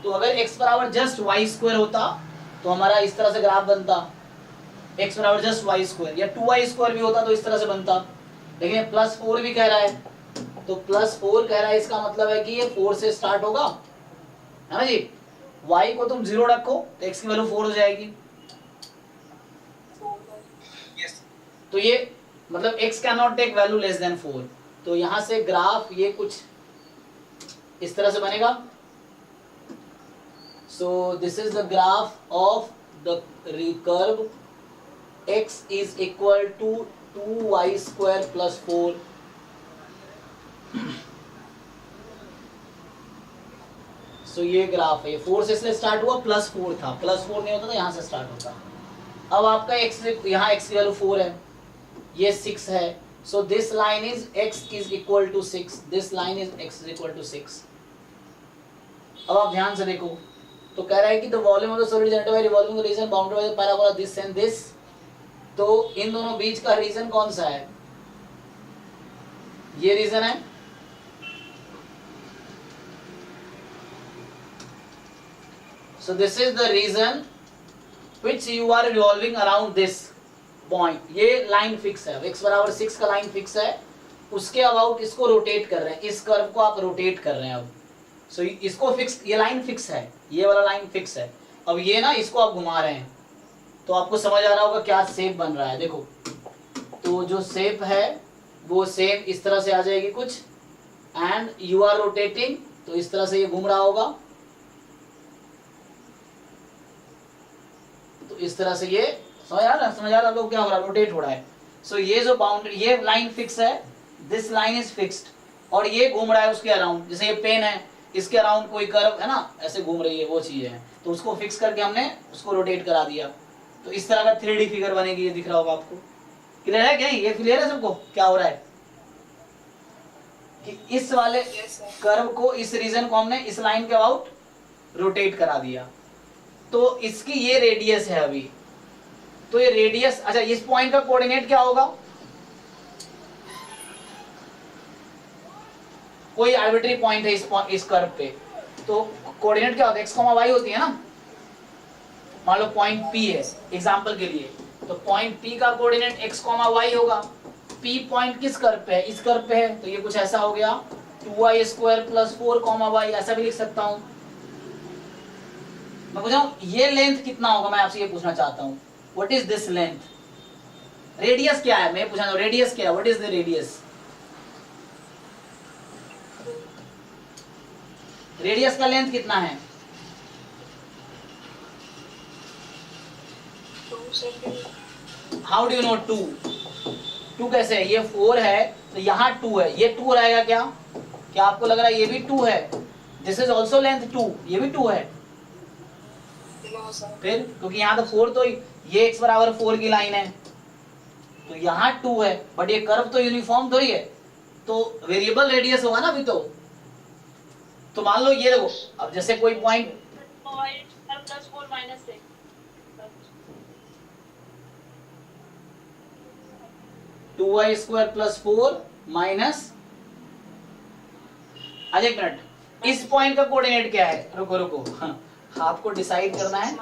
तो अगर x बराबर जस्ट y स्क्वायर होता तो हमारा इस तरह से ग्राफ बनता, x बराबर जस्ट y स्क्वायर, या 2y स्क्वायर भी होता तो इस तरह से बनता। लेकिन प्लस 4 भी कह रहा है, तो प्लस 4 कह रहा है, इसका मतलब है कि ये 4 से स्टार्ट होगा, है ना जी। y को तुम 0 रखो तो x की वैल्यू 4 हो जाएगी। तो ये मतलब x can not take value less than 4। तो यहां से ग्राफ ये कुछ इस तरह से बनेगा। So this is the graph of the curve x is equal to 2y square plus 4। So ये ग्राफ है, 4 से इसलिए स्टार्ट हुआ, प्लस 4 था, प्लस 4 नहीं होता तो यहाँ से स्टार्ट होता। अब आपका x, यहाँ x की वैल्यू 4 है, ये 6 है। So this line is x is equal to 6, this line is x is equal to 6। अब आप ध्यान से देखो, तो कह रहा है कि the volume of the solid generated by revolving the reason bounded by the parabola this and this. तो इन दोनों बीच का रीजन कौन सा है, ये रीजन है। So this is the region which you are revolving around this point. ये लाइन फिक्स है, x बराबर 6 का लाइन फिक्स है, उसके अबाउट इसको रोटेट कर रहे हैं, इस कर्व को आप रोटेट कर रहे हैं। अब सो इसको फिक्स, ये लाइन फिक्स है, ये वाला लाइन फिक्स है। अब ये ना इसको आप घुमा रहे हैं, तो आपको समझ आ रहा होगा क्या शेप बन रहा है। देखो, तो जो शेप है वो सेम इस तरह से आ जाएगी कुछ, एंड यू आर रोटेटिंग, तो इस तरह से ये घूम रहा होगा, तो इस तरह से ये समझ आ रहा है क्या हो रहा है, रोटेट हो रहा है। सो ये जो बाउंड्री, ये लाइन फिक्स है, दिस लाइन इज फिक्स्ड, और ये घूम रहा है उसके अराउंड। जैसे ये पेन है, इसके अराउंड कोई कर्व है ना, ऐसे घूम रही है, वो चीज है, तो उसको फिक्स करके हमने उसको रोटेट करा दिया। तो इस तरह का 3D फिगर बनेगी, ये दिख रहा होगा आपको। क्लियर है क्या, ये क्लियर है सबको क्या हो रहा है, कि इस वाले कर्व को, इस रीजन को हमने इस लाइन के अबाउट रोटेट करा दिया। तो इसकी ये रेडियस है अभी, तो ये रेडियस, अच्छा इस पॉइंट का कोऑर्डिनेट क्या होगा, कोई आर्बिट्री पॉइंट है इस कर्व पे, तो कोऑर्डिनेट क्या होता है, x, y होती है ना। मान लो पॉइंट P है एग्जांपल के लिए, तो पॉइंट P का कोऑर्डिनेट x, y होगा। P पॉइंट किस कर्व पे है, इस कर्व पे है, तो ये कुछ ऐसा हो गया 2y स्क्वायर प्लस 4, y, ऐसा भी लिख सकता हूं। मैं पूछ रहा हूँ ये लेंथ कितना होगा, मैं आपसे ये पूछना चाहता हूँ, what is this length? Radius क्या है, मैं पूछना, रेडियस क्या है, what is the radius? Radius का लेंथ कितना है? 2 centimetre. How do you know 2? 2 कैसे है? ये 4 है तो यहाँ 2 है, ये 2 रहेगा क्या? क्या आपको लग रहा है ये भी 2 है? दिस इज ऑल्सो लेंथ 2, ये भी 2 है नो सर। फिर, क्योंकि यहाँ तो 4, तो ये x बराबर 4 की लाइन है तो यहाँ 2 है, बट ये कर्व तो यूनिफॉर्म थोड़ी है, तो वेरिएबल रेडियस होगा ना अभी तो मान लो ये देखो, अब जैसे कोई point plus 4 minus 6 2y² plus 4 minus, आज एक मिनट, इस पॉइंट का कोऑर्डिनेट क्या है? रुको रुको, हाँ, आपको डिसाइड करना है।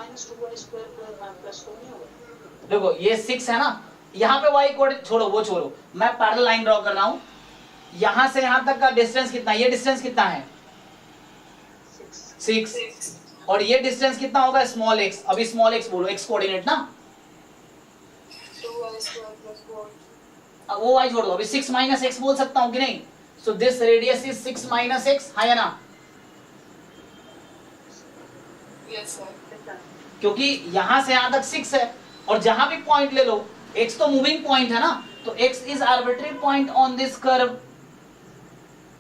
देखो ये 6 है ना, यहाँ पे y कोऑर्डिनेट छोड़ो, वो छोड़ो, मैं पैरेलल लाइन ड्रॉ कर रहा हूँ, यहाँ से यहाँ तक का डिस्टेंस कितना है? ये डिस्टेंस कितना है? 6, और ये डिस्टेंस कितना होगा? स्मॉल x, अभी स्मॉल x बोलो, x कोऑर्डिनेट ना, 2y² प्लस 4। अब वो y छोड़ दो, अभी 6 माइनस x बोल सकता हूँ कि नहीं? So this radius is 6 minus x, है या ना? Yes sir. क्योंकि यहां से यहां तक 6 है, और जहां भी पॉइंट ले लो, x तो मूविंग पॉइंट है ना, तो x is arbitrary point on this curve,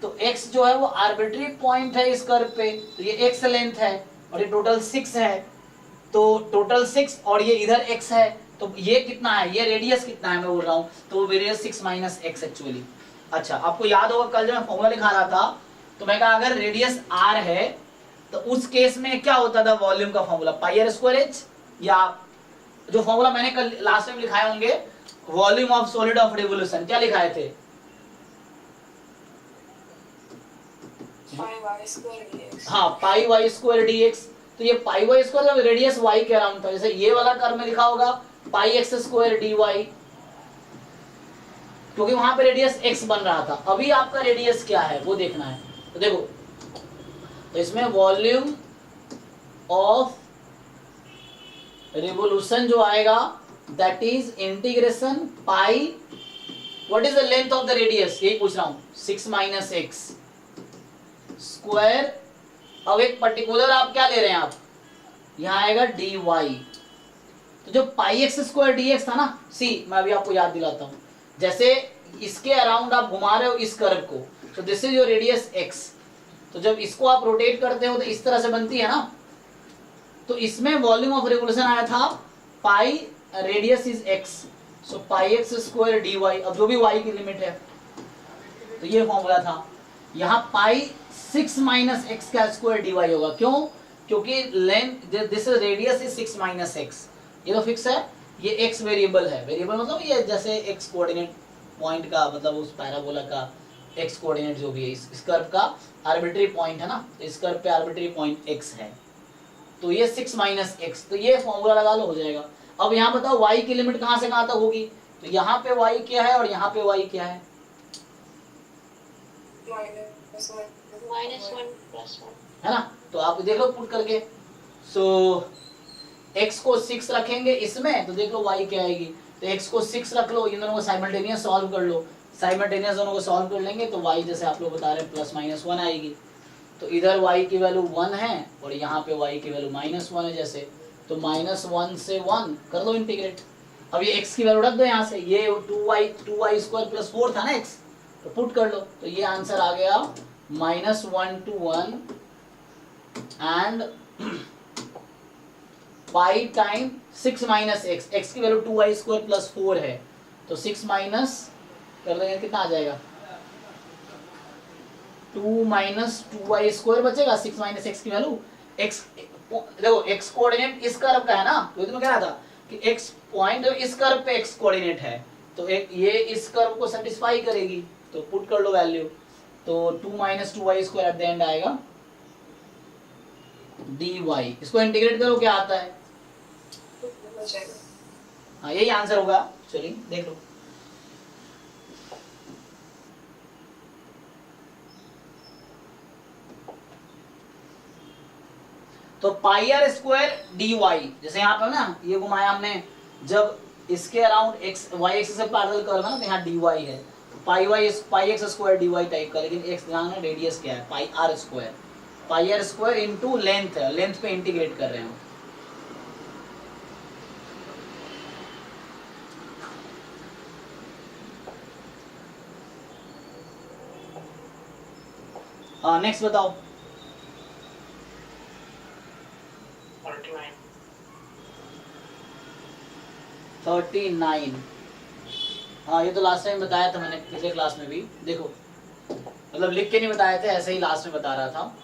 तो x जो है वो आर्बिट्ररी पॉइंट है इस कर्व पे, तो ये x लेंथ है और ये टोटल 6 है, तो टोटल 6 और ये इधर x है, तो ये कितना है? ये रेडियस कितना है मैं बोल रहा हूँ, तो रेडियस 6 माइनस x एक्चुअली। अच्छा, आपको याद होगा कल जब मैं फॉर्मूला लिखा रहा था तो मैं कहा अगर रेडियस r है तो उस केस में क्या होता था वॉल्यूम का formula? Pi r square h, या जो फॉर्मूला मैंने कल लास्ट टाइम लिखाए होंगे, volume of solid of revolution, क्या लिखाए थे? 5y² dx। हाँ, पाई वाई स्क्वायर dx, तो ये पाई वाई स्क्वायर जब रेडियस y के अराउंड था, जैसे ये वाला कर्व में लिखा होगा पाई एक्स स्क्वायर dy, क्योंकि वहां पे रेडियस x बन रहा था। अभी आपका रेडियस क्या है वो देखना है, तो देखो, तो इसमें वॉल्यूम ऑफ रिवोल्यूशन जो आएगा that is integration pi, what is the length of the radius, यही पूछ रहा हूं, 6 माइनस एक्स स्क्वायर। अब एक पर्टिकुलर आप क्या ले रहे हैं, आप यहां आएगा dy, तो जो पाई एक्स स्क्वायर dx था ना, सी मैं अभी आपको याद दिलाता हूं, जैसे इसके अराउंड आप घुमा रहे हो इस कर्व को, तो this is your radius x, तो जब इसको आप रोटेट करते हो तो इस तरह से बनती है ना, तो इसमें वॉल्यूम ऑफ रिवोल्यूशन आया था pi, radius is x, so pi x square dy, अब जो भी y की लिमिट है, तो ये फॉर्मूला था। यहाँ पाई 6 माइनस एक्स का स्क्वायर dy होगा, क्यों? क्योंकि length, this radius is 6 minus x, ये तो फिक्स है, ये x वेरिएबल है, वेरिएबल मतलब ये जैसे x कोऑर्डिनेट पॉइंट का, मतलब उस पैराबोला का x कोऑर्डिनेट जो भी है, इस कर्व का आर्बिट्री पॉइंट है ना, तो इस कर्व पे आर्बिट्री पॉइंट x है, तो ये 6 माइनस एक्स, तो ये फॉर्मूला लगा लो, हो जाएगा। अब यहाँ बताओ y की लिमिट कहाँ से कहाँ तक होगी, तो यहाँ पे y क्या है और यहाँ पे y क्या है? -1 + 1 है ना, तो आप देख लो पुट करके, सो x को 6 रखेंगे इसमें, तो देख लो y क्या आएगी, तो x को 6 रख लो, इन दोनों को साइमल्टेनियस सॉल्व कर लो, साइमल्टेनियस दोनों को सॉल्व कर लेंगे तो y जैसे आप लोग बता रहे हैं +-1 आएगी, तो इधर y की वैल्यू 1 है और यहाँ पे y की वैल्यू -1 है, जैसे तो -1 से 1 कर दो इंटीग्रेट। अब ये x की वैल्यू रख दो यहाँ से, ये 2y² + 4 था ना x, तो पुट कर लो, तो ये आंसर आ गया -1 to 1 and pi time 6 minus x, x की वैल्यू 2y² + 4 है, तो 6 माइनस कर देंगे कितना आ जाएगा, 2 माइनस 2y² बचेगा, 6 माइनस एक्स की वैल्यू, एक्स देखो x कोऑर्डिनेट इस कर्व का है ना, तो मैं कह रहा था कि x पॉइंट इस कर्व पे x कोऑर्डिनेट है, तो ये इस कर्व को सेटिस्फाई करेगी, तो पुट कर लो वैल्यू, तो 2 minus 2y² at the end आएगा dy, इसको इंटीग्रेट करो क्या आता है, हो जाएगा। हाँ यही आंसर होगा, चलिए देख लो। तो pi r square d y, जैसे यहाँ पे ना ये घुमाया हमने, जब इसके अराउंड एक्स वाई एक्सिस से पैरेलल कर्व है ना, तो यहाँ डी वाई है, pi x square d y type का, लेकिन एक्स ध्यान में रेडियस क्या है, pi r square into length है, लेंथ पे इंटीग्रेट कर रहे हैं। नेक्स्ट बताओ। 39। हाँ ये तो लास्ट टाइम बताया था मैंने पिछले क्लास में भी, देखो मतलब लिख के नहीं बताए थे, ऐसे ही लास्ट में बता रहा था।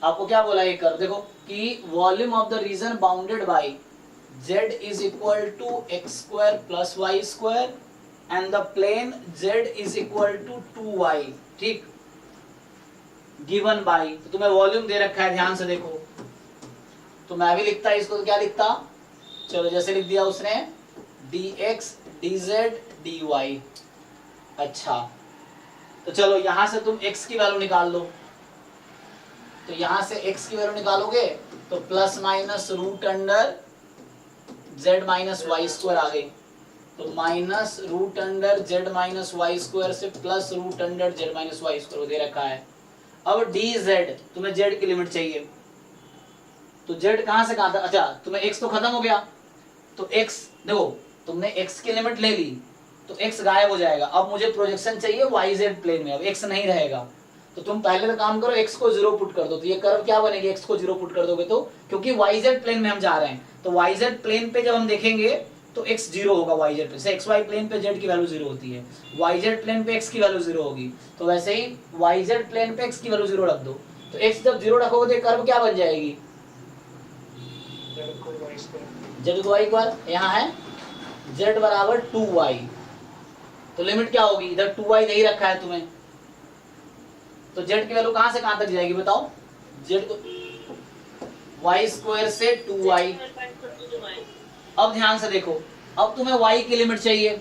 आपको क्या बोला ये कर, देखो कि volume of the reason bounded by z is equal to x square plus y square and the plane z is equal to 2y, ठीक, गिवन बाय, तो तुम्हें वॉल्यूम दे रखा है, ध्यान से देखो, तो मैं भी लिखता इसको, तो क्या लिखता, चलो जैसे लिख दिया उसने dx dz dy। अच्छा तो चलो यहां से तुम x की वैल्यू निकाल लो, तो यहां से x की वैल्यू निकालोगे तो plus minus root under z minus Y square आ गई, तो minus root under z minus Y square से plus root under z minus Y square दे रखा है। अब dz, तुम्हें z की लिमिट चाहिए, तो z कहां से कहां था, अच्छा तुम्हें x तो खत्म हो गया, तो x देखो तुमने x की लिमिट ले ली, तो x गायब हो जाएगा, अब मुझे प्रोजेक्शन चाहिए yz प्लेन में, अब x नहीं रहेगा, तो तुम पहले तो काम करो x को 0 पुट कर दो, तो ये कर्व क्या बनेगी, x को 0 पुट कर दोगे तो, क्योंकि yz प्लेन में हम जा रहे हैं, तो yz प्लेन पे जब हम देखेंगे तो x 0 होगा, yz पे से xy प्लेन पे z की वैल्यू 0 होती है, yz प्लेन पे x की वैल्यू 0 होगी, तो वैसे ही yz प्लेन पे x की वैल्यू 0 रख दो, तो x जब 0 रखोगे तो कर्व क्या बन जाएगी, z को y पर, यहाँ है z बराबर 2y, तो लिमिट क्या होगी, इधर 2y नहीं रखा है तुम्हें, तो z की वैल्यू कहां से कहां तक जाएगी बताओ, z को y स्क्वायर से 2y। अब ध्यान से देखो, अब तुम्हें y की लिमिट चाहिए,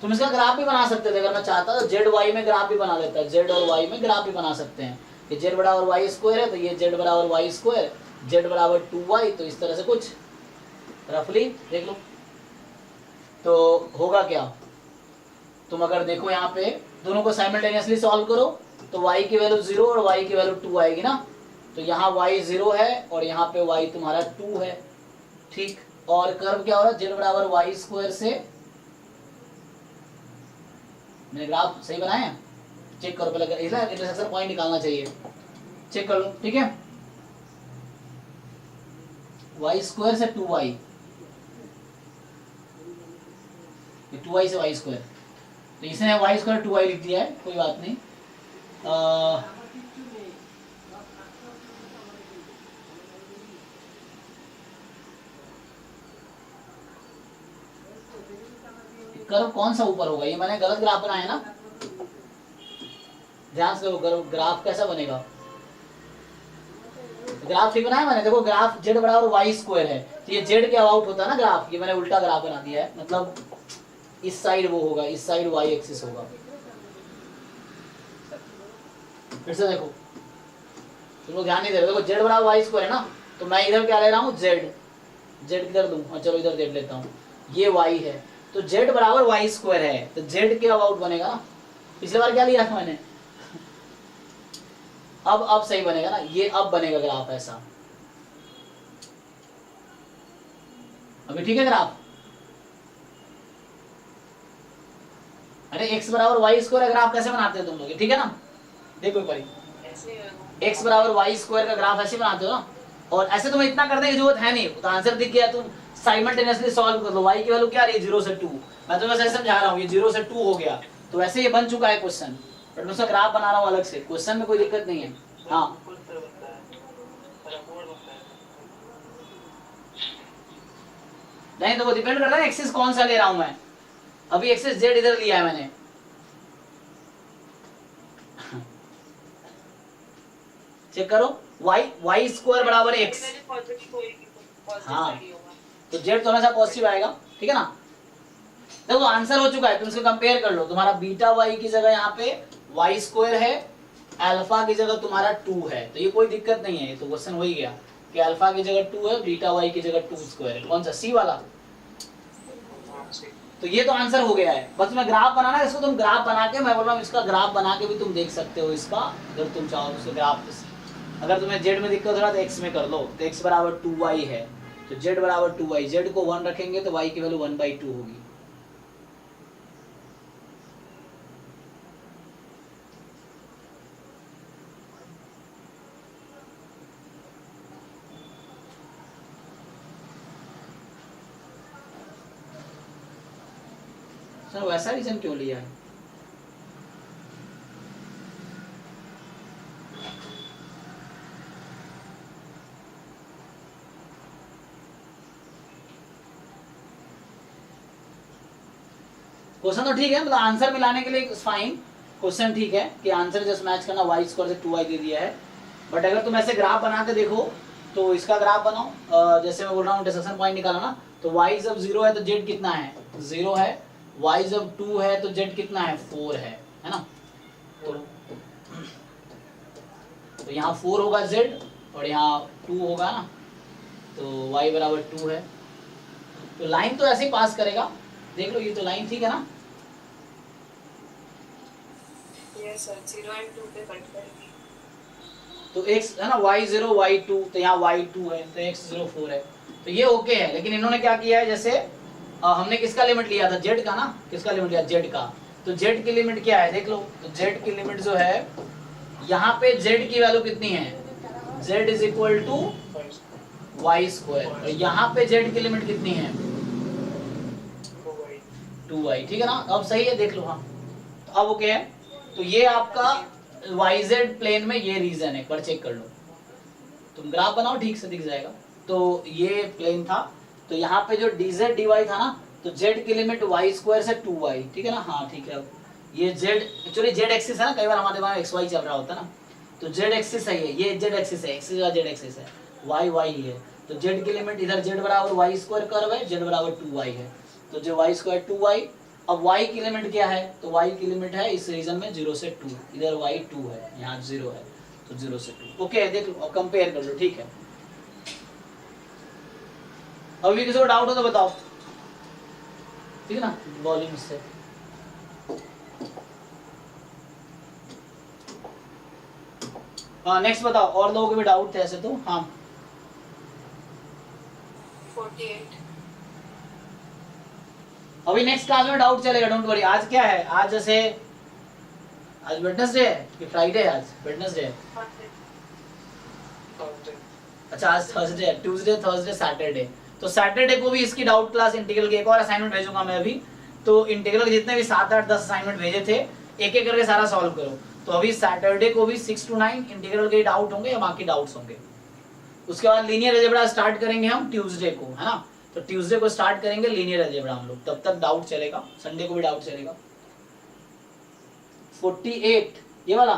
तुम इसका ग्राफ भी बना सकते थे, अगर मैं चाहता तो z y में ग्राफ भी बना लेता, z और y में ग्राफ भी बना सकते हैं, कि z बराबर y स्क्वायर है तो ये z बराबर y स्क्वायर, z बराबर 2y, तो इस तरह से कुछ रफली देख लो, तो होगा क्या, तुम अगर देखो यहाँ पे दोनों को साइमल्टेनियसली सॉल्व करो तो y की वैल्यू 0 और y की वैल्यू 2 आएगी ना, तो यहाँ y 0 है और यहाँ पे y तुम्हारा 2 है, ठीक, और कर्व क्या हो रहा है, z बराबर y स्क्वायर से, मैंने ग्राफ सही बनाया, चेक करो पहले, इसलिए इंटरसेक्शन पॉइंट निकालना चाहिए, चेक कर लो, ठीक है, y स्क्वायर से 2y, 2y से y स्क्वायर, तो इसने y स्क्वायर 2y लिख दिया है, कोई बात नहीं, कर्व कौन सा ऊपर होगा, ये मैंने गलत ग्राफ बनाया ना, ध्यान से देखो ग्राफ कैसा बनेगा, ग्राफ ठीक बनाया मैंने, देखो ग्राफ z बराबर y स्क्वायर है, तो ये z के अबाउट होता है ना ग्राफ, ये मैंने उल्टा ग्राफ बना दिया है, मतलब इस साइड वो होगा, इस साइड y एक्सिस होगा, फिर से देखो तुम लोग ध्यान नहीं दे रहे, देखो z बराबर y स्क्वायर है ना, तो मैं इधर क्या ले रहा हूँ, z किधर दूं, चलो इधर z लेता हूँ, ये y है, तो z बराबर y स्क्वायर है, तो z के अबाउट बनेगा ना, पिछले बार क्या लिया था मैंने, अब सही बनेगा ना, ये अब बनेगा ग्राफ ऐसा, अभी ठीक है ग्राफ, अरे x बराबर y स्क्वायर का ग्राफ कैसे बनाते हो तुम लोग, ठीक है ना, देखो एक बारी, x बराबर y स्क्वायर का ग्राफ ऐसे बनाते हो ना, और ऐसे तुम्हें इतना करने की जरूरत है नहीं, तो आंसर दिख गया, तुम साइमल्टेनियसली सॉल्व कर लो, y की वैल्यू क्या आ रही है 0 से 2, मैं तुम्हें ऐसे समझा रहा हूँ, ये 0 से 2 हो गया, तो वैसे ये बन चुका है क्वेश्चन, बट मैं उसका ग्राफ बना रहा हूँ अलग से, क्वेश्चन में कोई दिक्कत नहीं है, हाँ नहीं, तो वो डिपेंड करता है एक्सिस कौन सा ले रहा हूं मैं, अभी एक्सिस z इधर लिया है मैंने, चेक करो, y स्क्वायर बराबर x, हाँ तो z तो हमेशा पॉजिटिव आएगा, ठीक है ना, देखो आंसर हो चुका है, तुम इसको कंपेयर कर लो। तुम्हारा बीटा वाई की जगह यहाँ पे वाई स्क्वायर है, अल्फा की जगह तुम्हारा 2 है, तो ये कोई दिक्कत नहीं है। ये तो क्वेश्चन हो ही गया कि अल्फा की जगह 2 है, बीटा वाई की जगह 2 स्क्वायर है। कौन सा, सी वाला? तो ये तो आंसर हो गया है। बस मैं ग्राफ बनाना है, इसको तुम ग्राफ बना के, मैं बोल रहा हूँ इसका ग्राफ बना के भी तुम देख सकते हो इसका, अगर तुम चाहो तो ग्राफ। अगर तुम्हें जेड में दिक्कत हो रहा है तो एक्स में कर लो। तो एक्स बराबर 2y है, तो जेड बराबर 2y, जेड को 1 रखेंगे तो y की वैल्यू 1/2 होगी। सर वैसा रीजन क्यों लिया है? क्वेश्चन तो ठीक है, मतलब आंसर मिलाने के लिए फाइन, क्वेश्चन ठीक है कि आंसर जस्ट मैच करना, वाई स्क्वायर से 2y दे दिया है। बट अगर तुम ऐसे ग्राफ बना के देखो तो इसका ग्राफ बनाओ, जैसे मैं बोल रहा हूँ डिस्कशन पॉइंट निकालो ना, तो y जब 0 है तो z कितना है, 0 है, y जब 2 है तो z कितना है, 4 है ना। तो यहाँ 4 होगा z और यहाँ 2 होगा ना, तो y बराबर 2 है। तो लाइन तो ऐसे ही पास करेगा, देख लो ये तो लाइन ठीक है ना। यस सर, 0 और 2 पे कट करेंगे। तो x है ना, y0 y2, तो यहाँ y2 है तो x0 4 है, तो ये ओके है। लेकिन इन्होंने क्या किया है, जैसे हमने किसका लिमिट लिया था, z का ना, किसका लिमिट लिया, z का। तो z की लिमिट क्या है देख लो, तो z की लिमिट जो है यहाँ पे z की वैल्यू कितनी है, z is equal to y square, और यहाँ पे z की लिमिट कितनी है, 2y, ठीक है ना। अब सही है, देख लो। हाँ तो अब ओके है। तो ये आपका yz प्लेन में ये रीजन है, एक बार चेक कर लो, तुम ग्राफ बनाओ ठीक से दिख जाएगा। तो ये प्लेन था, तो यहाँ पे जो dz dy था ना, तो z की लिमिट y स्क्वायर से 2y, ठीक है ना। हाँ ठीक है, ये z एक्चुअली z एक्सिस है ना, कई बार हमारे दिमाग में xy चल रहा होता है ना, तो z एक्सिस है, ये z एक्सिस है, एक्सिस का z एक्सिस है, y ही है। तो z की लिमिट इधर z बराबर y स्क्वायर कर्व है, z बराबर 2y है, तो जो y स्क्वायर 2y। अब y की लिमिट क्या है, तो y की लिमिट है इस रीजन में 0 से 2, इधर y 2 है, यहाँ 0 है, तो 0 से 2। ओके देख लो, अब कंपेयर कर लो, ठीक है। अभी किसी को डाउट हो तो बताओ, ठीक है ना, वॉल्यूम से। हाँ नेक्स्ट बताओ, और लोगों के भी डाउट थे ऐसे तो। हाँ 48। अभी नेक्स्ट क्लास में डाउट चलेगा, डोंट वरी। आज क्या है, आज जैसे आज वेडनेसडे है कि फ्राइडे है, आज वेडनेसडे है। अच्छा आज थर्सडे है, ट्यूसडे थर्सडे सैटरडे, तो सैटरडे को भी इसकी डाउट क्लास इंटीग्रल की एक और असाइनमेंट भेजूंगा मैं अभी। तो इंटीग्रल के जितने भी 7, 8, 10 असाइनमेंट भेजे थे, एक एक करके सारा सॉल्व करो। तो अभी सैटरडे को भी 6 to 9 इंटीग्रल के डाउट होंगे या बाकी डाउट्स होंगे। उसके बाद लीनियर अलजेब्रा स्टार्ट करेंगे हम ट्यूसडे को, है ना। तो ट्यूसडे को स्टार्ट करेंगे लीनियर अलजेब्रा हम लोग, तब तक डाउट चलेगा, संडे को भी डाउट चलेगा। 48 ये वाला,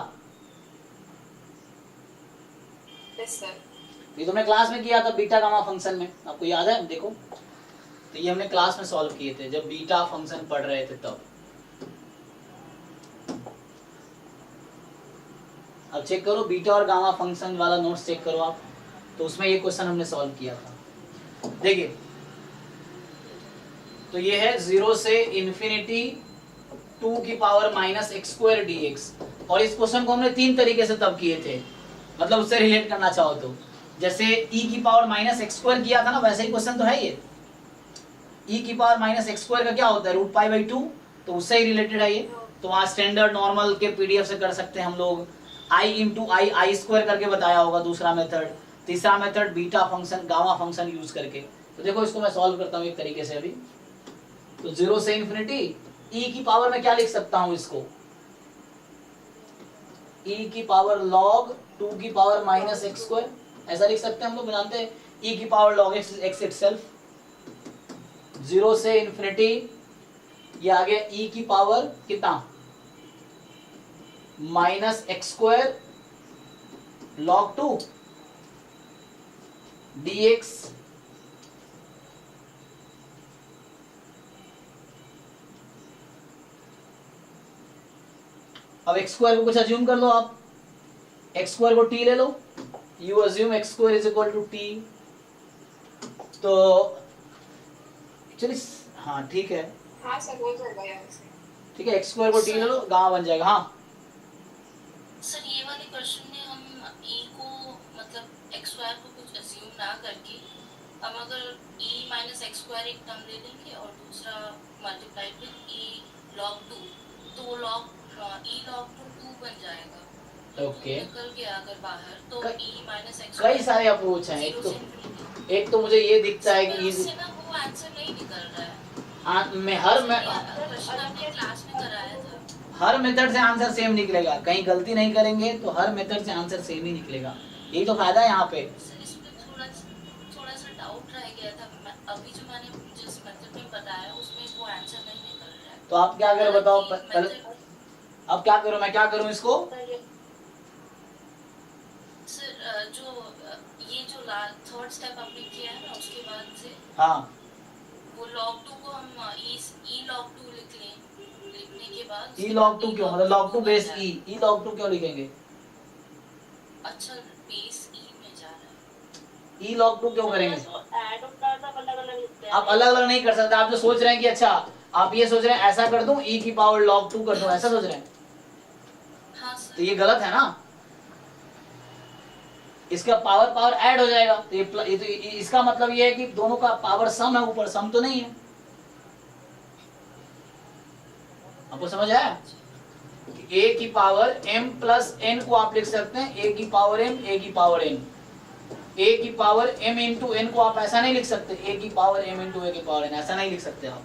यस सर। ये तुमने क्लास में किया था बीटा गामा फंक्शन में, आपको याद है, देखो। तो ये हमने क्लास में सॉल्व किए थे जब बीटा फंक्शन पढ़ रहे थे तब। अब चेक करो बीटा और गामा फंक्शन वाला नोट्स चेक करो आप, तो उसमें ये क्वेश्चन हमने सॉल्व किया था। देखिए तो ये है 0 से इन्फिनिटी 2 की power minus x square dx, और इस क्वेश्चन को हमने 3 तरीके से तब किए थे, मतलब उससे रिलेट करना चाहो तो। जैसे e की पावर माइनस एक्स स्क्वायर किया था ना, वैसे ही क्वेश्चन तो है ये। e की पावर माइनस एक्स स्क्वायर का क्या होता है, √π/2, तो उससे ही रिलेटेड है ये। तो वहाँ स्टैंडर्ड नॉर्मल के पीडीएफ से कर सकते हैं हम लोग। i इंटू आई स्क्वायर करके बताया होगा दूसरा मेथड। तीसरा method beta function gamma function use करके। तो देखो इसको मैं सॉल्व करता हूँ एक तरीके से अभी। तो 0 से इन्फिनिटी e की पावर में क्या लिख सकता हूँ इसको, e की पावर log 2 की पावर माइनस एक्स स्क्वायर, ऐसा लिख सकते हैं हम लोग, जानते हैं e की पावर log x इटसेल्फ। 0 से इन्फिनिटी ये आ गया e की पावर कितना, minus x square log 2 dx अब एक्स स्क्वायर को कुछ अज्यूम कर लो आप, एक्स स्क्वायर को टी ले लो, you assume x square is equal to t, तो चलिए हाँ ठीक है, हाँ सर हो जाएगा यहाँ से। ठीक है एक्स स्क्वायर को टी ले लो, गामा बन जाएगा। हाँ सर ये वाले क्वेश्चन में हम e को मतलब x स्क्वायर को कुछ अज्यूम ना करके हम अगर e माइनस एक्स स्क्वायर एक टर्म ले लेंगे और दूसरा मल्टीप्लाई विद e log 2, तो वो log e log 2 बन जाएगा। ओके, निकल गया अगर बाहर तो e माइनस एक्स कई सारे अप्रोच हैं, एक तो मुझे ये दिखता है कि इससे ना वो आंसर नहीं निकल रहा है। मैं हर क्वेश्चन आपने क्लास में कराया था। हर मेथड से आंसर सेम निकलेगा, कहीं गलती नहीं करेंगे तो हर मेथड से आंसर सेम ही निकलेगा, यही तो फायदा है यहाँ पे। सर इसमें थोड़ा सा डाउट रह गया था, अभी जो मैंने जिस मेथड में बताया उसमें वो आंसर नहीं निकल रहा है। तो आप क्या करो बताओ पहले, अब क्या करूँ, मैं क्या करूँ इसको? सर जो ये जो थर्ड स्टेप आपने किया है ना उसके बाद से हाँ वो log 2 को हम e log 2 लिख लें, लिखने के बाद ई log 2 क्यों, मतलब log 2 बेस ई log 2 क्यों लिखेंगे? अच्छा बेस e में जा रहा है। ई log 2 क्यों करेंगे? ऐड ऑफ डाटा अलग अलग लिखते हैं। आप अलग अलग नहीं कर सकते, आप जो सोच रहे हैं कि अच्छा आप ये सोच रहे हैं ऐसा कर दूं e की पावर log 2 कर दूं, ऐसा सोच रहे हैं, हाँ तो सर ये गलत है ना, इसका पावर ऐड हो जाएगा, तो ये तो इसका मतलब ये है कि दोनों का पावर सम है, ऊपर सम तो नहीं है। आपको समझ आया? a की पावर m प्लस n को आप लिख सकते हैं a की पावर m, a की पावर n, a की पावर m इंटू n को आप ऐसा नहीं लिख सकते, a की पावर m इंटू a की पावर n, ऐसा नहीं लिख सकते आप,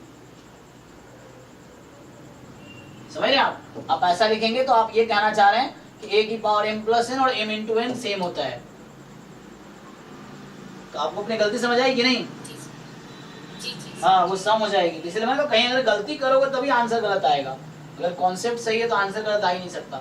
समझ रहे हैं आप ऐसा लिखेंगे तो आप ये कहना चाह रहे हैं कि a की पावर m प्लस n और m इंटू n सेम होता है। तो आपको अपनी गलती समझ आई कि नहीं? जी हाँ वो सम हो जाएगी, इसलिए मैंने कहा कहीं अगर गलती करोगे तभी आंसर गलत आएगा, अगर कॉन्सेप्ट सही है तो आंसर गलत आ ही नहीं सकता।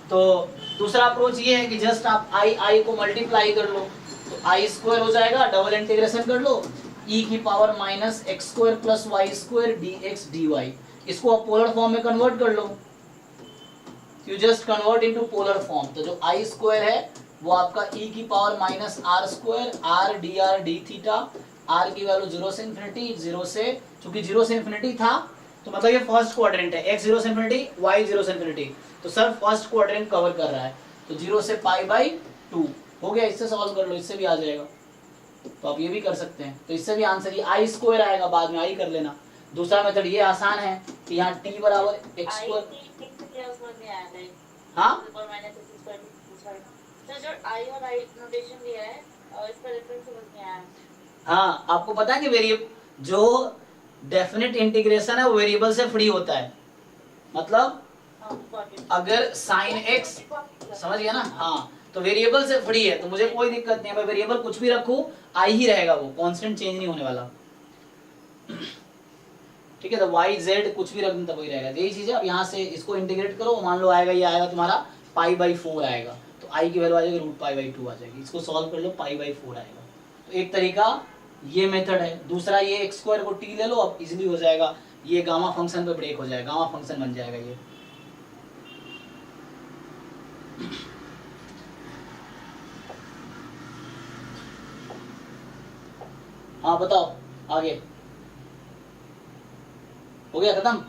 तो दूसरा अप्रोच ये है कि जस्ट आप आई को मल्टीप्लाई कर लो, तो आई स्क्वायर हो जाएगा, डबल इंटीग्रेशन कर लो, e की power minus x square plus Y square D x D Y, इसको आप पोलर फॉर्म में कन्वर्ट कर लो, you just convert into polar form, तो जो आई स्क्वायर है वो आपका e की power minus r square r d theta, r की वैल्यू 0 से इंफिनिटी, 0 से चूंकि 0 से इंफिनिटी था तो मतलब ये फर्स्ट क्वाड्रेंट है, x 0 से इंफिनिटी y 0 से इंफिनिटी, तो सर फर्स्ट क्वाड्रेंट कवर कर रहा है, तो 0 से पाई बाई 2 हो गया, इससे सॉल्व कर लो, इससे भी आ जाएगा, तो आप ये भी कर सकते हैं, तो इससे भी आंसर ये आई स्क्वायर आएगा, बाद में आई कर लेना। दूसरा मेथड ये आसान है कि यहाँ t बराबर एक्स स्क्वायर, हाँ तो जो आई और आई नोटेशन दिया है और इसका रेफरेंस समझ में आया। हाँ आपको पता है कि वेरिएबल जो डेफिनेट इंटीग्रेशन है वो वेरिएबल से फ्री होता है, मतलब अगर साइन एक्स, समझ गया ना, हाँ तो वेरिएबल से फ्री है तो मुझे कोई दिक्कत नहीं है, मैं वेरिएबल कुछ भी रखूं आई ही रहेगा, वो कांस्टेंट चेंज नहीं होने वाला, ठीक है, तो वाई जेड कुछ भी रख दूं तब वही रहेगा, यही चीज है। अब यहाँ से इसको इंटीग्रेट करो, मान लो आएगा, ये आएगा तुम्हारा पाई बाई 4 आएगा, तो आई की वैल्यू आ जाएगी रूट पाई बाई 2 आ जाएगी, इसको सॉल्व कर लो पाई बाई 4 आएगा, तो एक तरीका ये मेथड है। दूसरा ये एक्स स्क्वायर को टी ले लो, अब इजीली हो जाएगा, ये गामा फंक्शन पे ब्रेक हो जाएगा, गामा फंक्शन बन जाएगा ये। हाँ बताओ आगे, हो गया खत्म?